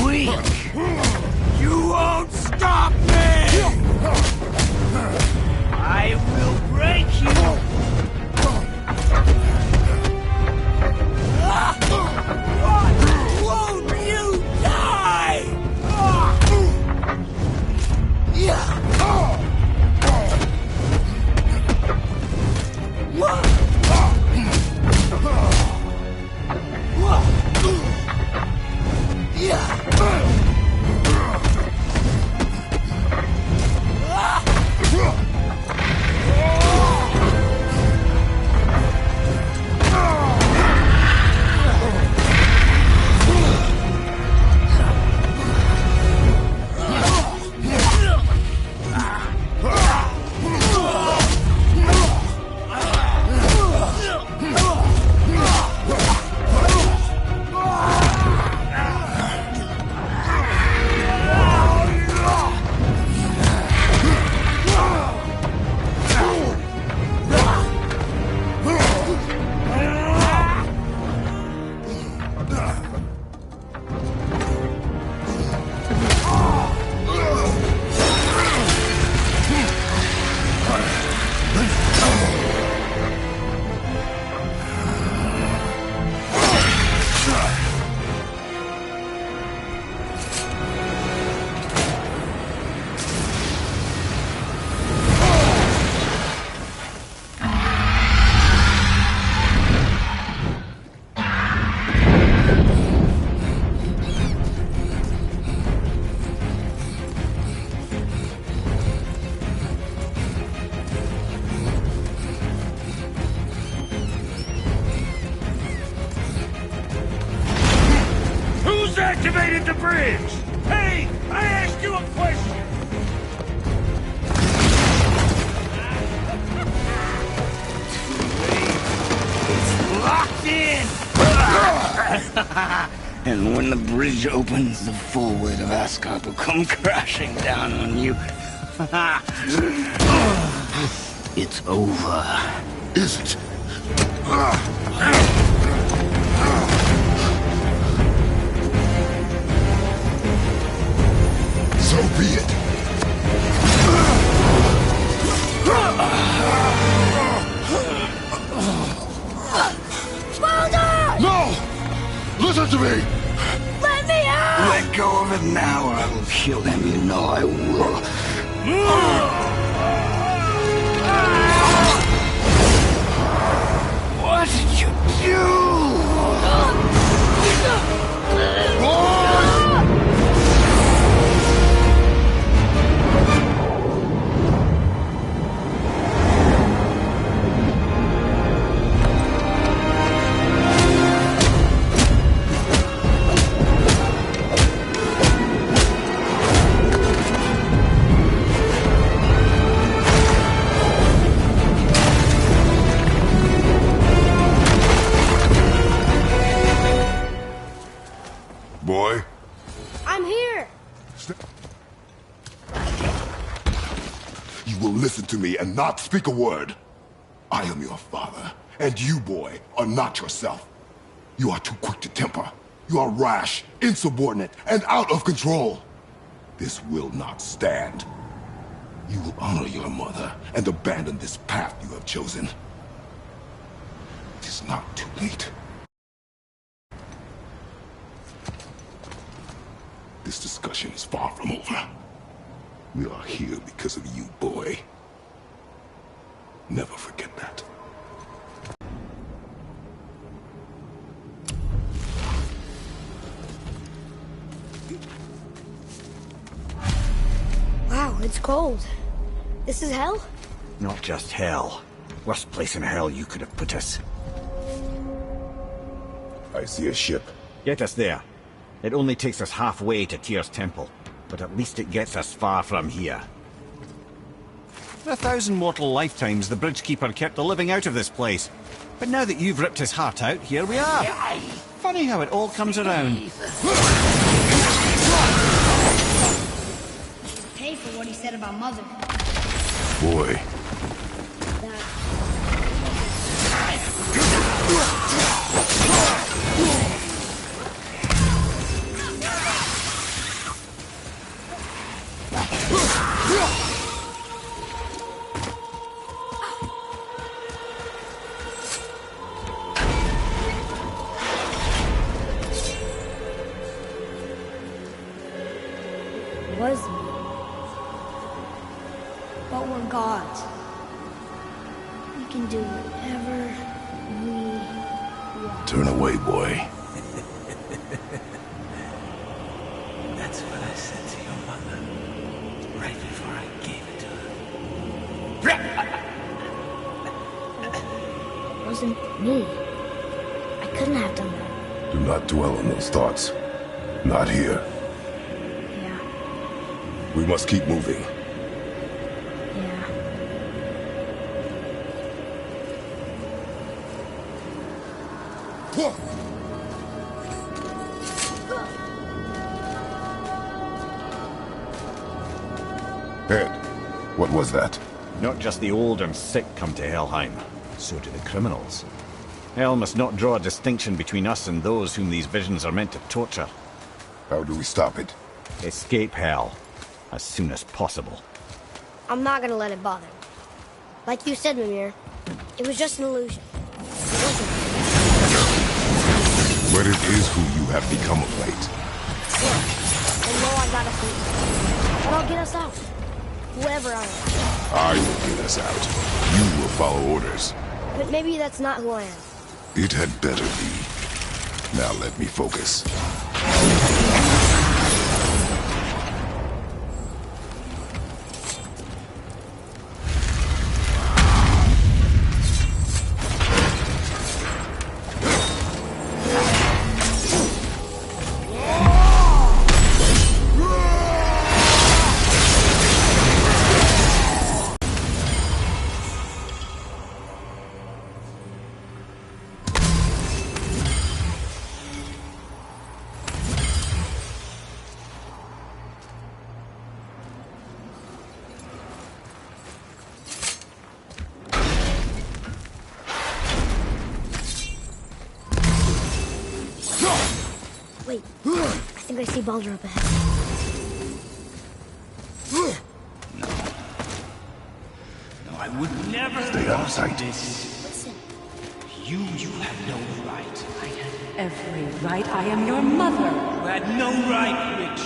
Weak. You won't stop me! I will break you! Won't you die? Who's activated the bridge? Hey, I asked you a question! Locked in! And when the bridge opens, the full weight of Asgard will come crashing down on you. It's over. Is it? So be it. Baldur! No! Let go of it now, or I will kill him. You know I will. What did you do? Boy? I'm here! You will listen to me and not speak a word. I am your father, and you, boy, are not yourself. You are too quick to temper. You are rash, insubordinate, and out of control. This will not stand. You will honor your mother and abandon this path you have chosen. It is not too late. This discussion is far from over. We are here because of you, boy. Never forget that. Wow, it's cold. This is hell? Not just hell. Worst place in hell you could have put us. I see a ship. Get us there. It only takes us halfway to Tyr's temple, but at least it gets us far from here. For 1,000 mortal lifetimes, the Bridgekeeper kept the living out of this place. But now that you've ripped his heart out, here we are. Funny how it all comes around. Pay for what he said about Mother. Boy. Was me. But we're gods. We can do whatever we want. Turn away, boy. That's what I said to your mother right before I gave it to her. It wasn't me. I couldn't have done that. Do not dwell on those thoughts. Not here. Yeah. We must keep moving. Yeah. Ed, what was that? Not just the old and sick come to Helheim, so do the criminals. Hell must not draw a distinction between us and those whom these visions are meant to torture. How do we stop it? Escape Hell, as soon as possible. I'm not gonna let it bother me. Like you said, Mimir, it was just an illusion. It wasn't. But it is who you have become of late. Look, I know I gotta flee. But I'll get us out. Whoever I am. I will get us out. You will follow orders. But maybe that's not who I am. It had better be. Now let me focus. Wait, I think I see Baldur up ahead. No, I would never. Stay out of sight. Listen. You have no right. Every right. I am your mother. You had no right, Rich.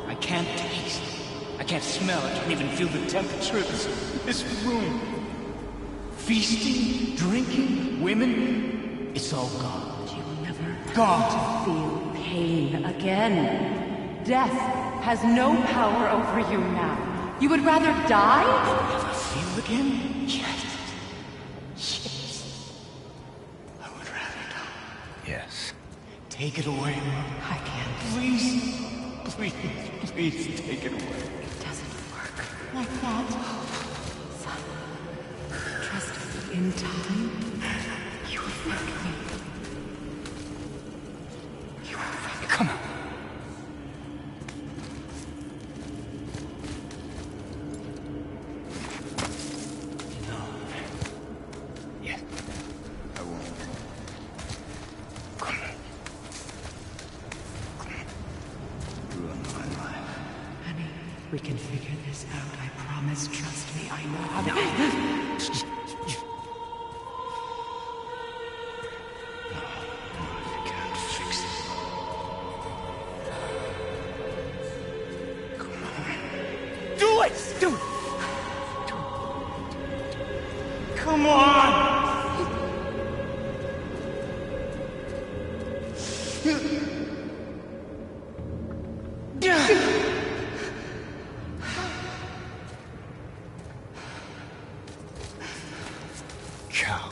I can't taste it. I can't smell it. I can't even feel the temperature of this room. Feasting, drinking, women. It's all gone. You'll never Gone. feel pain again. Death has no power over you now. You would rather die? Never feel again? Yes. Yes. I would rather die. Yes. Take it away, Mom. I can't. Please. Please take it away. It doesn't work like that. Son, trust me. In time, you will thank me. You will thank me. Come on. No. Yes. I won't. Come on. Ruin my life. Honey, we can figure this out. I promise. Trust me. I know how to. Do it! Do it! Come on! Cow.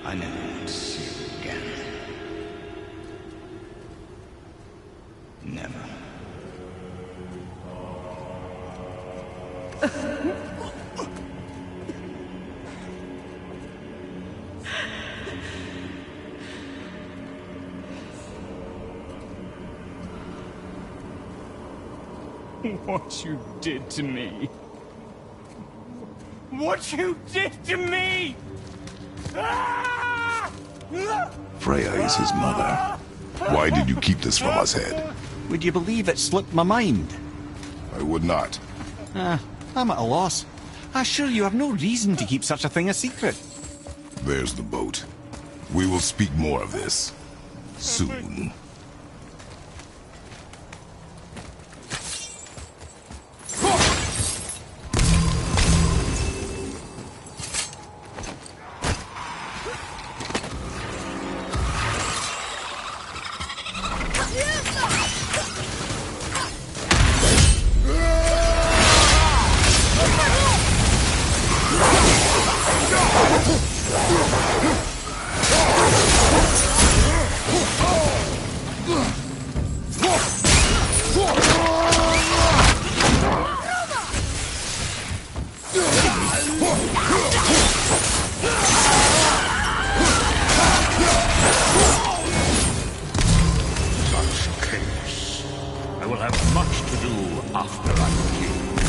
I never want to see you again. Never. What you did to me. What you did to me! Freya is his mother. Why did you keep this from us, Ed? Would you believe it slipped my mind? I would not. I'm at a loss. I assure you have no reason to keep such a thing a secret. There's the boat. We will speak more of this soon. I will have much to do after I'm killed.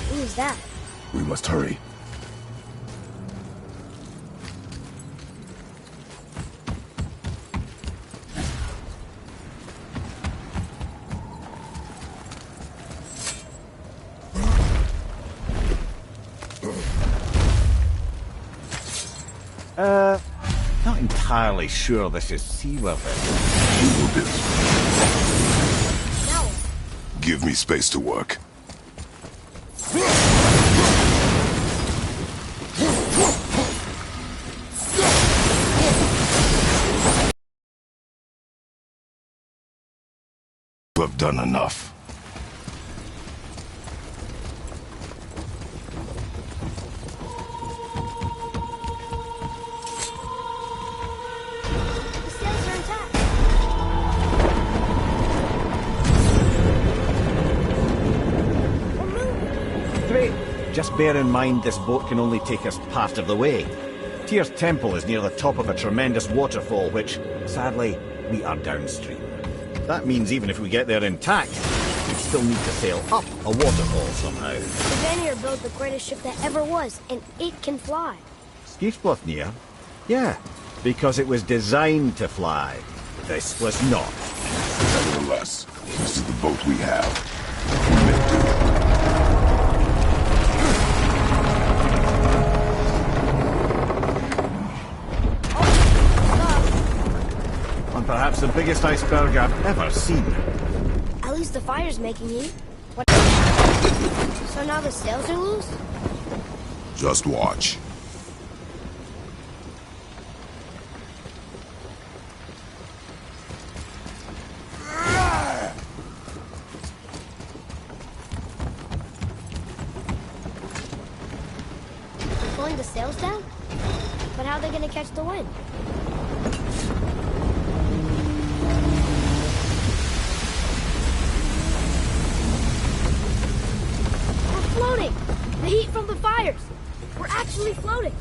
Who's that? We must hurry. Not entirely sure this is seaworthy. We will do. Now, Give me space to work. You have done enough. the sails are intact. We're moving. Great. Just bear in mind this boat can only take us part of the way. Tyr's temple is near the top of a tremendous waterfall, which, sadly, we are downstream. That means even if we get there intact, we still need to sail up a waterfall somehow. The Vanir built the greatest ship that ever was, and it can fly. Skifsblotnir? Yeah, because it was designed to fly. This was not. Nevertheless, this is the boat we have. We may do. the biggest iceberg I've ever seen. At least the fire's making heat. What? So now the sails are loose? Just watch. They're pulling the sails down? But how are they gonna catch the wind? We're floating! The heat from the fires! We're actually floating!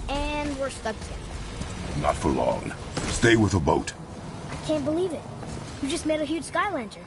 And we're stuck again. Not for long. Stay with the boat. I can't believe it. You just made a huge sky lantern.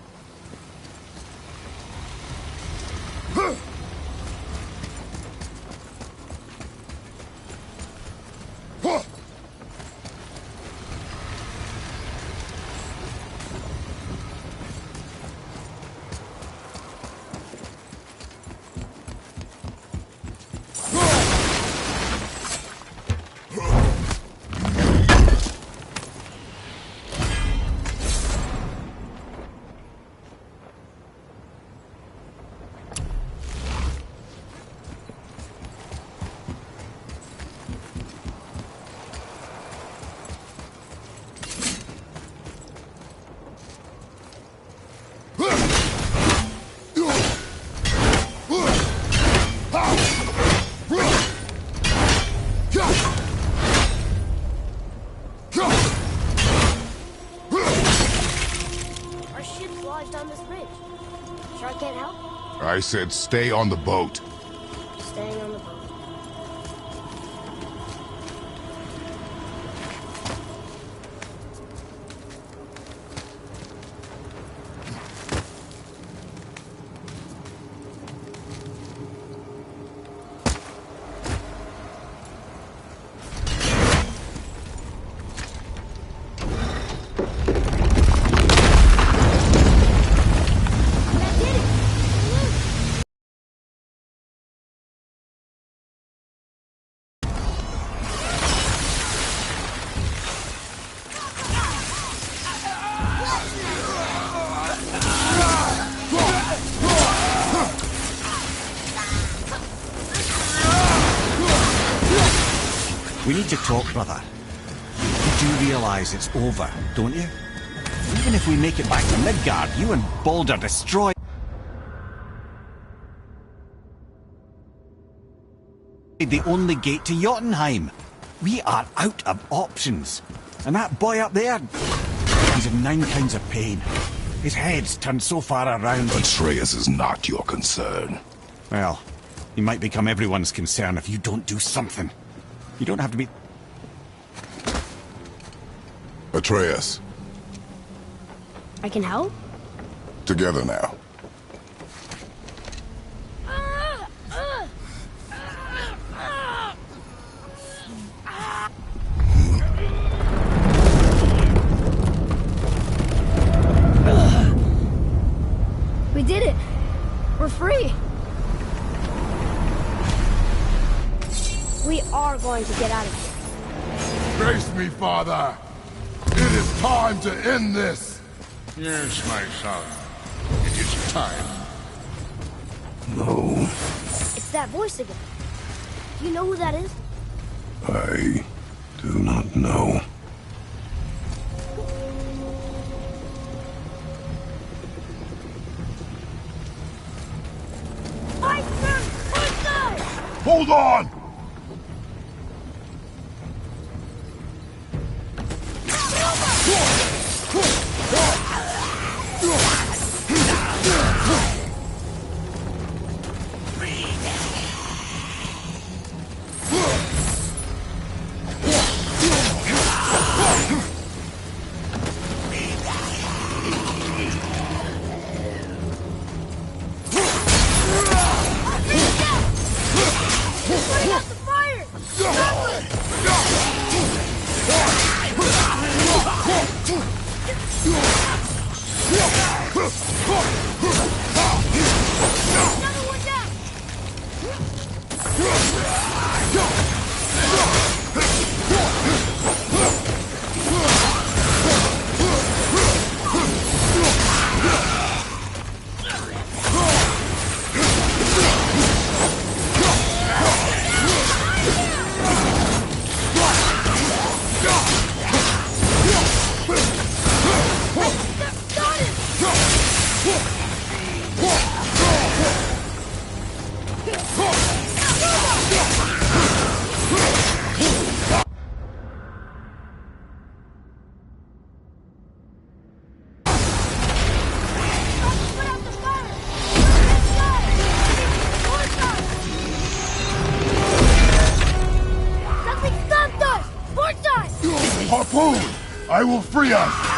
I said stay on the boat. Staying on the boat. We need to talk, brother. You do realize it's over, don't you? Even if we make it back to Midgard, you and Baldur destroy the only gate to Jotunheim. We are out of options. And that boy up there, he's in 9 kinds of pain. His head's turned so far around. Atreus is not your concern. Well, he might become everyone's concern if you don't do something. You don't have to be... Atreus. I can help? Together now. We did it! We're free! We are going to get out of here. Grace me, Father. It is time to end this. Yes, my son. It is time. No, It's that voice again. Do you know who that is? I do not know. Hold on! harpoon! I will free us!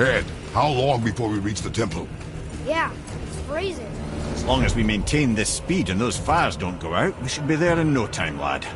Ed, how long before we reach the temple? Yeah, it's freezing. As long as we maintain this speed and those fires don't go out, we should be there in no time, lad.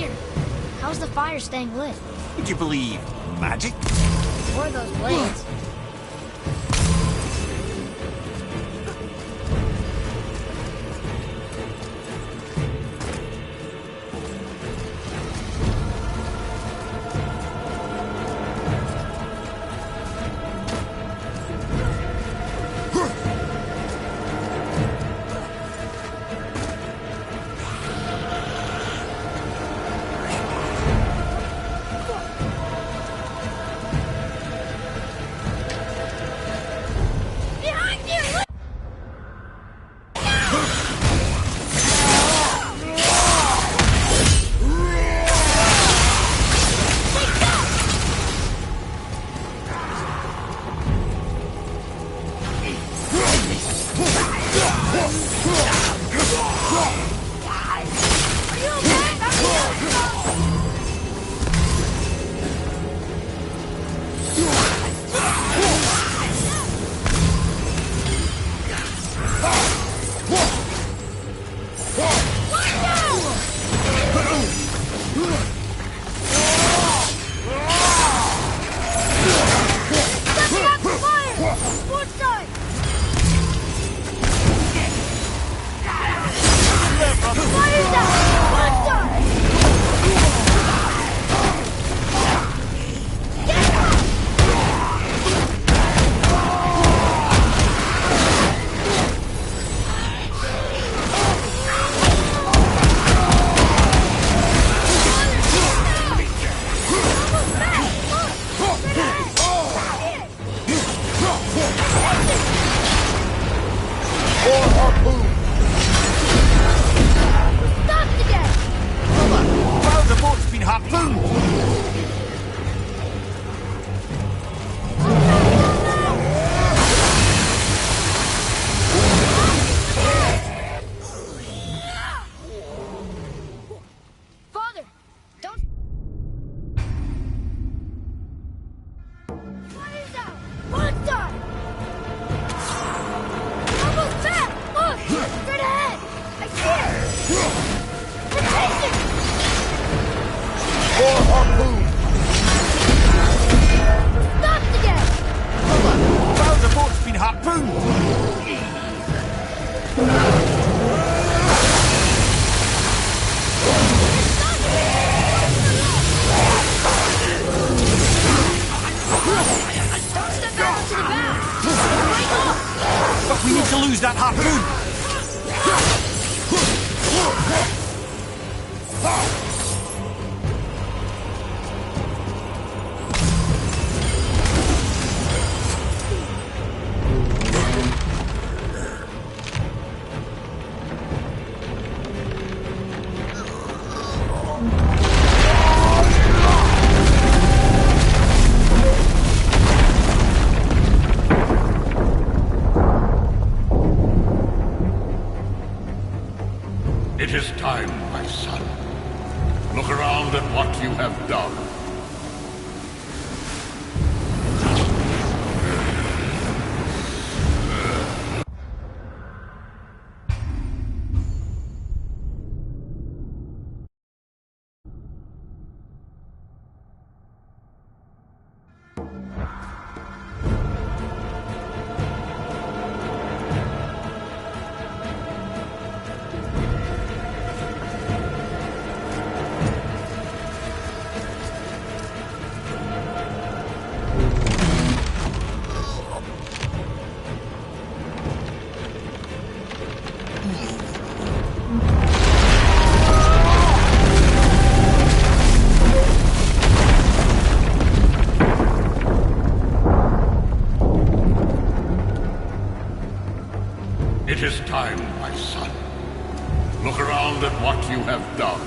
Tyr, how's the fire staying lit? Would you believe magic? Or those blades? It is time, my son. Look around at what you have done. It is time, my son. Look around at what you have done.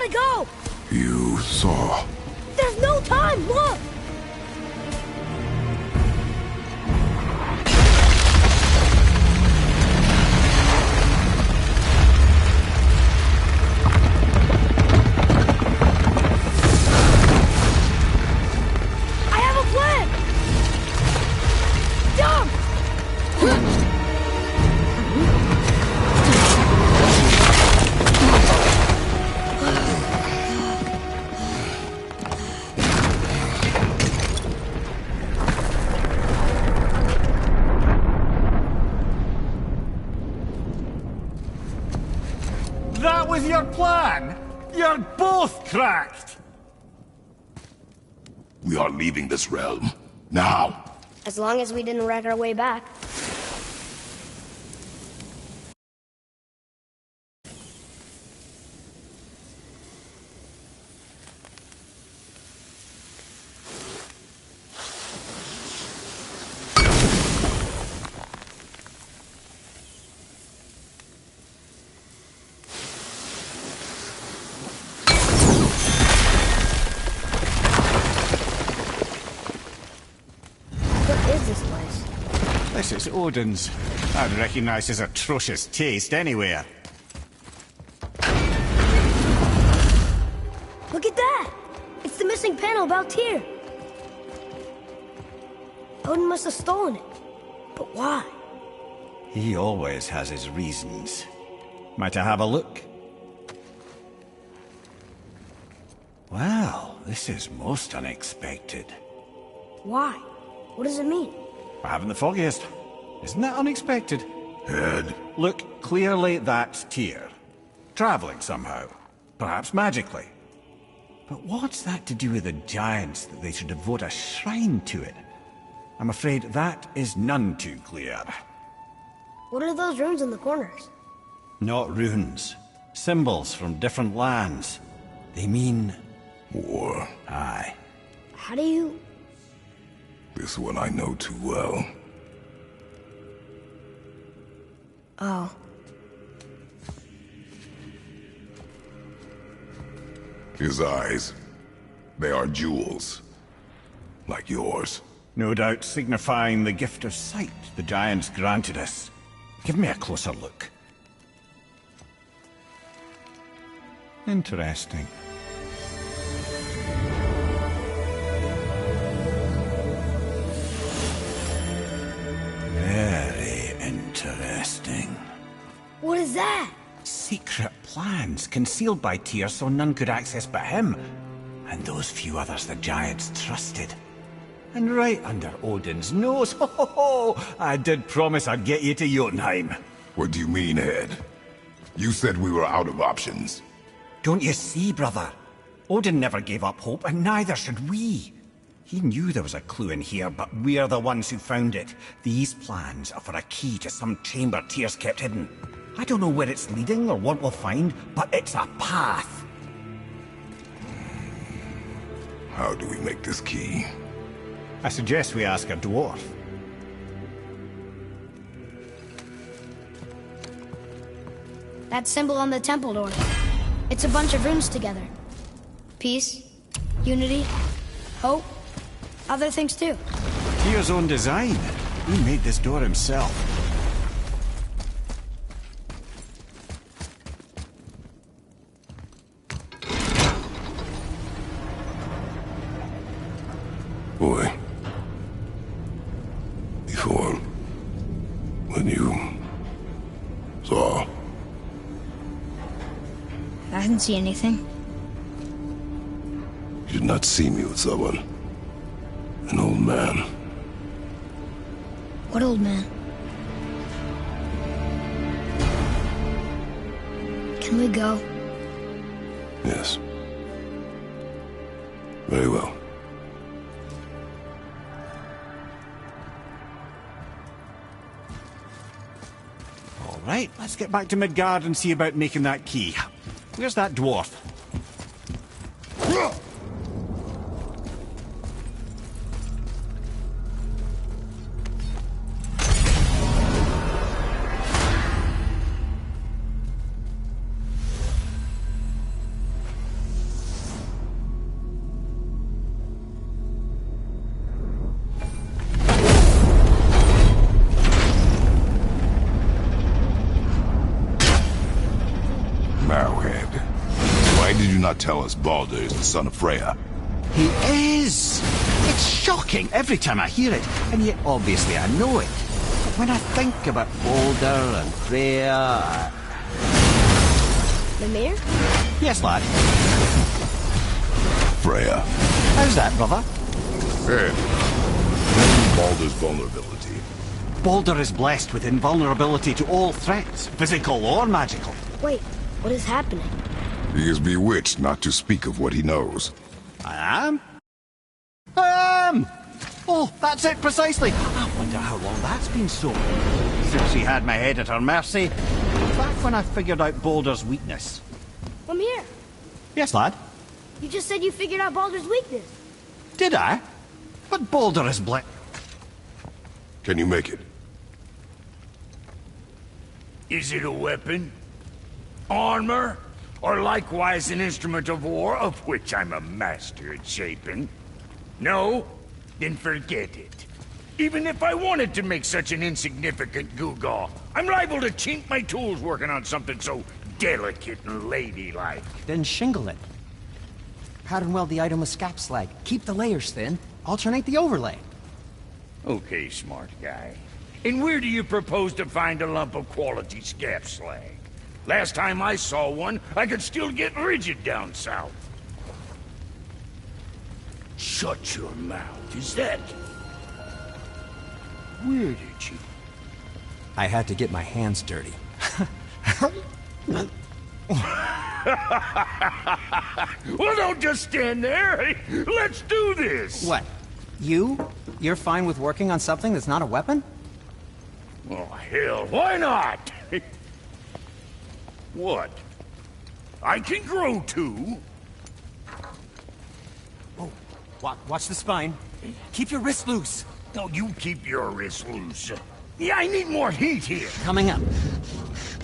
gotta go! You saw. There's no time, look! I have a plan! Jump! That was your plan? You're both cracked! We are leaving this realm. Now! As long as we didn't wreck our way back. What is this place? This is Odin's. I'd recognize his atrocious taste anywhere. Look at that! It's the missing panel about Tyr. Odin must have stolen it. But why? He always has his reasons. Might I have a look? Well, this is most unexpected. Why? What does it mean? I haven't the foggiest. Isn't that unexpected? Head. Look, clearly that's Tyr. Traveling somehow. Perhaps magically. But what's that to do with the giants that they should devote a shrine to it? I'm afraid that is none too clear. What are those runes in the corners? Not runes. Symbols from different lands. They mean... War. Aye. How do you... This one I know too well. Oh. His eyes. They are jewels. Like yours. No doubt signifying the gift of sight the giants granted us. Give me a closer look. Interesting. Very interesting. What is that? Secret plans concealed by Tyr so none could access but him. And those few others the giants trusted. And right under Odin's nose, ho ho ho! I did promise I'd get you to Jotunheim. What do you mean, Head? You said we were out of options. Don't you see, brother? Odin never gave up hope, and neither should we. He knew there was a clue in here, but we're the ones who found it. These plans are for a key to some chamber Tyr's kept hidden. I don't know where it's leading or what we'll find, but it's a path. How do we make this key? I suggest we ask a dwarf. That symbol on the temple door. It's a bunch of runes together. Peace, unity, hope, other things too. Tyr's own design. He made this door himself. Boy. Before... when you... saw... I didn't see anything. You did not see me with someone. An old man. What old man? Can we go? Yes. Very well. All right, let's get back to Midgard and see about making that key. Where's that dwarf? tell us Baldur is the son of Freya? He is! It's shocking every time I hear it, and yet obviously I know it. But when I think about Baldur and Freya... Mimir? Yes, lad. Freya. How's that, brother? Hey. Baldur's vulnerability. Baldur is blessed with invulnerability to all threats, physical or magical. Wait, what is happening? He is bewitched not to speak of what he knows. I am? I am! Oh, that's it precisely. I wonder how long that's been so. Since she had my head at her mercy. Back when I figured out Baldur's weakness. Mimir, Yes, lad? you just said you figured out Baldur's weakness. Did I? But Baldur is Can you make it? Is it a weapon? Armor? Or likewise an instrument of war, of which I'm a master at shaping? No? Then forget it. Even if I wanted to make such an insignificant gewgaw, I'm liable to chink my tools working on something so delicate and ladylike. Then shingle it. Pattern weld the item with scap slag. Keep the layers thin. Alternate the overlay. Okay, smart guy. And where do you propose to find a lump of quality scap slag? Last time I saw one, I could still get rigid down south. Shut your mouth, is that... Where did you... I had to get my hands dirty. Well, don't just stand there. Let's do this. What? You're fine with working on something that's not a weapon? Oh, hell, why not? What? I can grow too. Oh, watch the spine. Keep your wrist loose. No, you keep your wrist loose. Yeah, I need more heat here. Coming up.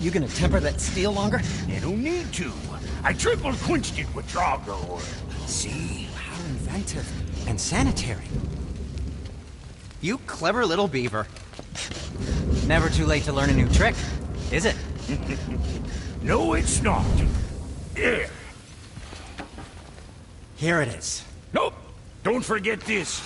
You gonna temper that steel longer? You don't need to. I triple quenched it with Drago oil. See? How inventive. And sanitary. You clever little beaver. Never too late to learn a new trick, is it? No, it's not. There. Here it is. Nope. Don't forget this.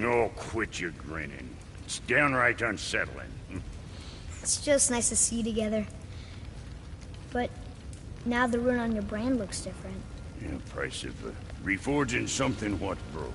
Oh, quit your grinning. It's downright unsettling. It's just nice to see you together. But now the rune on your brain looks different. Yeah, price of reforging something what broke.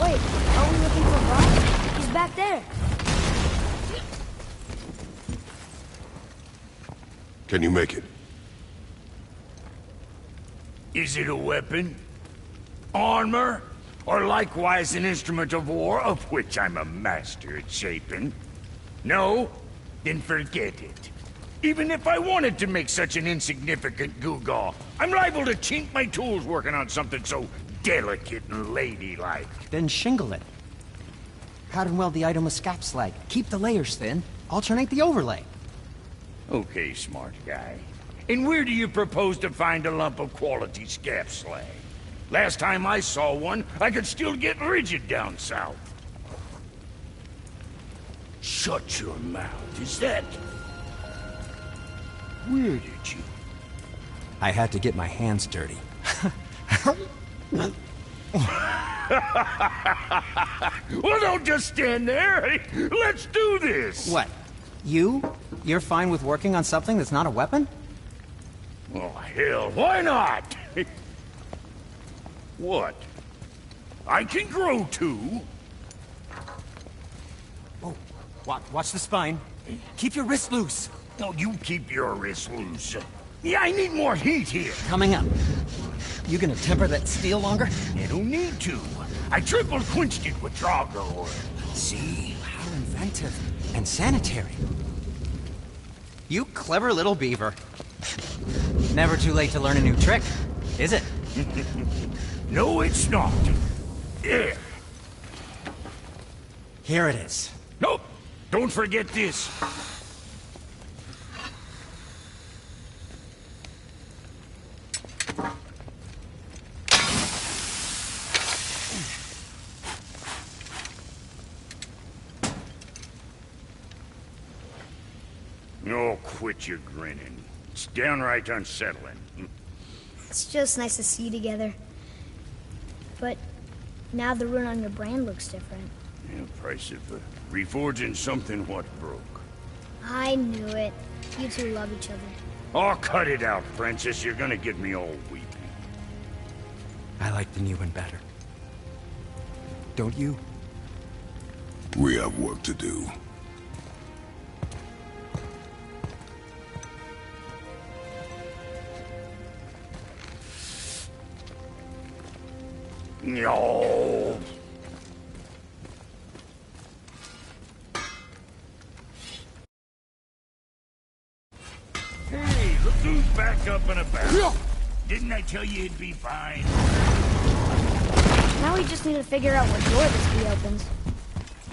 Wait, are we looking for Rob? He's back there. Can you make it? Is it a weapon? Armor? Or likewise an instrument of war, of which I'm a master at shaping? No? Then forget it. Even if I wanted to make such an insignificant gewgaw, I'm liable to chink my tools working on something so delicate and ladylike. Then shingle it. Pattern weld the item with scap slag. Keep the layers thin. Alternate the overlay. Okay, smart guy. And where do you propose to find a lump of quality scap slag? Last time I saw one, I could still get rigid down south. Shut your mouth, is that... Where did you... I had to get my hands dirty. Well, don't just stand there. Let's do this. What? You're fine with working on something that's not a weapon? Oh, hell, why not? What? I can grow too. Oh, watch the spine. Keep your wrist loose. No, you keep your wrist loose. Yeah, I need more heat here. Coming up. You gonna temper that steel longer? You don't need to. I triple quenched it with Drago oil. See? How inventive and sanitary. You clever little beaver. Never too late to learn a new trick, is it? No, it's not. There. Here it is. Nope. Don't forget this. Oh, quit your grinning. It's downright unsettling. It's just nice to see you together. But now the rune on your brain looks different. Yeah, price of reforging something what broke. I knew it. You two love each other. Oh, cut it out, Princess. You're gonna get me all weepy. I like the new one better. Don't you? We have work to do. No. Hey, look who's back up and about. Didn't I tell you it'd be fine? Now we just need to figure out what door this key opens.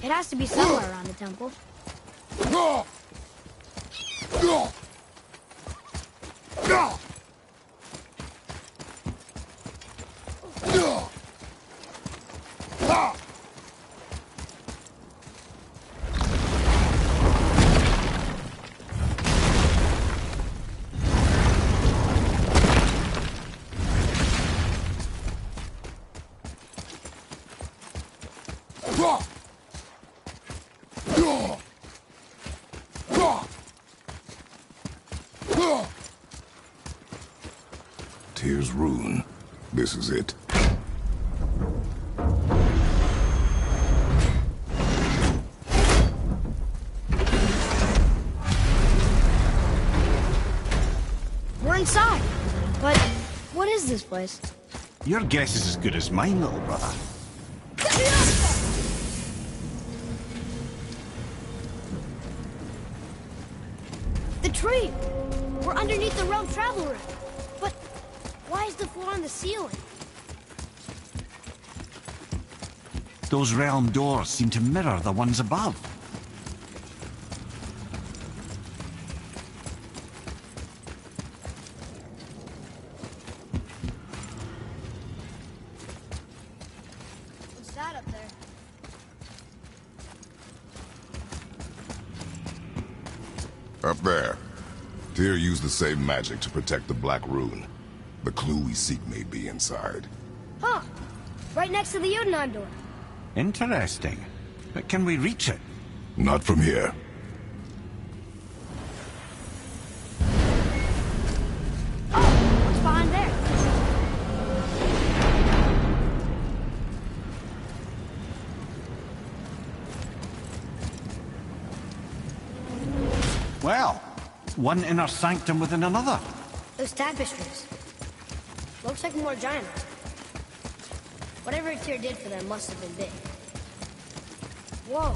It has to be somewhere around the temple. Tears rune. This is it. We're inside. But what is this place? Your guess is as good as mine, little brother. The tree! We're underneath the realm travel room. But why is the floor on the ceiling? Those realm doors seem to mirror the ones above. What's that up there? Up there. Tyr used the same magic to protect the Black Rune. The clue we seek may be inside. Huh. Right next to the Udanon door. Interesting. But can we reach it? Not from here. Oh, what's behind there? Well, one inner sanctum within another. Those tapestries. Looks like more giants. Whatever Tyr did for them must have been big. Whoa,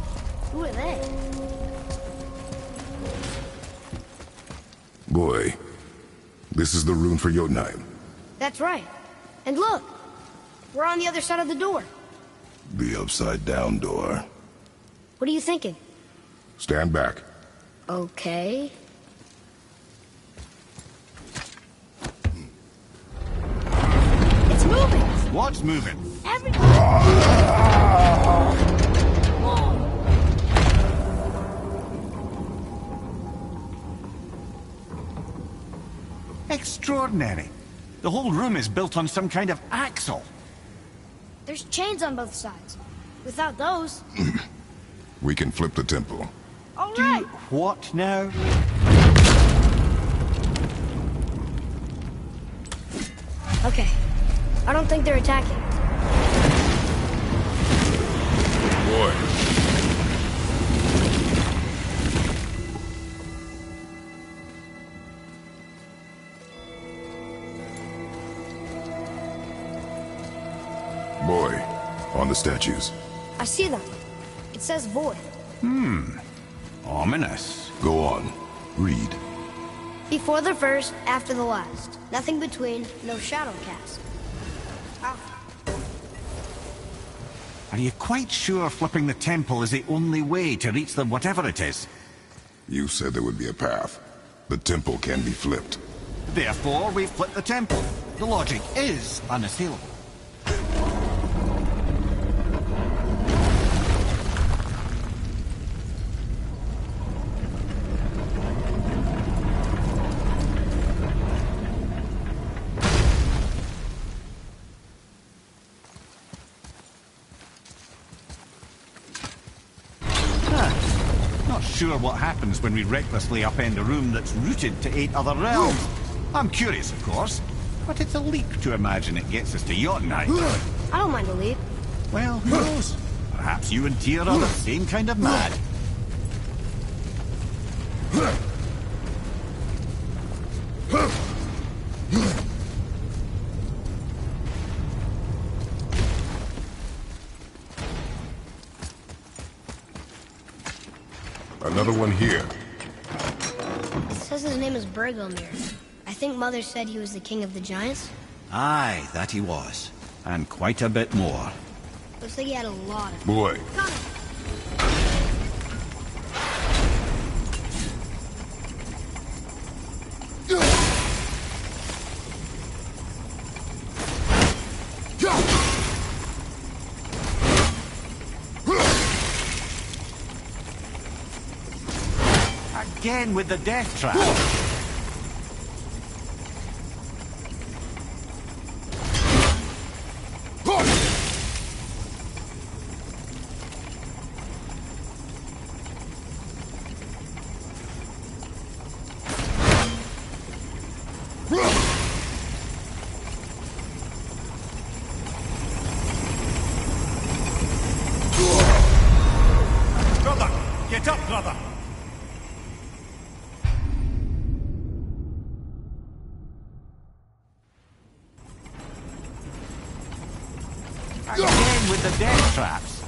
who are they? Boy, this is the rune for Jotunheim. That's right. And look, we're on the other side of the door. The upside-down door. What are you thinking? Stand back. Okay. It's moving! What's moving? Extraordinary. The whole room is built on some kind of axle. There's chains on both sides. Without those... We can flip the temple. All right! What now? Okay. I don't think they're attacking. Boy. Boy, on the statues. I see them. It says void. Ominous. Go on. Read. Before the first, after the last. Nothing between, no shadow cast. Are you quite sure flipping the temple is the only way to reach them, whatever it is? You said there would be a path. The temple can be flipped. Therefore, we flip the temple. The logic is unassailable. Sure what happens when we recklessly upend a room that's rooted to 8 other realms. I'm curious, of course, but it's a leap to imagine it gets us to Jotunheim. I don't mind a leap. Well, who knows? Perhaps you and Tyr are the same kind of mad. Another one here. It says his name is Bergelmir. I think Mother said he was the king of the giants. Aye, that he was. And quite a bit more. Looks like he had a lot of... Boy. Again with the death trap. Brother! Get up, brother! Again with the death traps.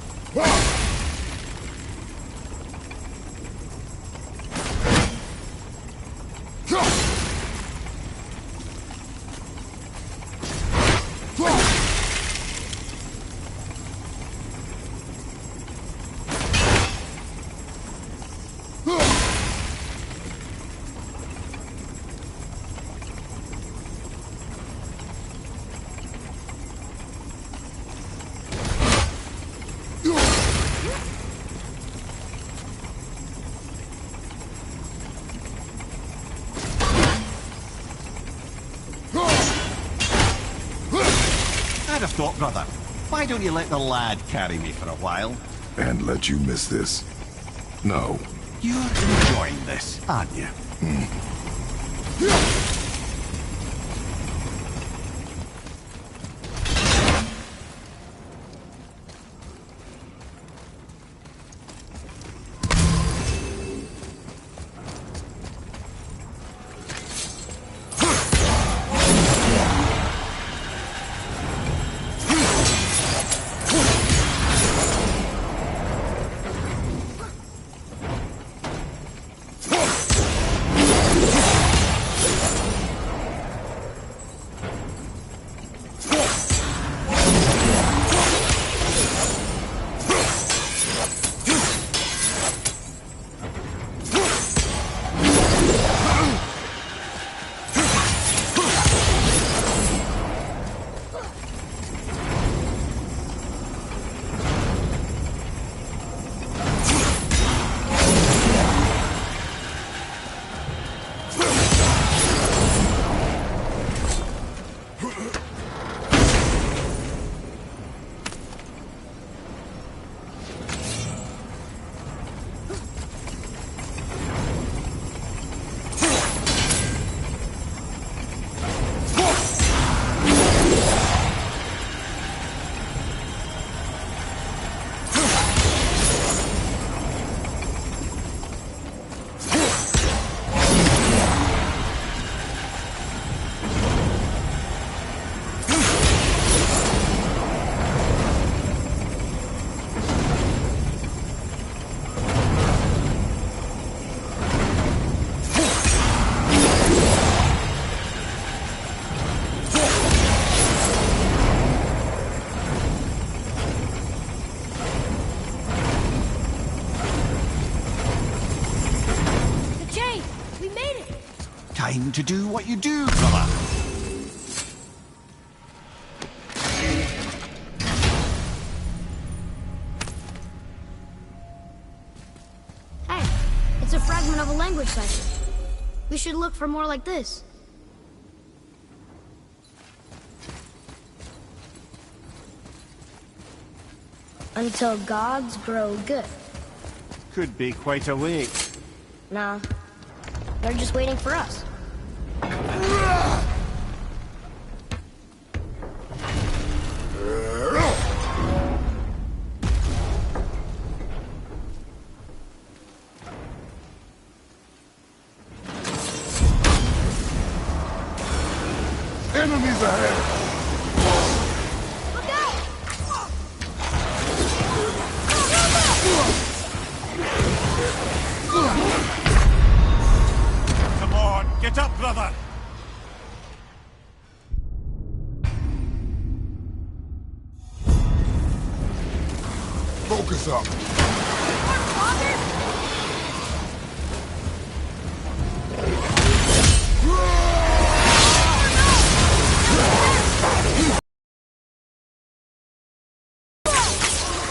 I'd have thought, brother, why don't you let the lad carry me for a while? And let you miss this? No. You're enjoying this, aren't you? Time to do what you do, brother. Hey, it's a fragment of a language cipher. We should look for more like this. Until gods grow good. Could be quite a wait. Nah, they're just waiting for us. Enemies ahead! Look out! Come on, get up, brother! Focus up!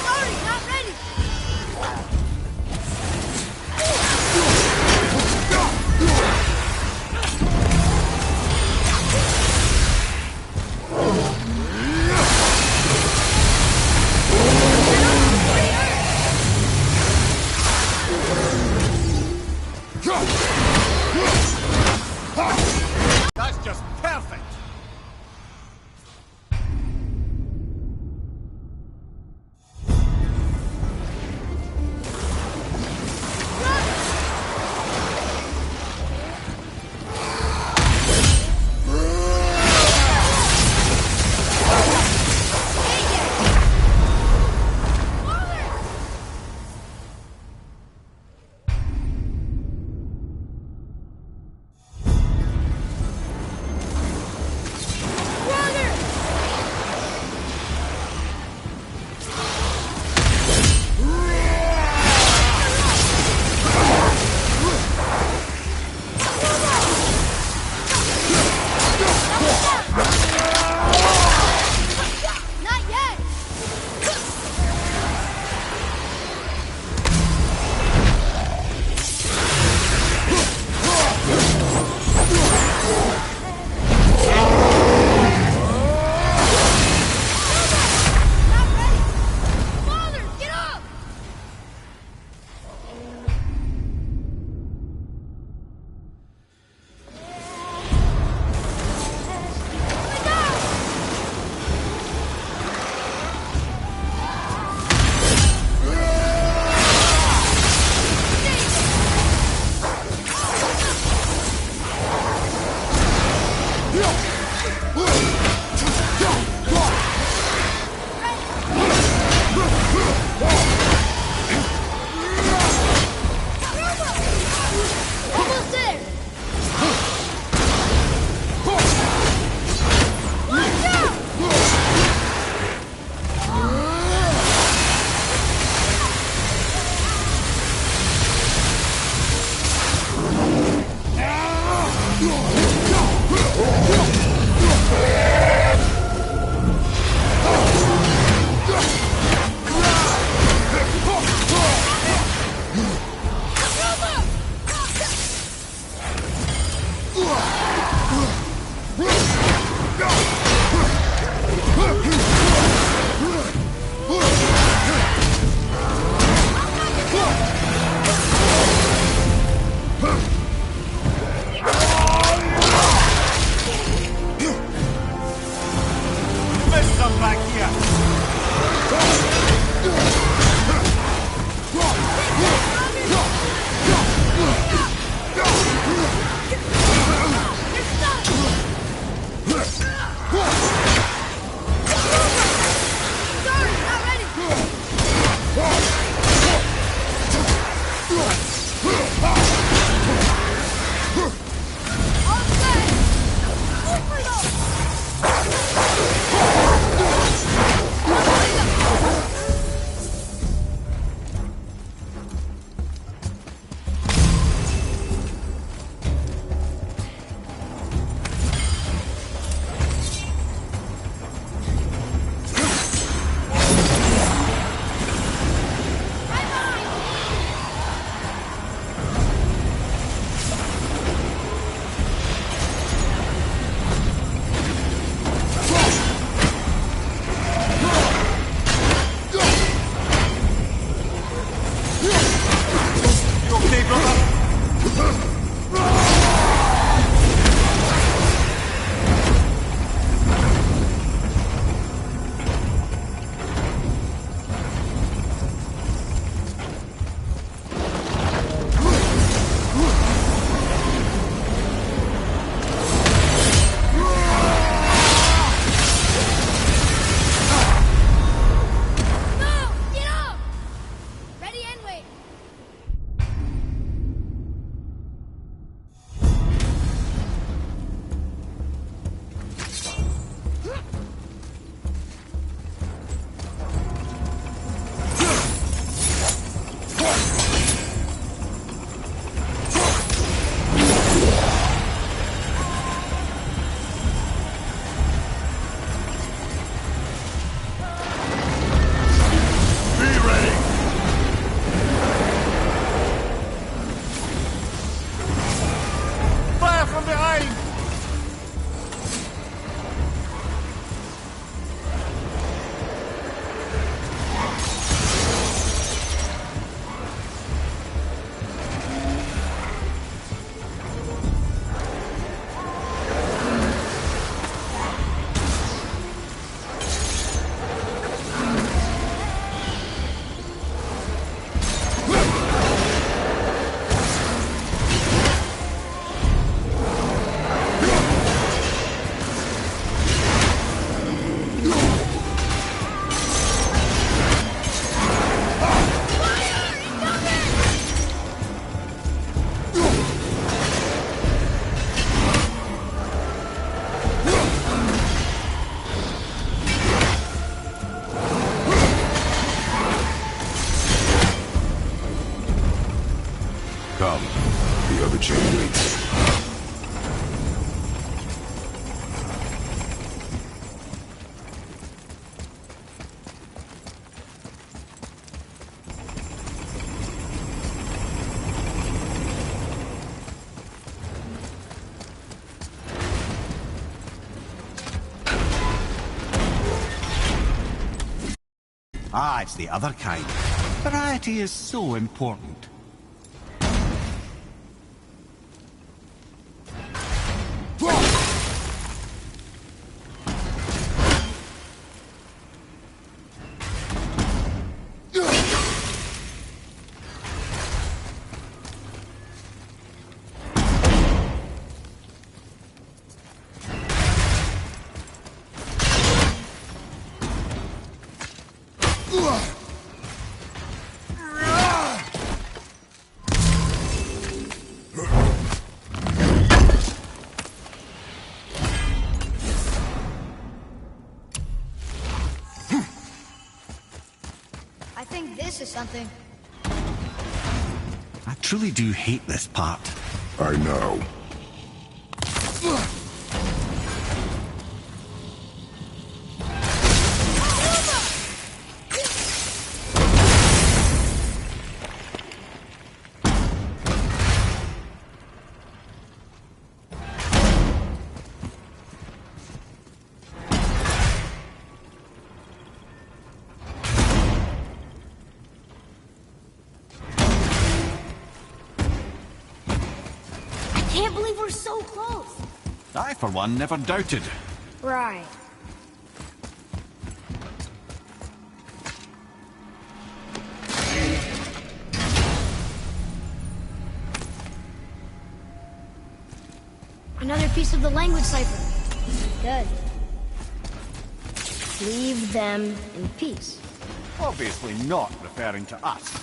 Sorry, not ready! That's just perfect! Come. The other chain waits. Ah, it's the other kind. Variety is so important. I think this is something. I truly do hate this part. I know. I can't believe we're so close. I, for one, never doubted. Right. Another piece of the language cipher. Good. Leave them in peace. Obviously not referring to us.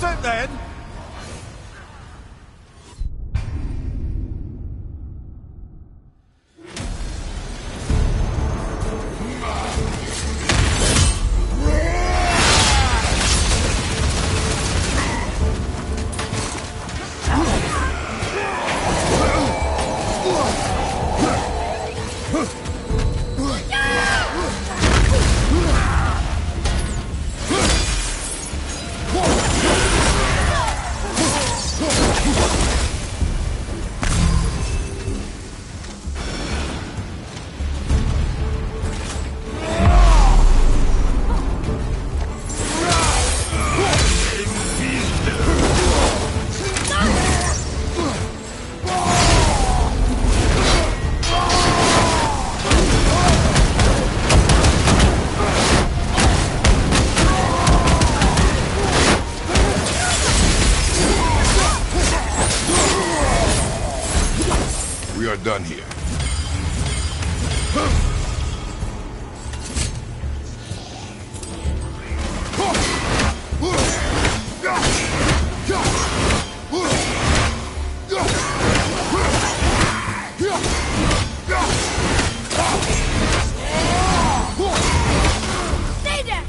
That's it then! We are done here. Stay there!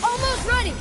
Almost ready!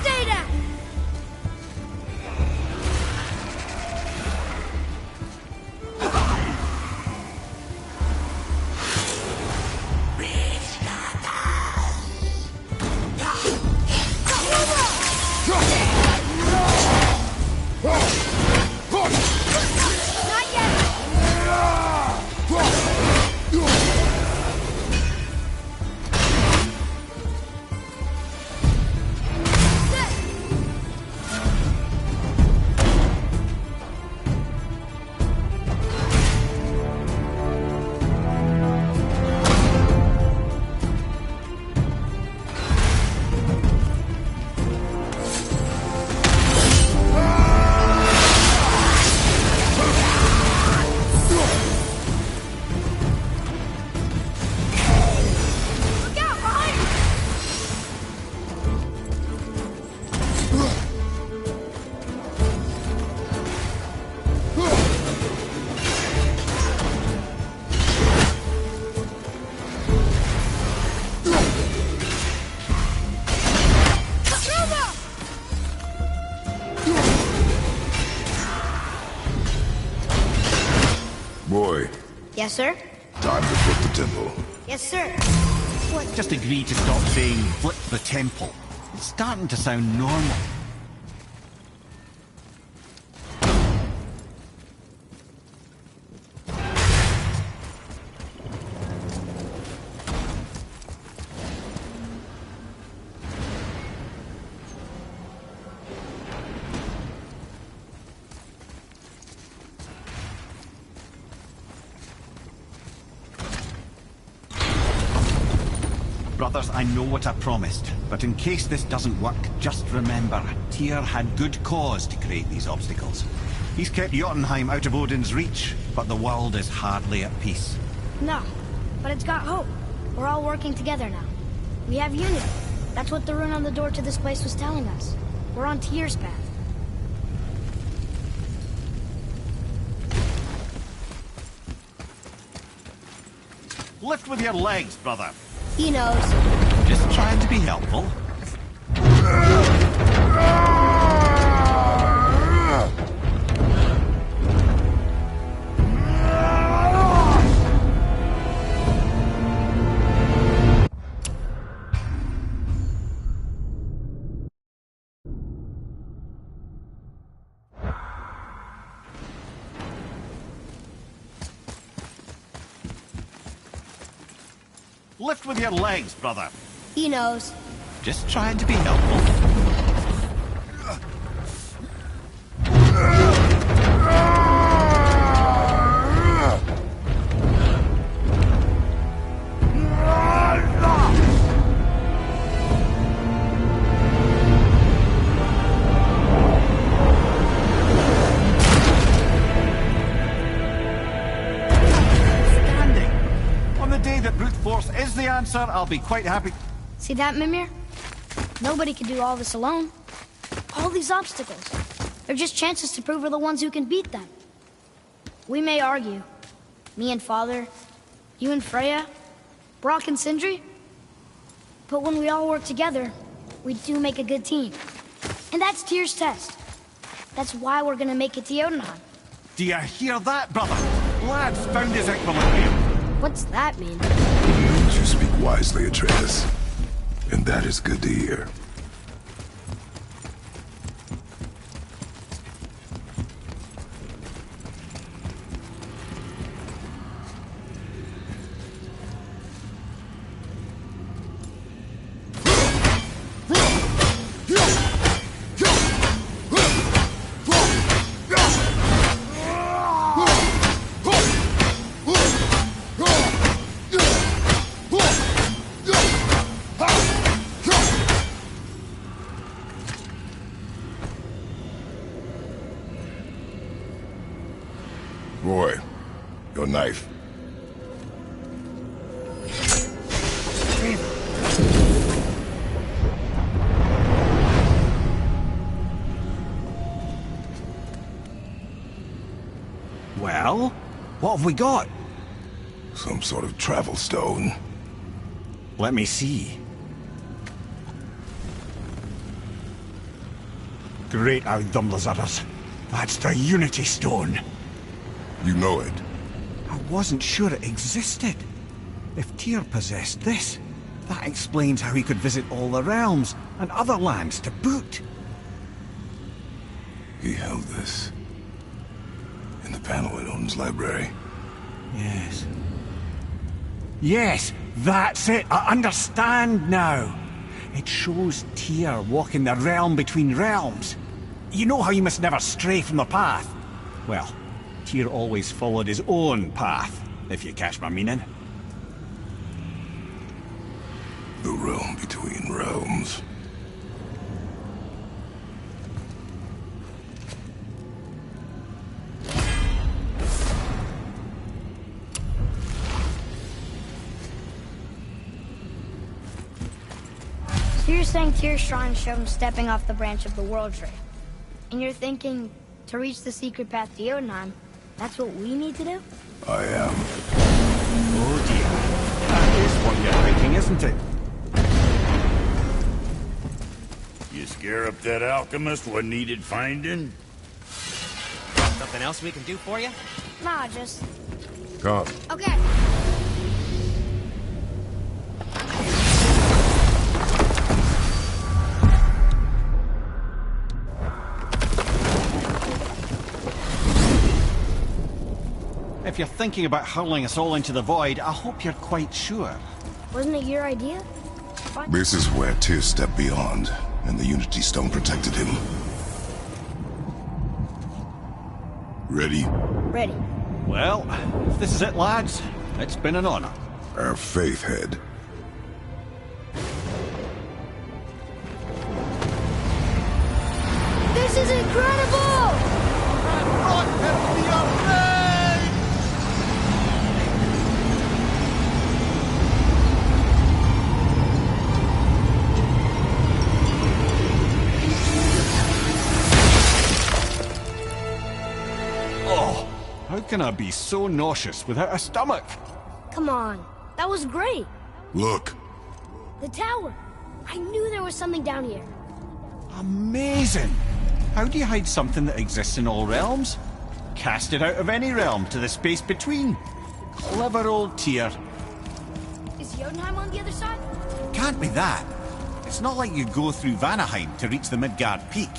Stay there! Not yet! Look out! Behind you! Boy, Yes, sir? time to flip the temple. Yes, sir. What? Just agree to stop saying flip the temple. It's starting to sound normal. Brothers, I know what I promised, but in case this doesn't work, just remember, Tyr had good cause to create these obstacles. He's kept Jotunheim out of Odin's reach, but the world is hardly at peace. No, but it's got hope. We're all working together now. We have unity. That's what the rune on the door to this place was telling us. We're on Tyr's path. Lift with your legs, brother. He knows. Just trying to be helpful. Lift with your legs, brother. He knows. Just trying to be helpful. Is the answer, I'll be quite happy. See that, Mimir? Nobody can do all this alone. All these obstacles. They're just chances to prove we're the ones who can beat them. We may argue. Me and Father, you and Freya, Brock and Sindri. But when we all work together, we do make a good team. And that's Tyr's test. That's why we're gonna make it to Jotunheim. Do you hear that, brother? Lad's found his equilibrium. What's that mean? You speak wisely, Atreus. And that is good to hear. Roy, your knife. Well, what have we got? Some sort of travel stone. Let me see. Great Outdumblers. That's the Unity Stone. You know it. I wasn't sure it existed. If Tyr possessed this, that explains how he could visit all the realms and other lands to boot. He held this in the panel in Odin's library. Yes. Yes, that's it. I understand now. It shows Tyr walking the realm between realms. You know how you must never stray from the path? Well, Tyr always followed his own path, if you catch my meaning. The realm between realms. So you're saying Tyr's shrine showed him stepping off the branch of the World Tree. And you're thinking, to reach the secret path to Jotunheim, that's what we need to do? I am. Oh dear. That is what you're thinking, isn't it? You scare up that alchemist what needed finding? Something else we can do for you? Nah, just... Come. Okay. If you're thinking about hurling us all into the void, I hope you're quite sure. Wasn't it your idea? This is where Tyr stepped beyond, and the Unity Stone protected him. Ready? Ready. Well, if this is it, lads, it's been an honor. Our faith head. This is incredible! How can I be so nauseous without a stomach? Come on. That was great. Look. The tower. I knew there was something down here. Amazing! How do you hide something that exists in all realms? Cast it out of any realm to the space between. Clever old Tyr. Is Jotunheim on the other side? Can't be that. It's not like you go through Vanaheim to reach the Midgard Peak.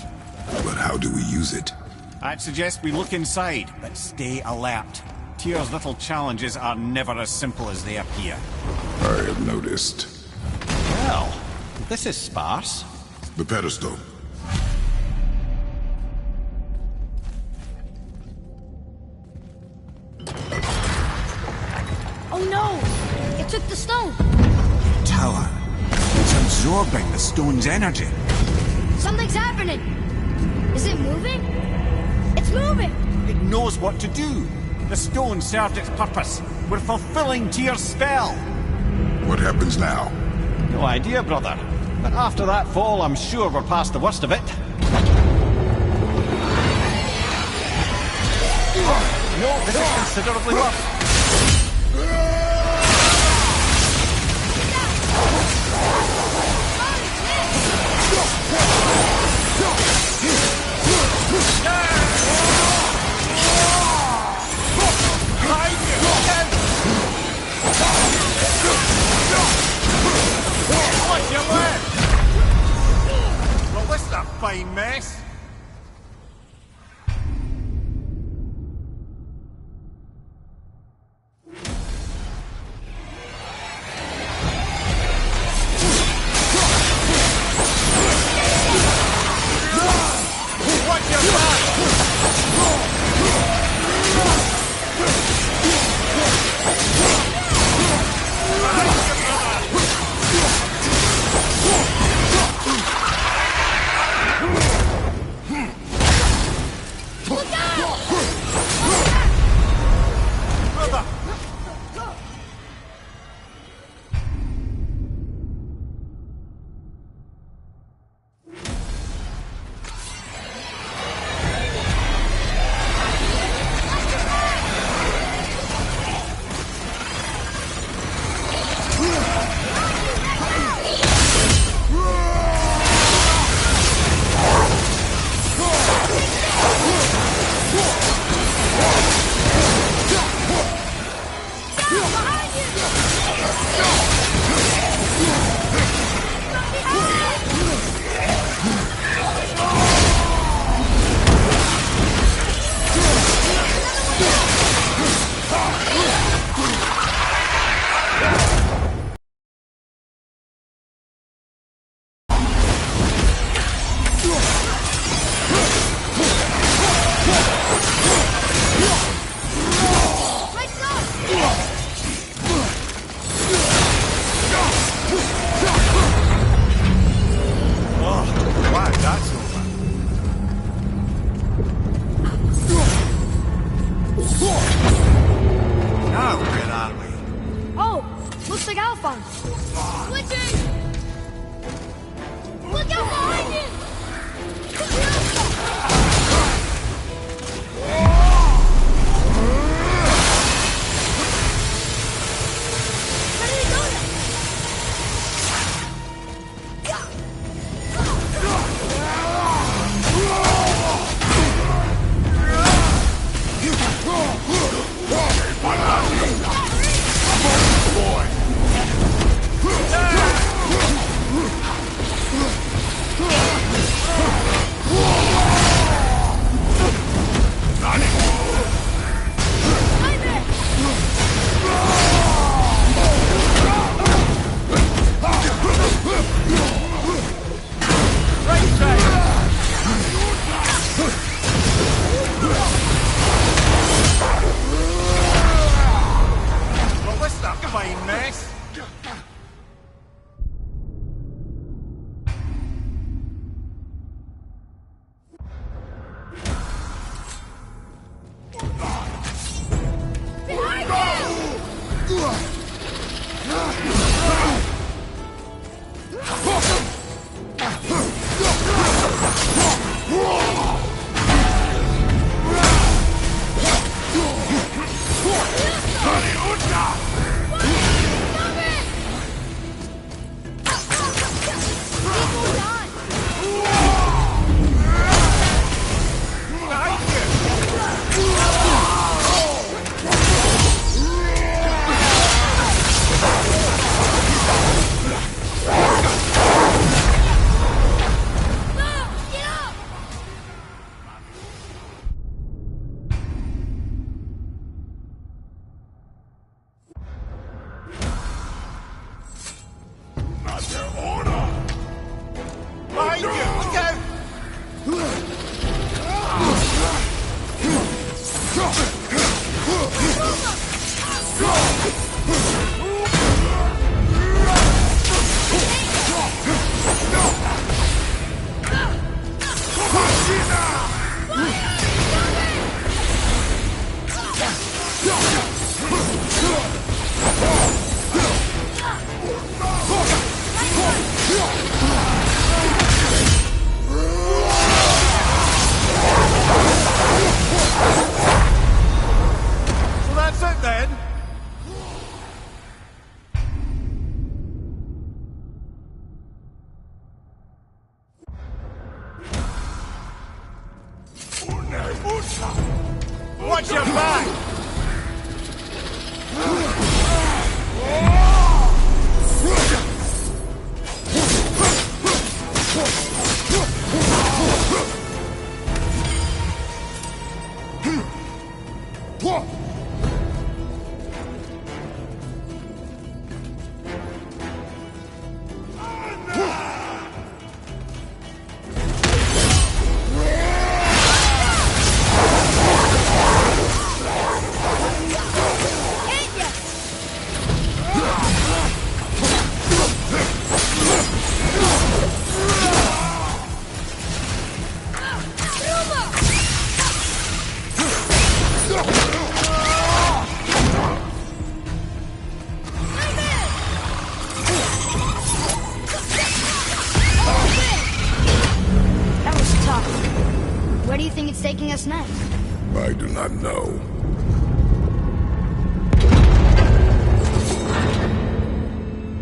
But how do we use it? I'd suggest we look inside, but stay alert. Tyr's little challenges are never as simple as they appear. I have noticed. Well, this is sparse. The pedestal. Oh no! It took the stone! Tower. It's absorbing the stone's energy. Something's happening! Is it moving? It's moving! It knows what to do. The stone served its purpose. We're fulfilling Tyr's spell. What happens now? No idea, brother. But after that fall, I'm sure we're past the worst of it. No, this is considerably worse. Watch your left! Well, this is a fine mess. Watch your back! That's it then! Watch your back! That was tough. Where do you think it's taking us next? I do not know.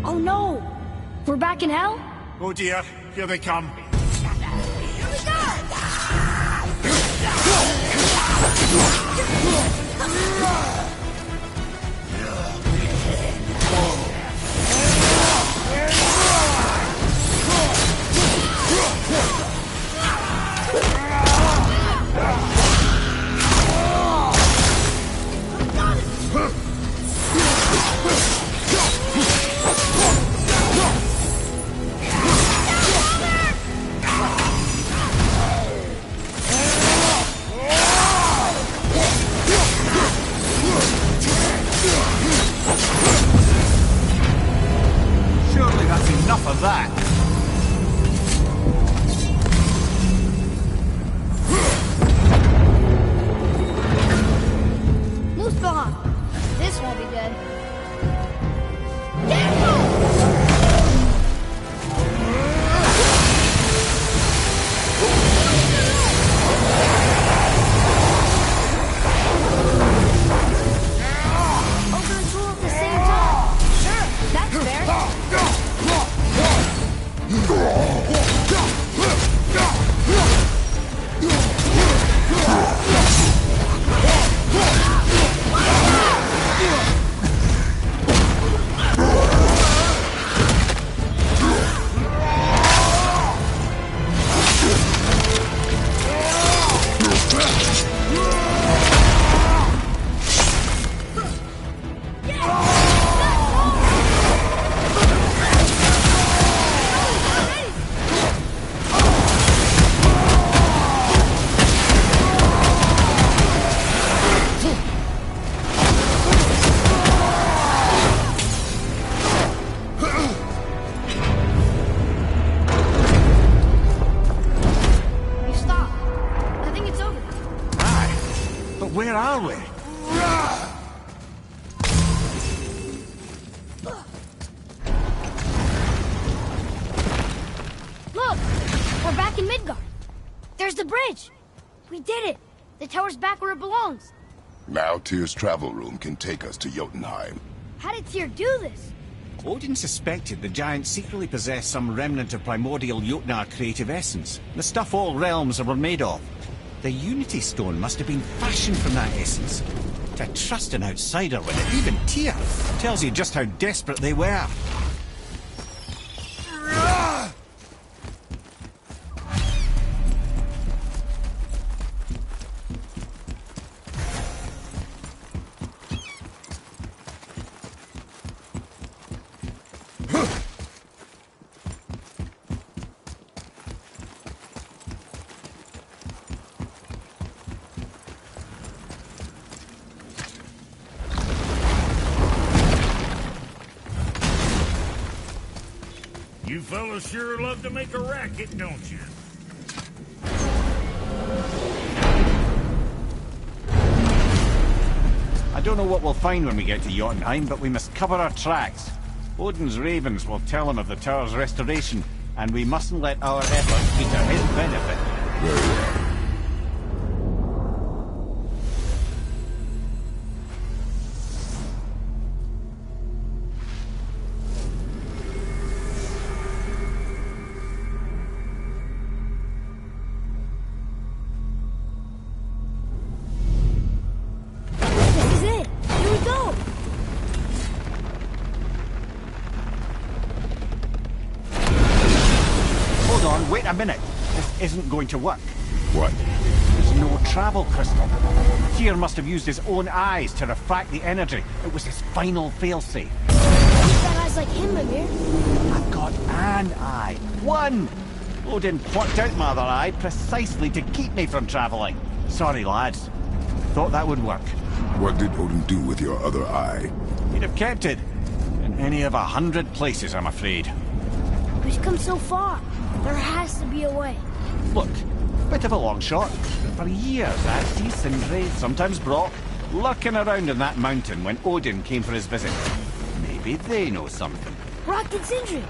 Oh no! We're back in hell? Oh dear, here they come. Surely that's enough of that. Mustafa! This won't be good. Open and tool at the same time. Sure, that's fair. You stop. I think it's over. Aye. But where are we? Look! We're back in Midgard. There's the bridge. We did it. The tower's back where it belongs. Now Tyr's travel room can take us to Jotunheim. How did Tyr do this? Odin suspected the giant secretly possessed some remnant of primordial Jotnar creative essence, the stuff all realms were made of. The Unity Stone must have been fashioned from that essence. To trust an outsider with it, even Tyr, tells you just how desperate they were. You fellas sure love to make a racket, don't you? I don't know what we'll find when we get to Jotunheim, but we must cover our tracks. Odin's ravens will tell him of the tower's restoration, and we mustn't let our efforts be to his benefit. Very well. a minute. This isn't going to work. What? There's no travel crystal. Tyr must have used his own eyes to refract the energy. It was his final failsafe. You've got eyes like him, Mimir. I've got an eye. One! Odin plucked out my other eye precisely to keep me from travelling. Sorry, lads. Thought that would work. What did Odin do with your other eye? He'd have kept it. In any of 100 places, I'm afraid. We've come so far. There has to be a way. Look, bit of a long shot. For years, I'd see Sindri, sometimes Brock, lurking around in that mountain when Odin came for his visit. Maybe they know something. Brock and Sindri.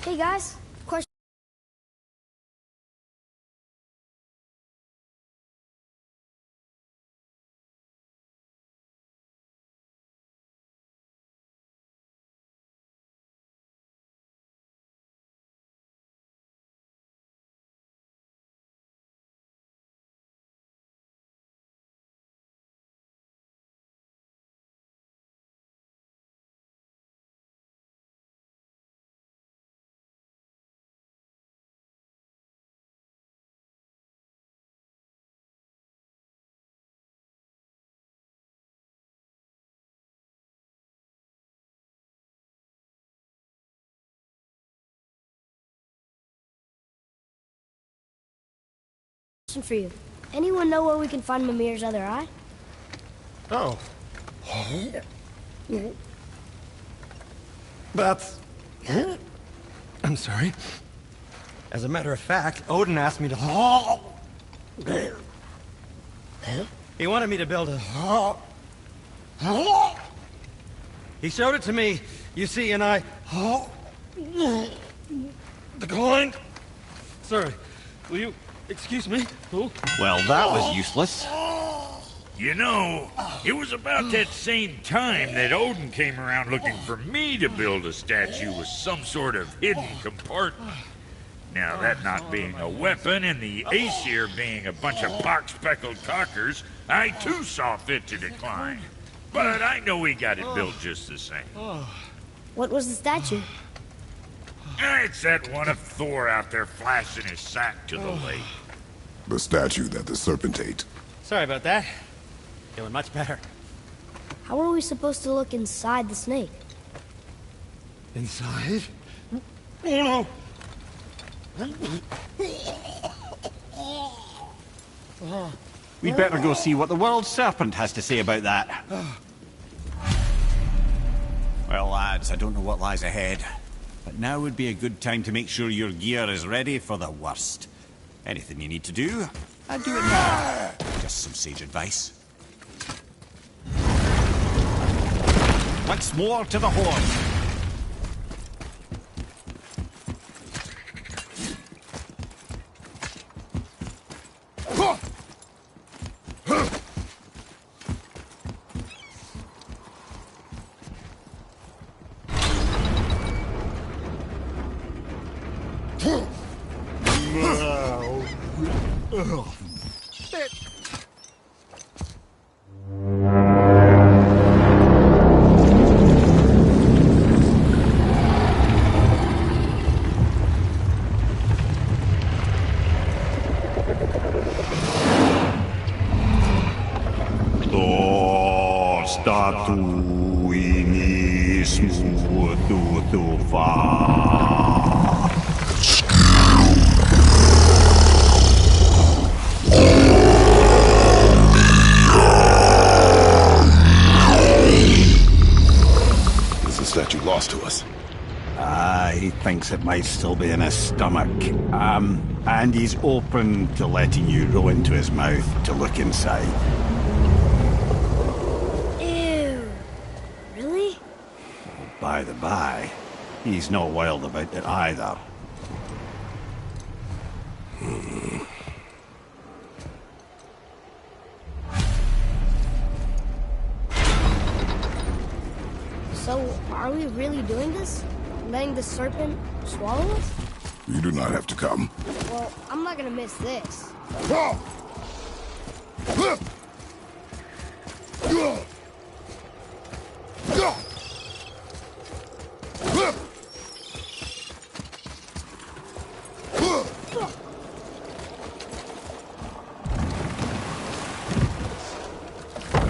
Hey guys, question. For you. Anyone know where we can find Mimir's other eye? Oh. That's... I'm sorry. As a matter of fact, Odin asked me to... He wanted me to build a... He showed it to me, you see, and I... declined. Sorry, will you... Excuse me? Who? Well, that was useless. You know, it was about that same time that Odin came around looking for me to build a statue with some sort of hidden compartment. Now, that not being a weapon and the Aesir being a bunch of pox-speckled cockers, I too saw fit to decline. But I know he got it built just the same. What was the statue? It's that one of Thor out there flashing his sack to the lake. The statue that the serpent ate. Sorry about that. Feeling much better. How are we supposed to look inside the snake? Inside? Oh no! We'd better go see what the world serpent has to say about that. Well, lads, I don't know what lies ahead. But now would be a good time to make sure your gear is ready for the worst. Anything you need to do, I'd do it now. Just some sage advice. Once more to the horn. It might still be in his stomach. And he's open to letting you roll into his mouth to look inside. Ew. Really? By the by, he's not wild about it either. are we really doing this? Letting the serpent swallow us? You do not have to come. Well, I'm not gonna miss this.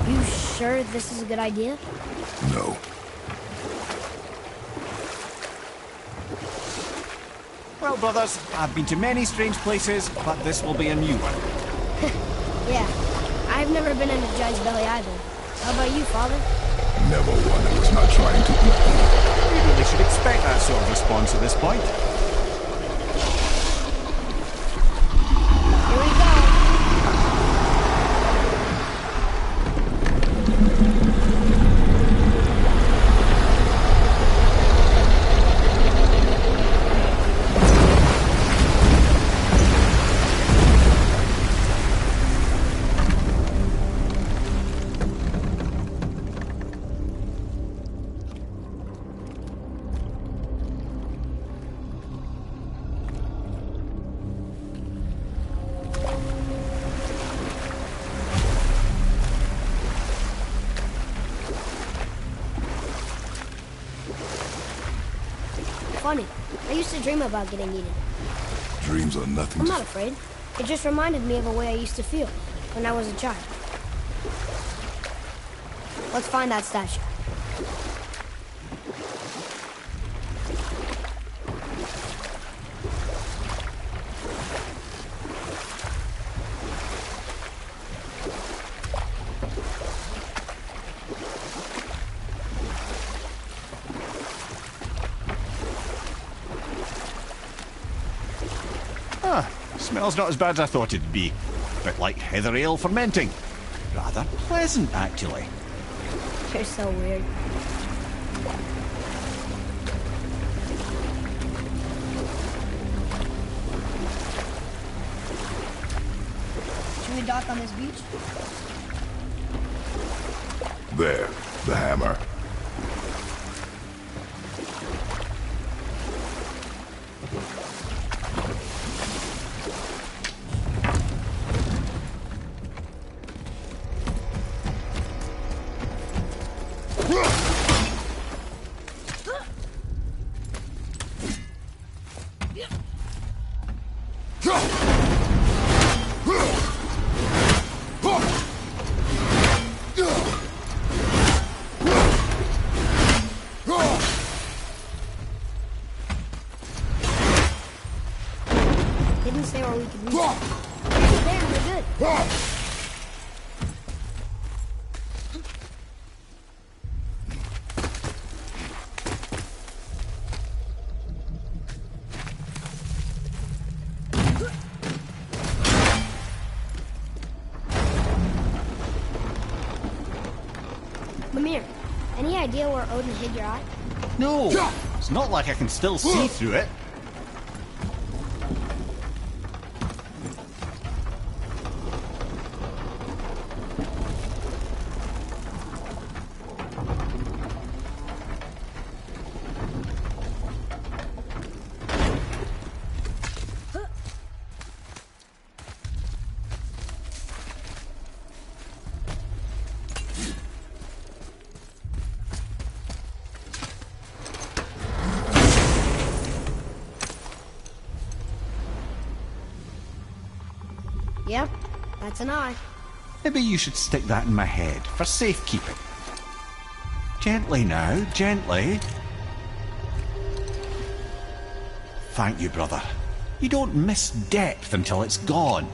You sure this is a good idea? No. Well, brothers, I've been to many strange places, but this will be a new one. Yeah, I've never been in a giant's belly either. How about you, Father? Never one who was not trying to eat me. We really should expect that sort of response at this point. Here we go. Funny. I used to dream about getting eaten. Dreams are nothing I'm to... not afraid. It just reminded me of a way I used to feel when I was a child. Let's find that statue. Smells not as bad as I thought it'd be. Bit like heather ale fermenting. Rather pleasant, actually. You're so weird. Should we dock on this beach? There, the hammer. Didn't say where we could reach it. There, we're good. Mimir, any idea where Odin hid your eye? No, it's not like I can still see through it. Yep, that's an eye. Maybe you should stick that in my head for safekeeping. Gently now, gently. Thank you, brother. You don't miss depth until it's gone.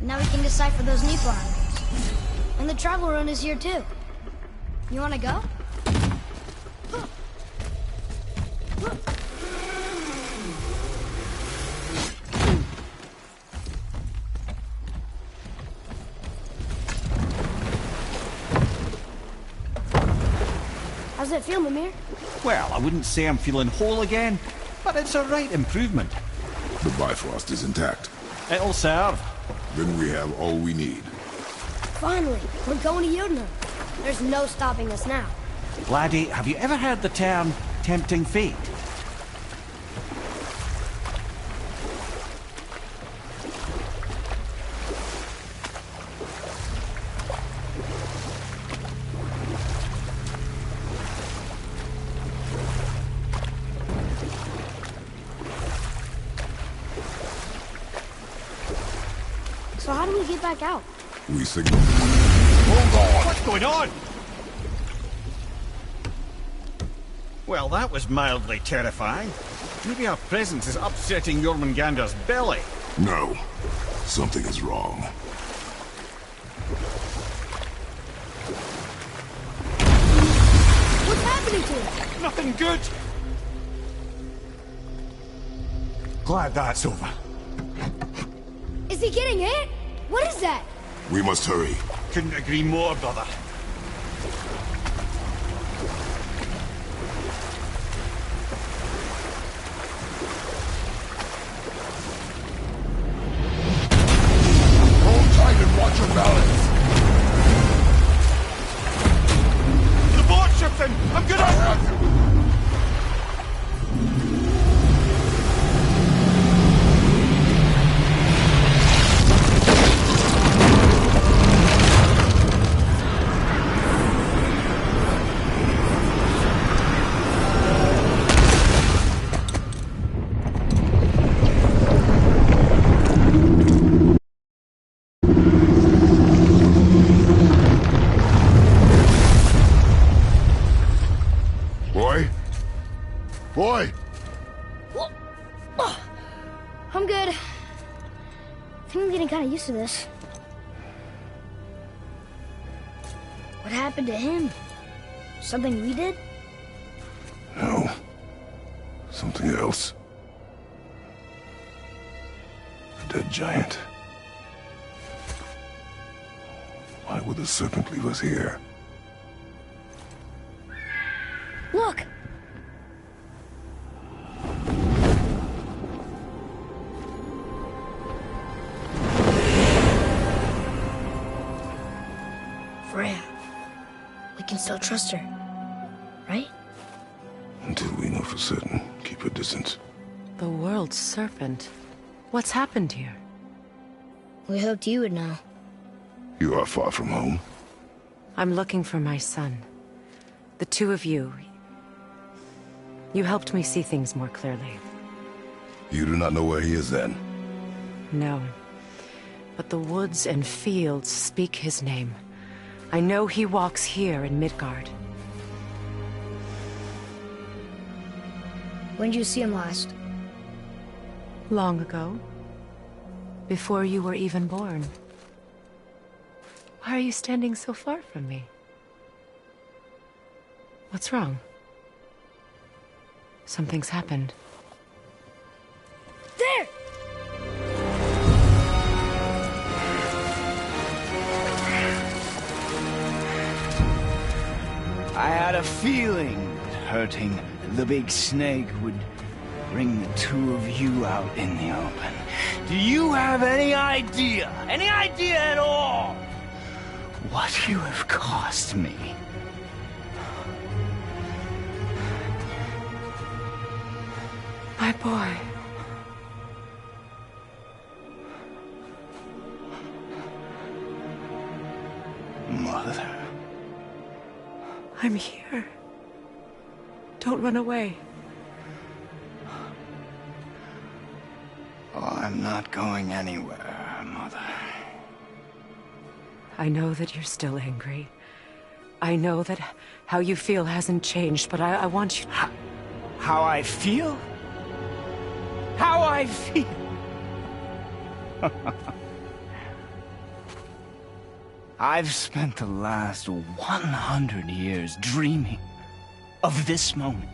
Now we can decipher those Nipah items. And the travel rune is here too. You wanna go? How's it feel, Mimir? Well, I wouldn't say I'm feeling whole again, but it's a right improvement. The Bifrost is intact. It'll serve. Then we have all we need. Finally, we're going to Jotunheim. There's no stopping us now. Laddie, have you ever heard the term tempting fate? So how do we get back out? We signal. Hold on! What's going on? Well, that was mildly terrifying. Maybe our presence is upsetting Jormungandr's belly. No. Something is wrong. What's happening to it? Nothing good! Glad that's over. Is he getting hit? What is that? We must hurry. Couldn't agree more, brother. Hold tight and watch your balance. The board shifting! I'm gonna... Boy! I'm good. I think I'm getting kind of used to this. What happened to him? Something we did? No. Something else. A dead giant. Why would the serpent leave us here? Look! Freya. We can still trust her, right? Until we know for certain, keep her distance. The world's serpent. What's happened here? We hoped you would know. You are far from home. I'm looking for my son. The two of you. You helped me see things more clearly. You do not know where he is then? No. But the woods and fields speak his name. I know he walks here in Midgard. When did you see him last? Long ago. Before you were even born. Why are you standing so far from me? What's wrong? Something's happened. There! I had a feeling that hurting the big snake would bring the two of you out in the open. Do you have any idea at all, what you have cost me? My boy. Mother. I'm here. Don't run away. Oh, I'm not going anywhere, Mother. I know that you're still angry. I know that how you feel hasn't changed, but I want you... How I feel? How I feel? I've spent the last 100 years dreaming of this moment.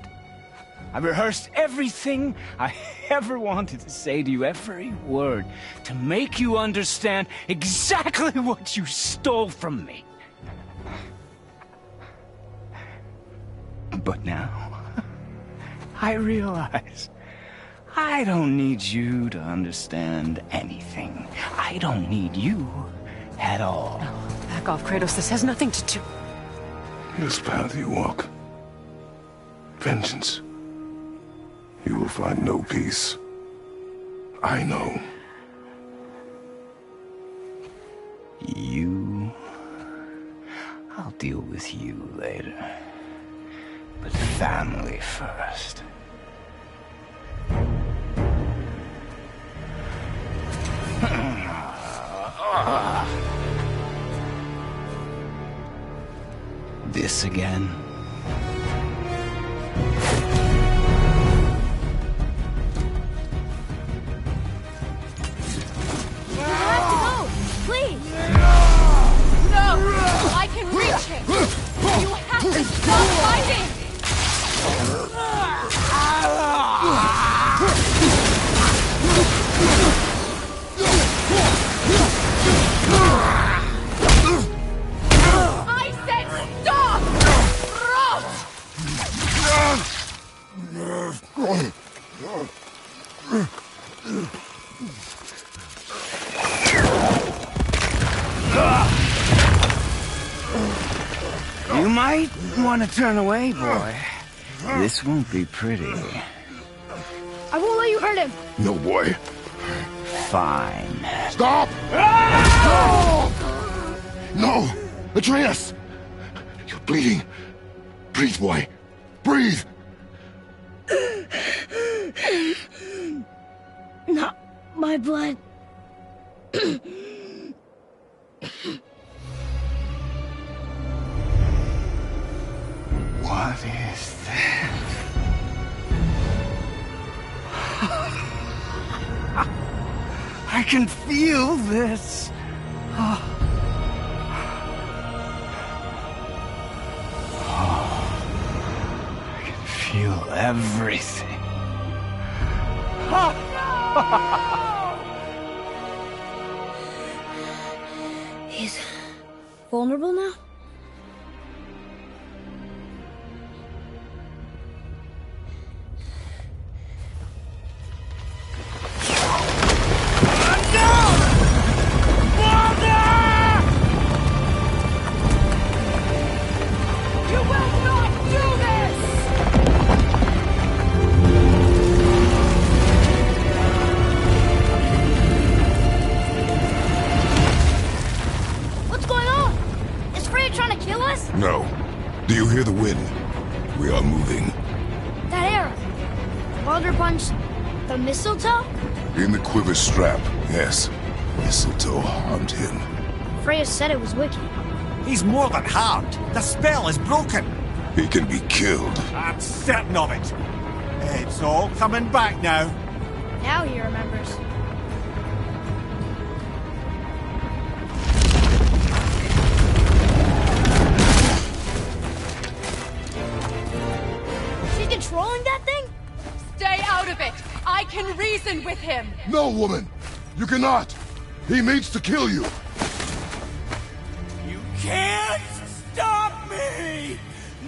I rehearsed everything I ever wanted to say to you, every word, to make you understand exactly what you stole from me. But now, I realize I don't need you to understand anything. I don't need you at all. No, back off, Kratos. This has nothing to do... This path you walk, vengeance, you will find no peace. I know. You... I'll deal with you later. But family first. This again? You have to go! Please! No! I can reach him! You have to stop fighting! I said stop! You might want to turn away, boy. This won't be pretty. I won't let you hurt him! No, boy. Fine. Stop! No! Atreus! You're bleeding. Breathe, boy. Breathe! Not my blood. What is that? I can feel this. I can feel everything. He's vulnerable now? You will not do this! What's going on? Is Freya trying to kill us? No. Do you hear the wind? We are moving. That arrow. The Baldur punch. The mistletoe? In the quiver strap, yes. Mistletoe harmed him. Freya said it was wicked. He's more than harmed. The spell is broken. He can be killed. I'm certain of it. It's all coming back now. Now he remembers. She's controlling that thing? Stay out of it! I can reason with him! No, woman! You cannot! He means to kill you! You can't stop me!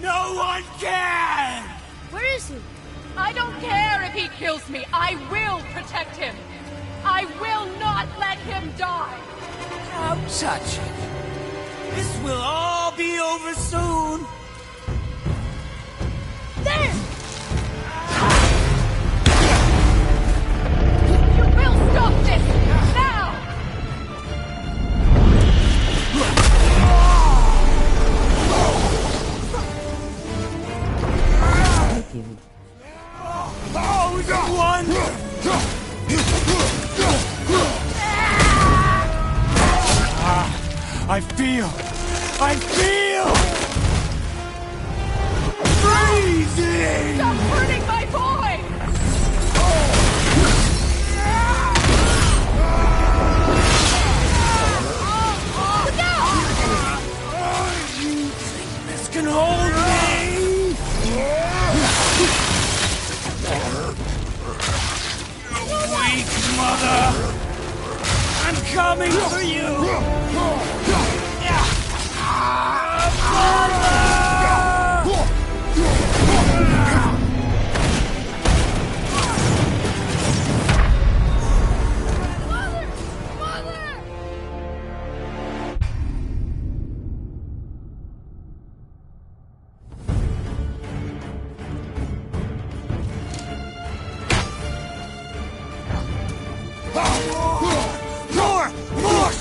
No one can! Where is he? I don't care if he kills me. I will protect him. I will not let him die. Don't touch it. This will all be over soon. There! You will stop this now! I feel freezing! Stop hurting my boy! Look out! You think this can hold me? You weak mother! I'm coming for you! Mother!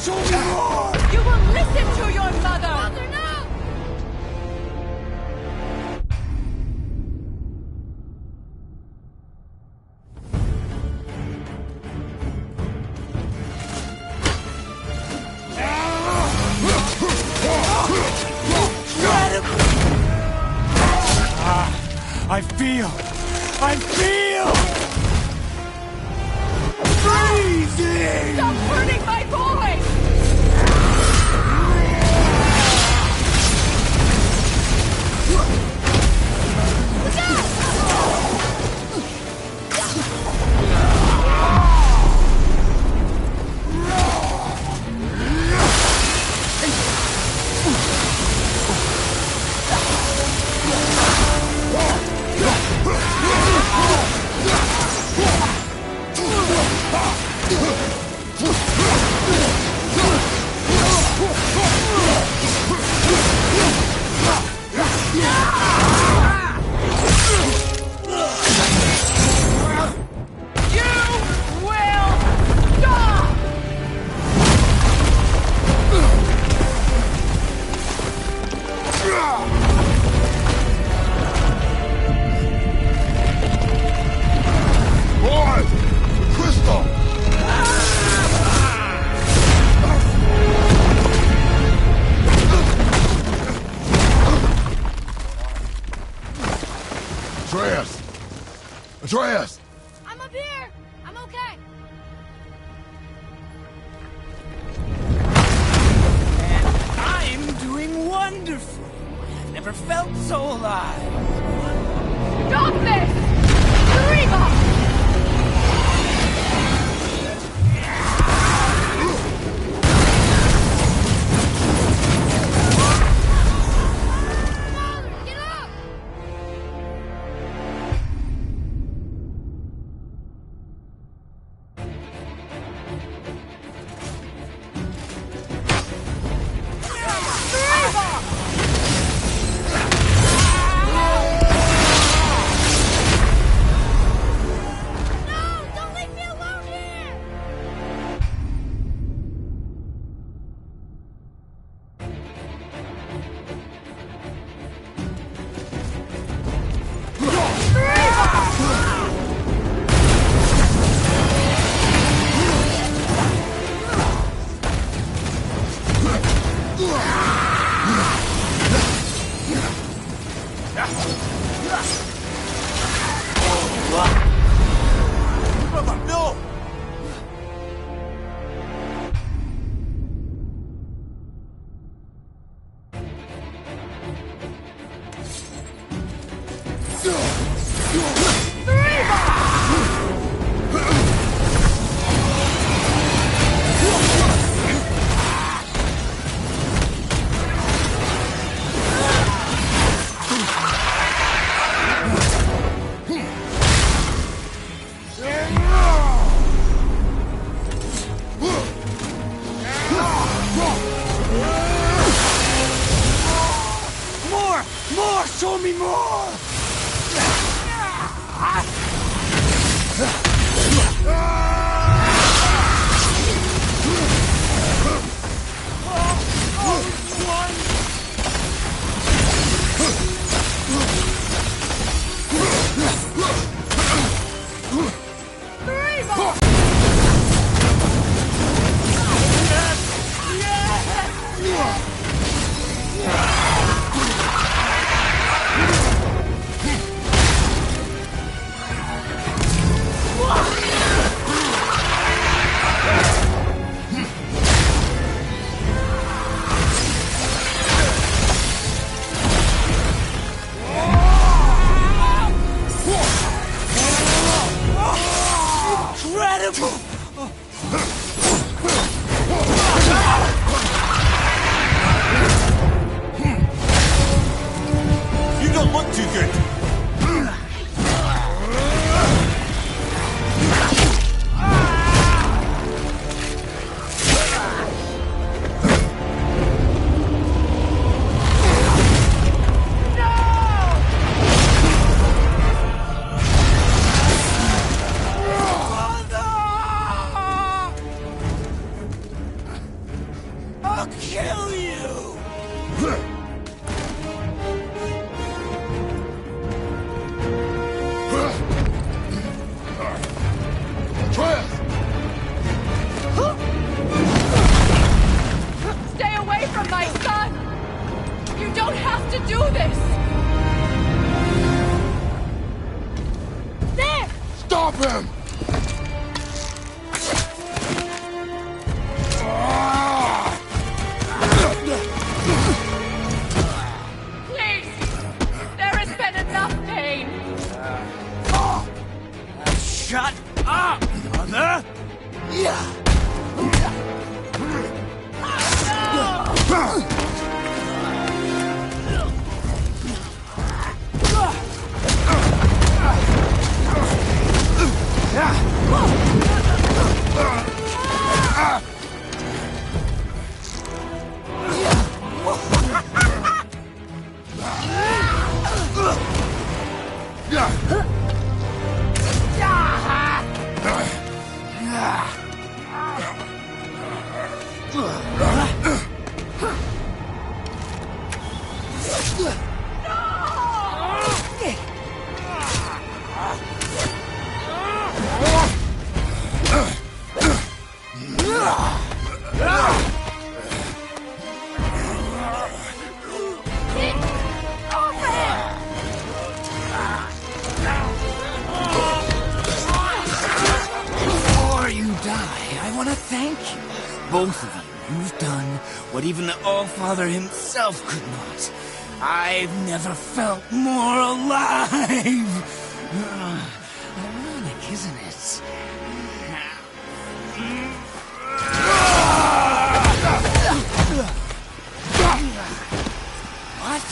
Show me more! You will listen to your mother! Mother, no! I feel! Freezing! Stop hurting my boy! Atreus! I'm up here! I'm okay! I'm doing wonderful. I've never felt so alive. Stop this! Reba! More! Show me more! I'll kill you! Stay away from my son! You don't have to do this! There! Stop him! Please! There has been enough pain! Shut up, mother! Yeah! Before you die, I want to thank you. Both of you. You've done what even the All-Father himself could not. I've never felt more alive. Ironic, isn't it? What?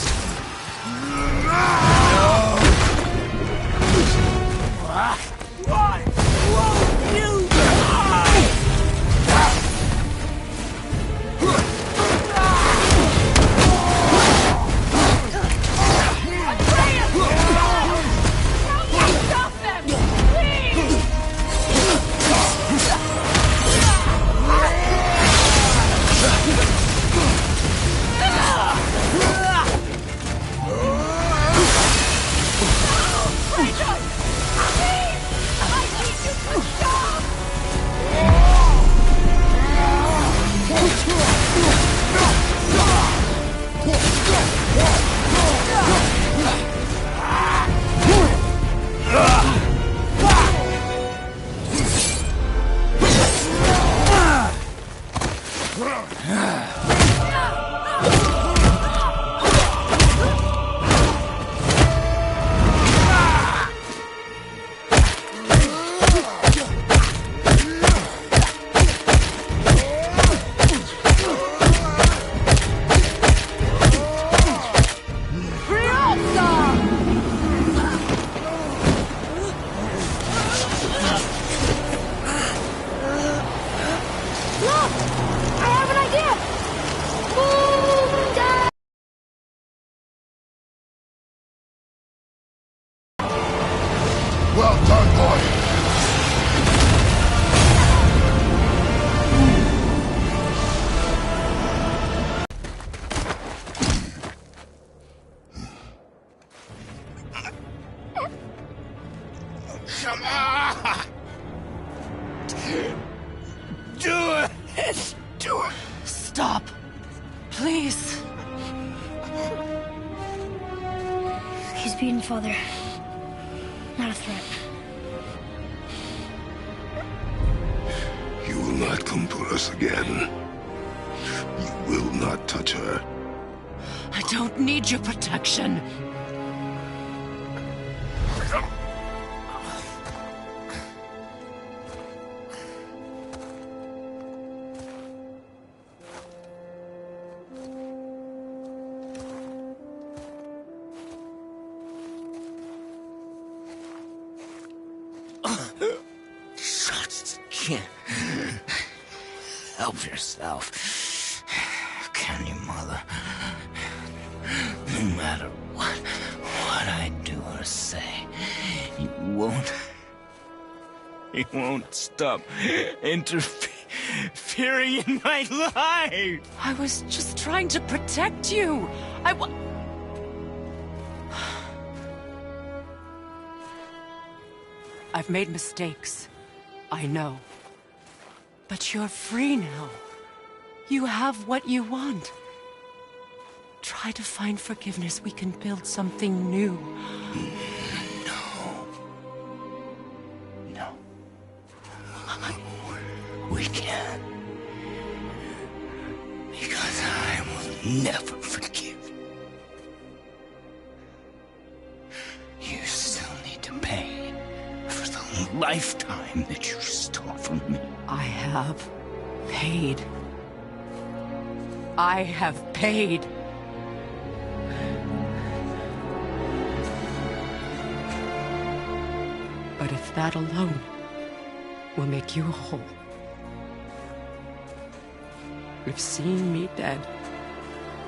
What? Won't you die? Stop them! Please! Well done, boy. Come on! Do it! Do it! Stop. Please. He's beaten, Father. Not a threat. You will not come for us again. You will not touch her. I don't need your protection. Can't help yourself, can you, Mother? No matter what I do or say, you won't stop fearing in my life. I was just trying to protect you. I've made mistakes. I know. But you're free now. You have what you want. Try to find forgiveness. We can build something new. No. We can't. Because I will never forgive. You still need to pay for the lifetime that you stole from me. I have paid. I have paid. But if that alone will make you whole, if seeing me dead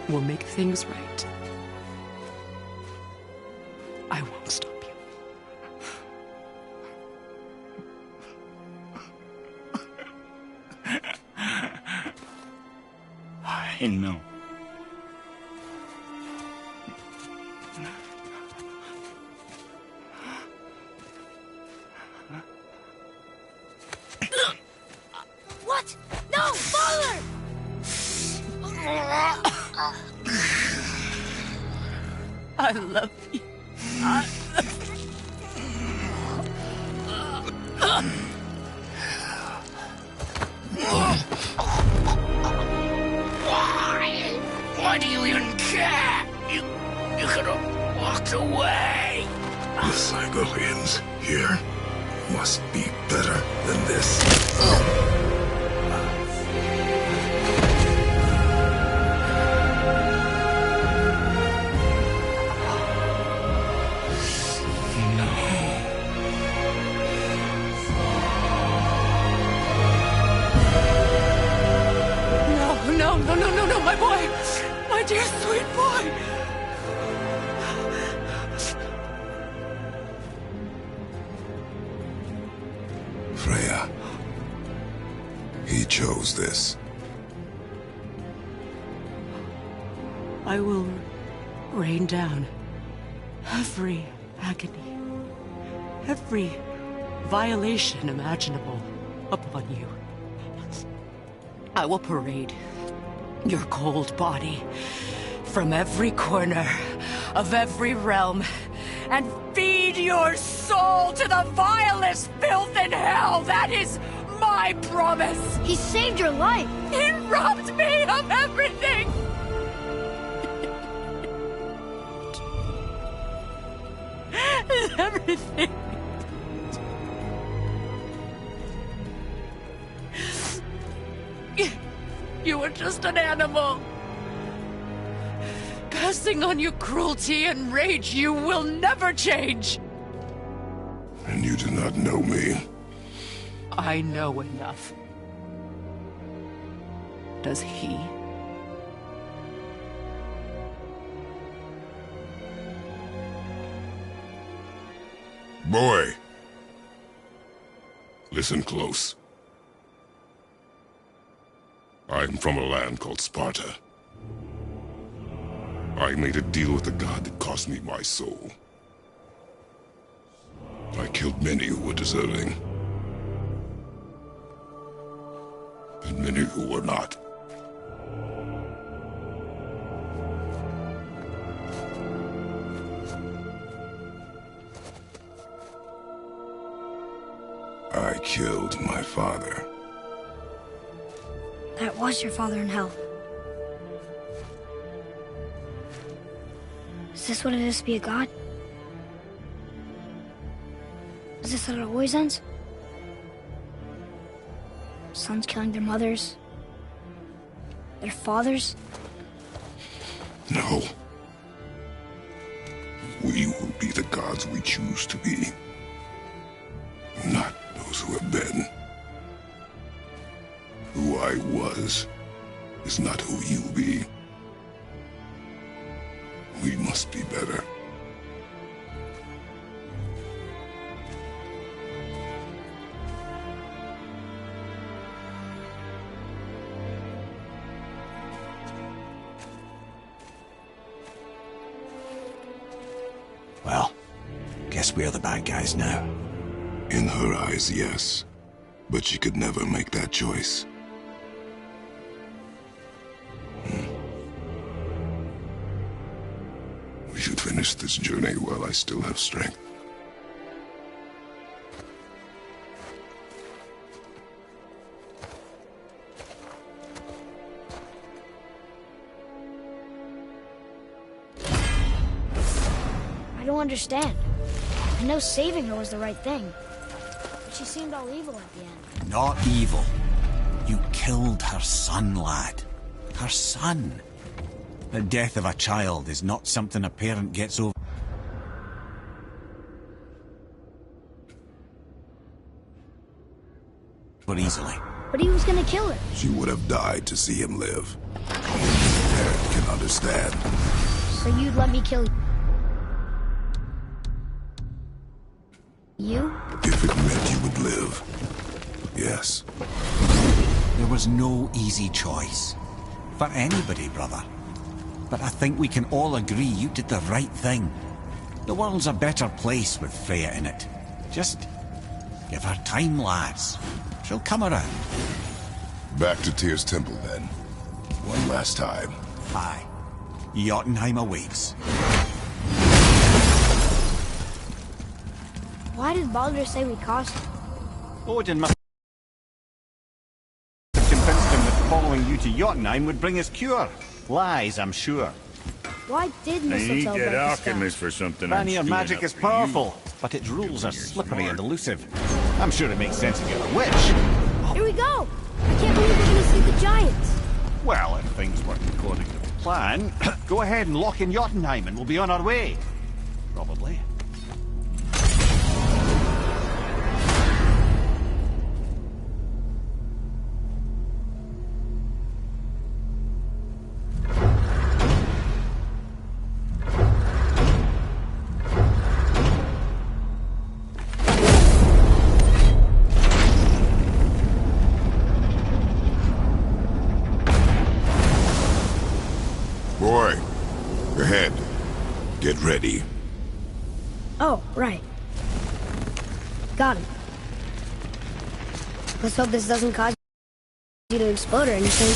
will make things right, I won't stop you. I know. What? No, Father! I love you. Why do you even care? You could have walked away. The Cygolians here must be better than this. No, my boy! My dear sweet boy! Freya. He chose this. I will rain down every agony, every violation imaginable upon you. I will parade your cold body from every corner of every realm and feed your soul to the vilest filth in hell. That is my promise. He saved your life. He robbed me of everything. Everything. You were just an animal. Passing on your cruelty and rage, you will never change. And you do not know me. I know enough. Does he? Boy. Listen close. I'm from a land called Sparta. I made a deal with the god that cost me my soul. I killed many who were deserving. And many who were not. I killed my father. That was your father in hell. Is this what it is to be a god? Is this how it always ends? Sons killing their mothers? Their fathers? No. We will be the gods we choose to be. Not those who have been. Who I was is not who you be. We must be better. Well, guess we're the bad guys now. In her eyes, yes. But she could never make that choice. We should finish this journey while I still have strength. I don't understand. I know saving her was the right thing. But she seemed all evil at the end. Not evil. You killed her son, lad. Her son. The death of a child is not something a parent gets over easily. But he was gonna kill her. She would have died to see him live. Only a parent can understand. So you'd let me kill you? If it meant you would live. Yes. There was no easy choice. For anybody, brother. But I think we can all agree you did the right thing. The world's a better place with Freya in it. Just give her time, lads. She'll come around. Back to Tyr's temple, then. One last time. Aye. Jotunheim awaits. Why did Baldur say we cost him? Odin must have convinced him that following you to Jotunheim would bring us cure. Lies, I'm sure. Why did They need mistletoe that break the alchemist sky? for something. Vanir I'm magic stewing is up for you. powerful, but its rules are slippery and elusive. I'm sure it makes sense if you're a witch. Here we go! I can't believe we're gonna see the giants! Well, if things work according to the plan, go ahead and lock in Jotunheim and we'll be on our way. Probably. Boy, ahead. Get ready. Oh, right. Got him. Let's hope this doesn't cause you to explode or anything.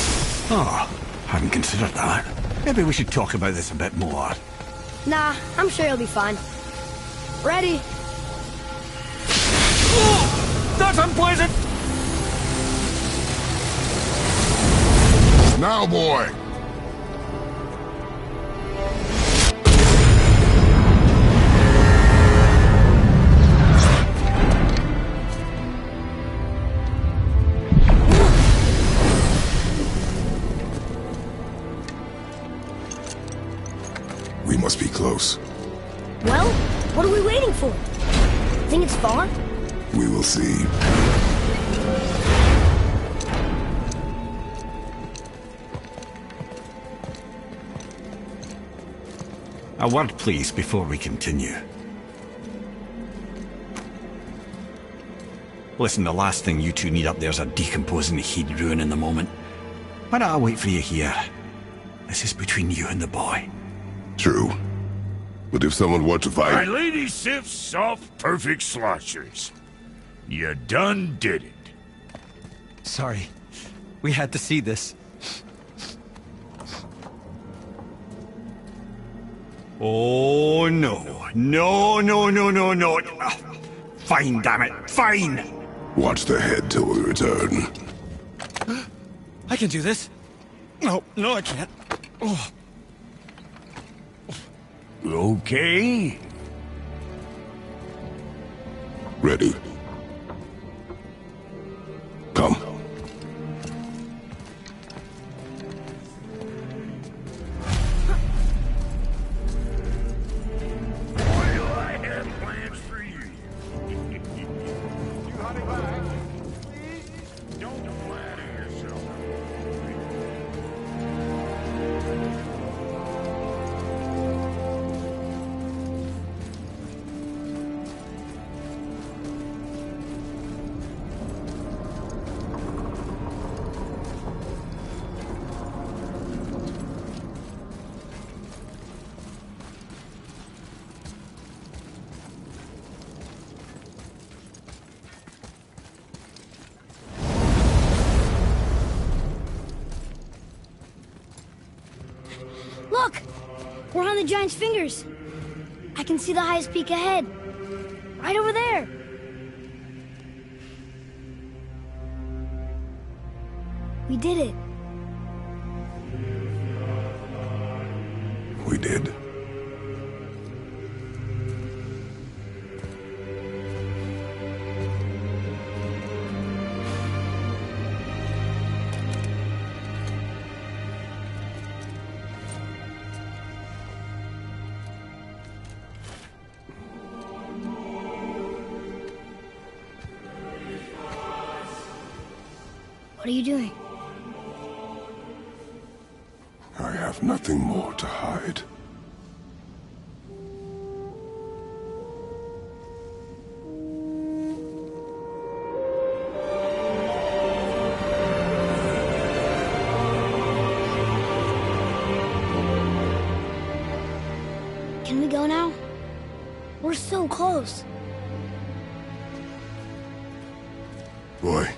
Oh, hadn't considered that. Maybe we should talk about this a bit more. Nah, I'm sure you'll be fine. Ready? That's unpleasant! Now, boy! We must be close. Well, what are we waiting for? Think it's far? We will see. A word, please, before we continue. Listen, the last thing you two need up there's a decomposing heat ruining the moment. Why don't I wait for you here? This is between you and the boy. True. But if someone were to My fight... lady sips soft, perfect sloshers. You done did it. Sorry. We had to see this. Oh, no. No, no, no, no, no. Fine, damn it. Fine! Watch the head till we return. I can do this. No, I can't. Oh. Okay. Ready. Come. Boy, do I have plans for you. You hurry back. Don't flatter yourself. Look! We're on the giant's fingers. I can see the highest peak ahead. Right over there. We did it. We did. What are you doing? I have nothing more to hide. Can we go now? We're so close. Boy.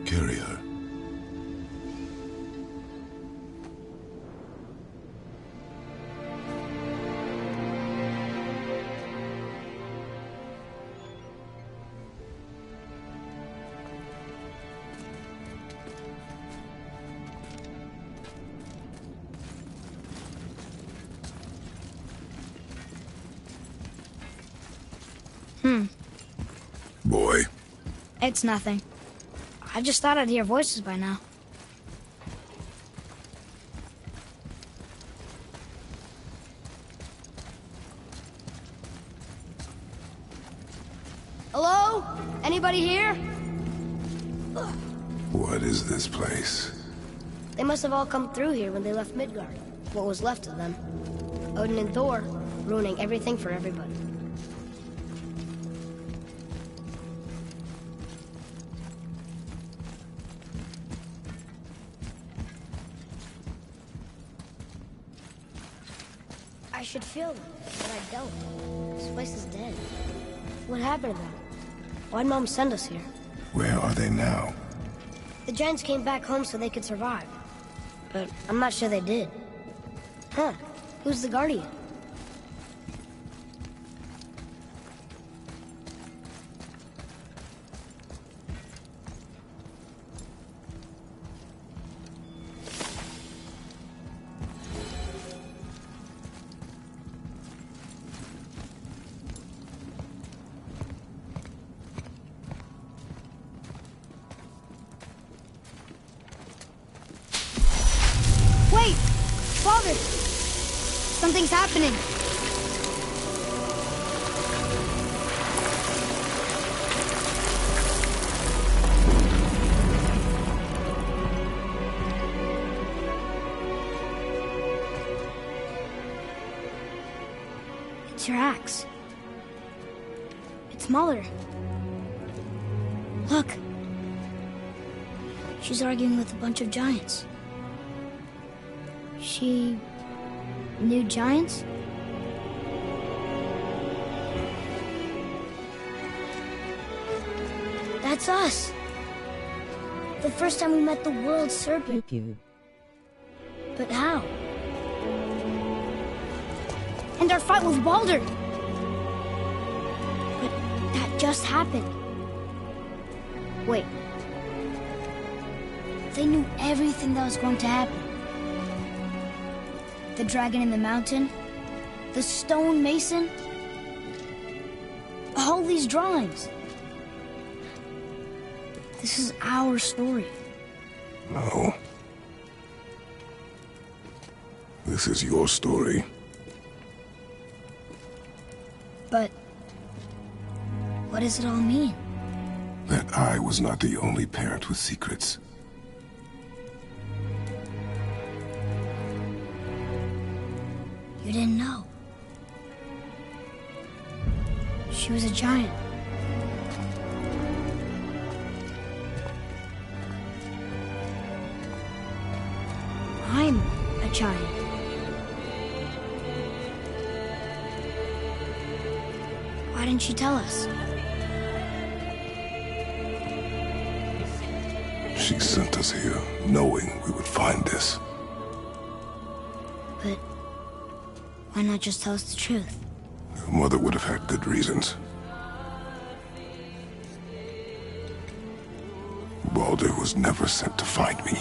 Carry her. Boy. It's nothing. I just thought I'd hear voices by now. Hello? Anybody here? What is this place? They must have all come through here when they left Midgard. What was left of them. Odin and Thor, ruining everything for everybody. I should feel them, but I don't. This place is dead. What happened to them? Why'd Mom send us here? Where are they now? The giants came back home so they could survive. But I'm not sure they did. Huh. Who's the Guardian? Wait! Father! Something's happening! It's your axe. It's Mother. Look! She's arguing with a bunch of giants. She knew giants? That's us. The first time we met the world serpent. But how? And our fight with Baldur. But that just happened. Wait. They knew everything that was going to happen. The dragon in the mountain, the stone mason, all these drawings. This is our story. No. This is your story. But what does it all mean? That I was not the only parent with secrets. You didn't know. She was a giant. I'm giant. Why didn't you tell us? She sent us here, knowing we would find this. But why not just tell us the truth? Your mother would have had good reasons. Baldur was never sent to find me.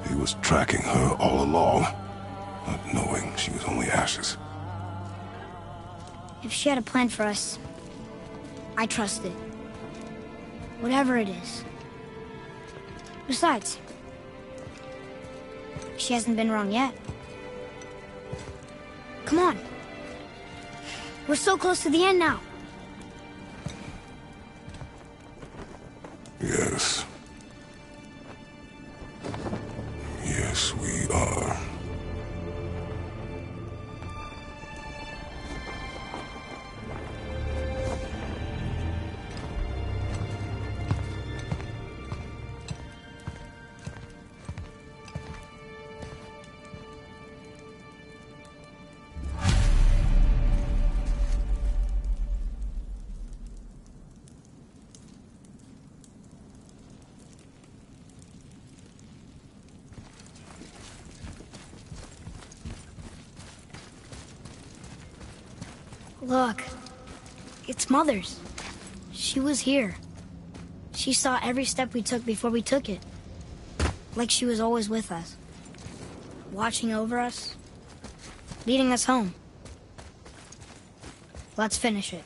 He was tracking her all along, not knowing she was only ashes. If she had a plan for us, I trust it. Whatever it is. Besides, she hasn't been wrong yet. Come on. We're so close to the end now. Yes. Yes, we are. Look, it's Mother's. She was here. She saw every step we took before we took it. Like she was always with us. Watching over us. Leading us home. Let's finish it.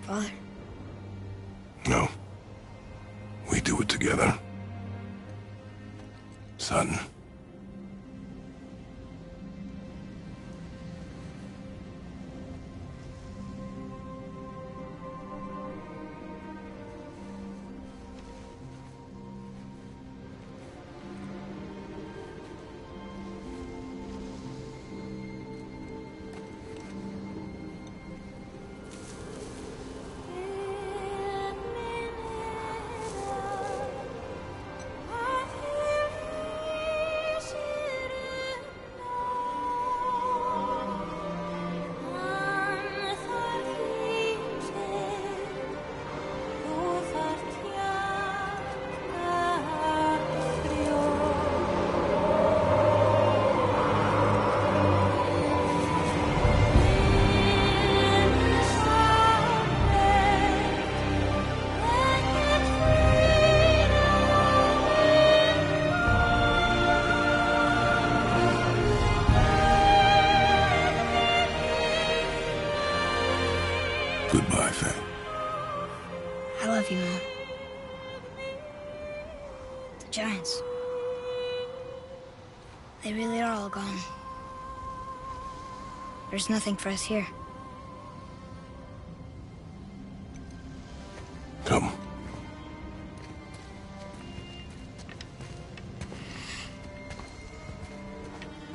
Father? No. We do it together. Son. Goodbye, Faye. I love you, Mom. The giants. They really are all gone. There's nothing for us here. Come.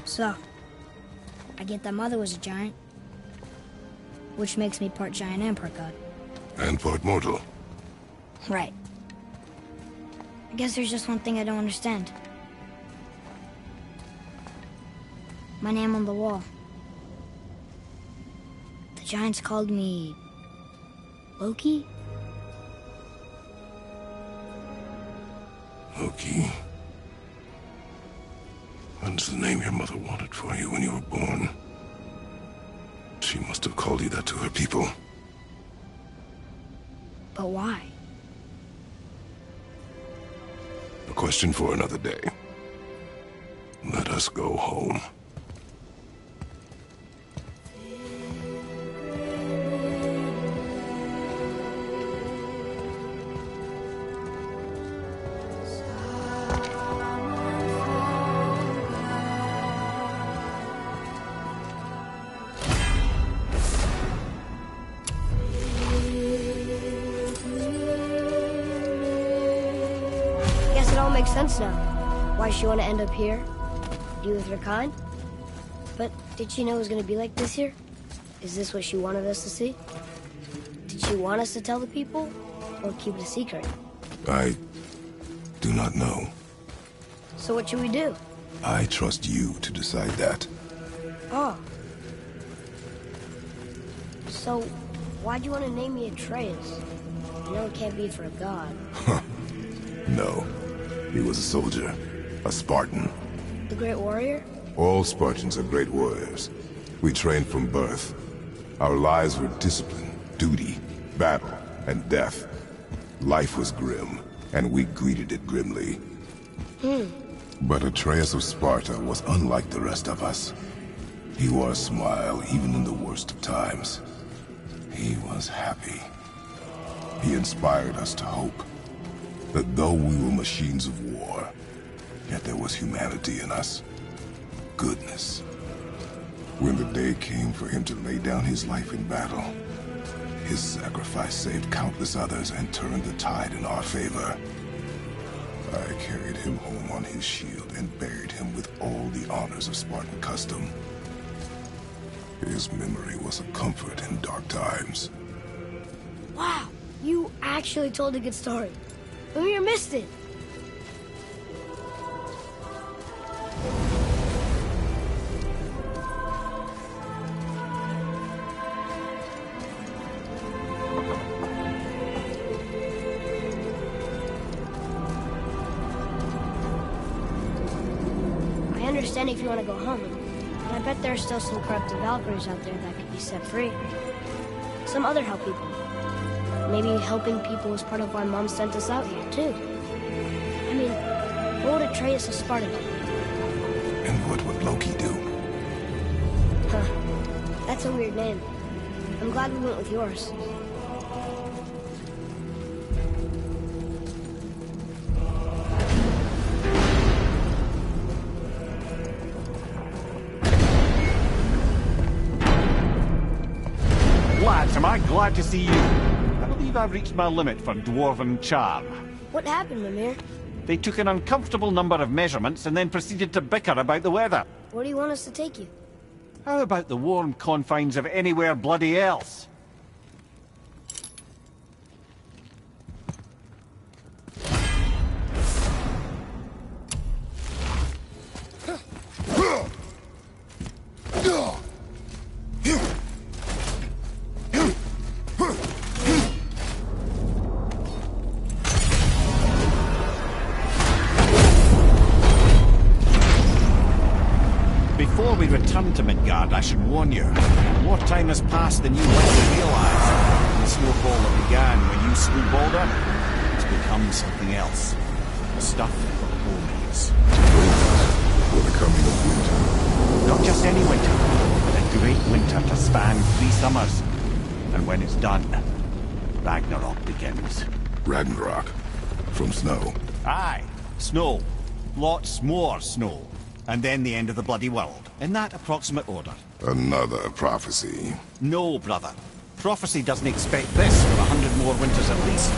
So, I get that Mother was a giant. Which makes me part giant and part god. And part mortal. Right. I guess there's just one thing I don't understand. My name on the wall. The giants called me... Loki? Loki. That's the name your mother wanted for you when you were born. She must have called you that to her people. But why? A question for another day. Let us go home. sense now. Why she want to end up here? Be with her kind? But did she know it was going to be like this here? Is this what she wanted us to see? Did she want us to tell the people? Or keep it a secret? I do not know. So what should we do? I trust you to decide that. Oh. So, why'd you want to name me Atreus? You know it can't be for a god. No. He was a soldier. A Spartan. The Great Warrior? All Spartans are great warriors. We trained from birth. Our lives were discipline, duty, battle, and death. Life was grim, and we greeted it grimly. But Atreus of Sparta was unlike the rest of us. He wore a smile even in the worst of times. He was happy. He inspired us to hope that though we were machines of war, yet there was humanity in us. Goodness. When the day came for him to lay down his life in battle, his sacrifice saved countless others and turned the tide in our favor. I carried him home on his shield and buried him with all the honors of Spartan custom. His memory was a comfort in dark times. Wow, you actually told a good story. Mimir missed it. I understand if you want to go home, but I bet there are still some corrupted Valkyries out there that could be set free. Some other help people. Maybe helping people was part of why Mom sent us out here, too. I mean, what would Atreus of Sparta do? And what would Loki do? Huh. That's a weird name. I'm glad we went with yours. Lads, am I glad to see you? I believe I've reached my limit for dwarven charm. What happened, Mimir? They took an uncomfortable number of measurements and then proceeded to bicker about the weather. Where do you want us to take you? How about the warm confines of anywhere bloody else? Before we return to Midgard, I should warn you. More time has passed than you likely realize. The snowfall that began when you slew Baldur has become something else. The stuff of omens. For the coming of winter. Not just any winter, but a great winter to span 3 summers. And when it's done, Ragnarok begins. Ragnarok? From snow? Aye, snow. Lots more snow. And then the end of the bloody world, in that approximate order. Another prophecy. No, brother. Prophecy doesn't expect this for 100 more winters at least.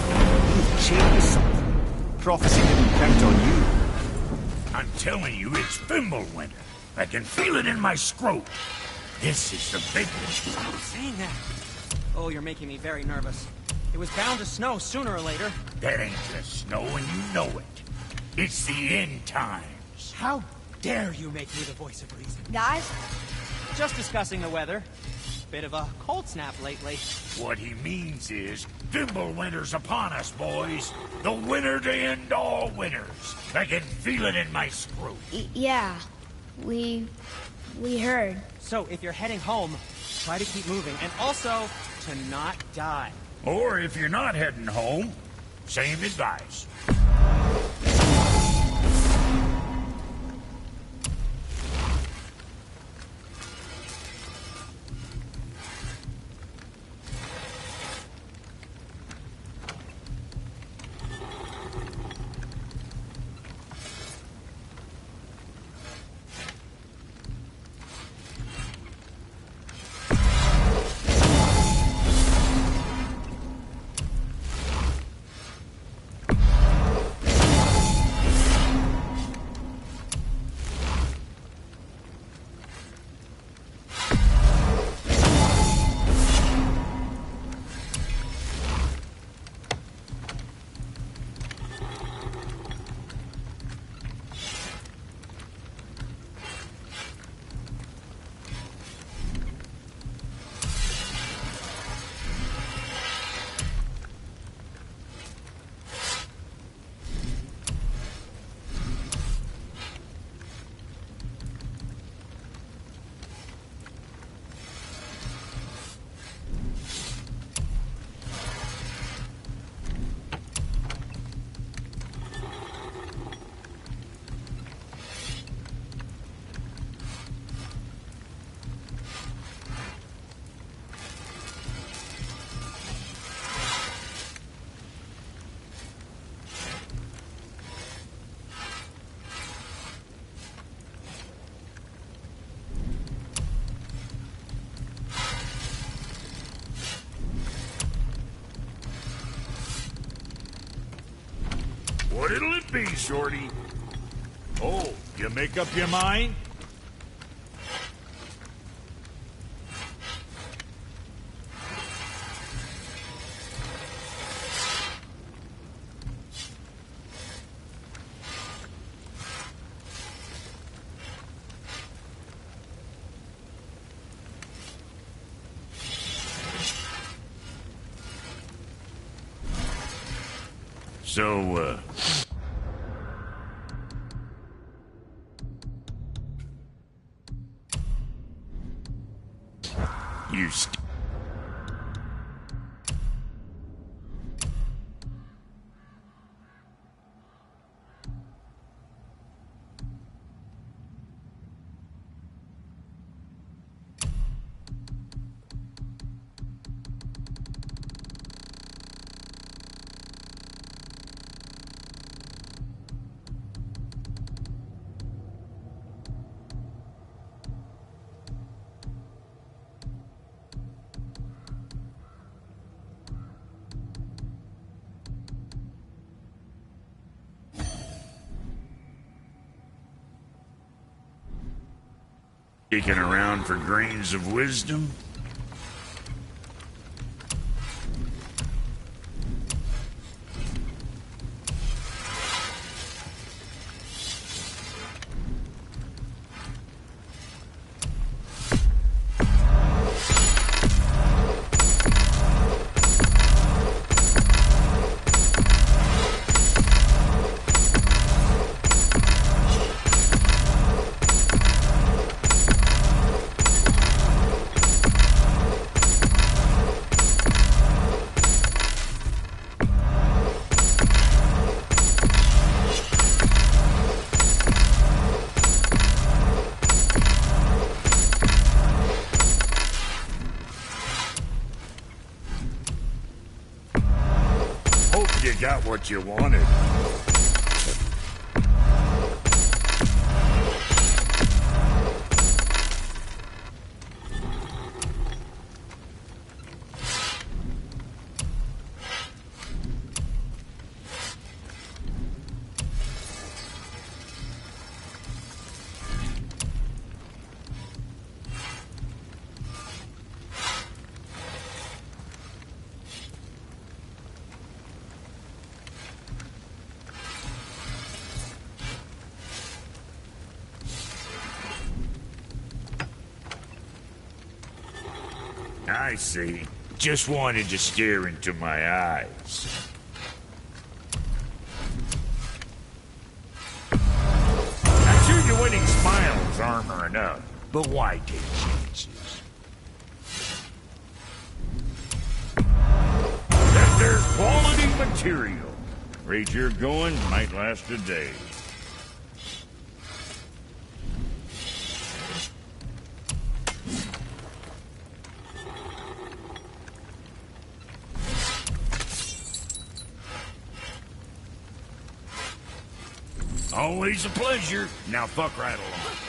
You've changed something. Prophecy didn't count on you. I'm telling you, it's Fimbulwinter. I can feel it in my scrot. This is the big one. Stop saying that. Oh, you're making me very nervous. It was bound to snow sooner or later. That ain't just snow, and you know it. It's the end times. How dare you make me the voice of reason? Guys? Just discussing the weather. Bit of a cold snap lately. What he means is, Fimbulwinter's upon us, boys. The winter to end all winters. I can feel it in my scrot. Yeah. We heard. So, if you're heading home, try to keep moving, and also to not die. Or if you're not heading home, same advice. shorty. Oh, you make up your mind? So, you kicking around for grains of wisdom? You got what you wanted. I see. Just wanted to stare into my eyes. I'm sure your winning smile's armor enough, but why take chances? That there's quality material. Rate you're going might last a day. Always a pleasure. Now fuck right along.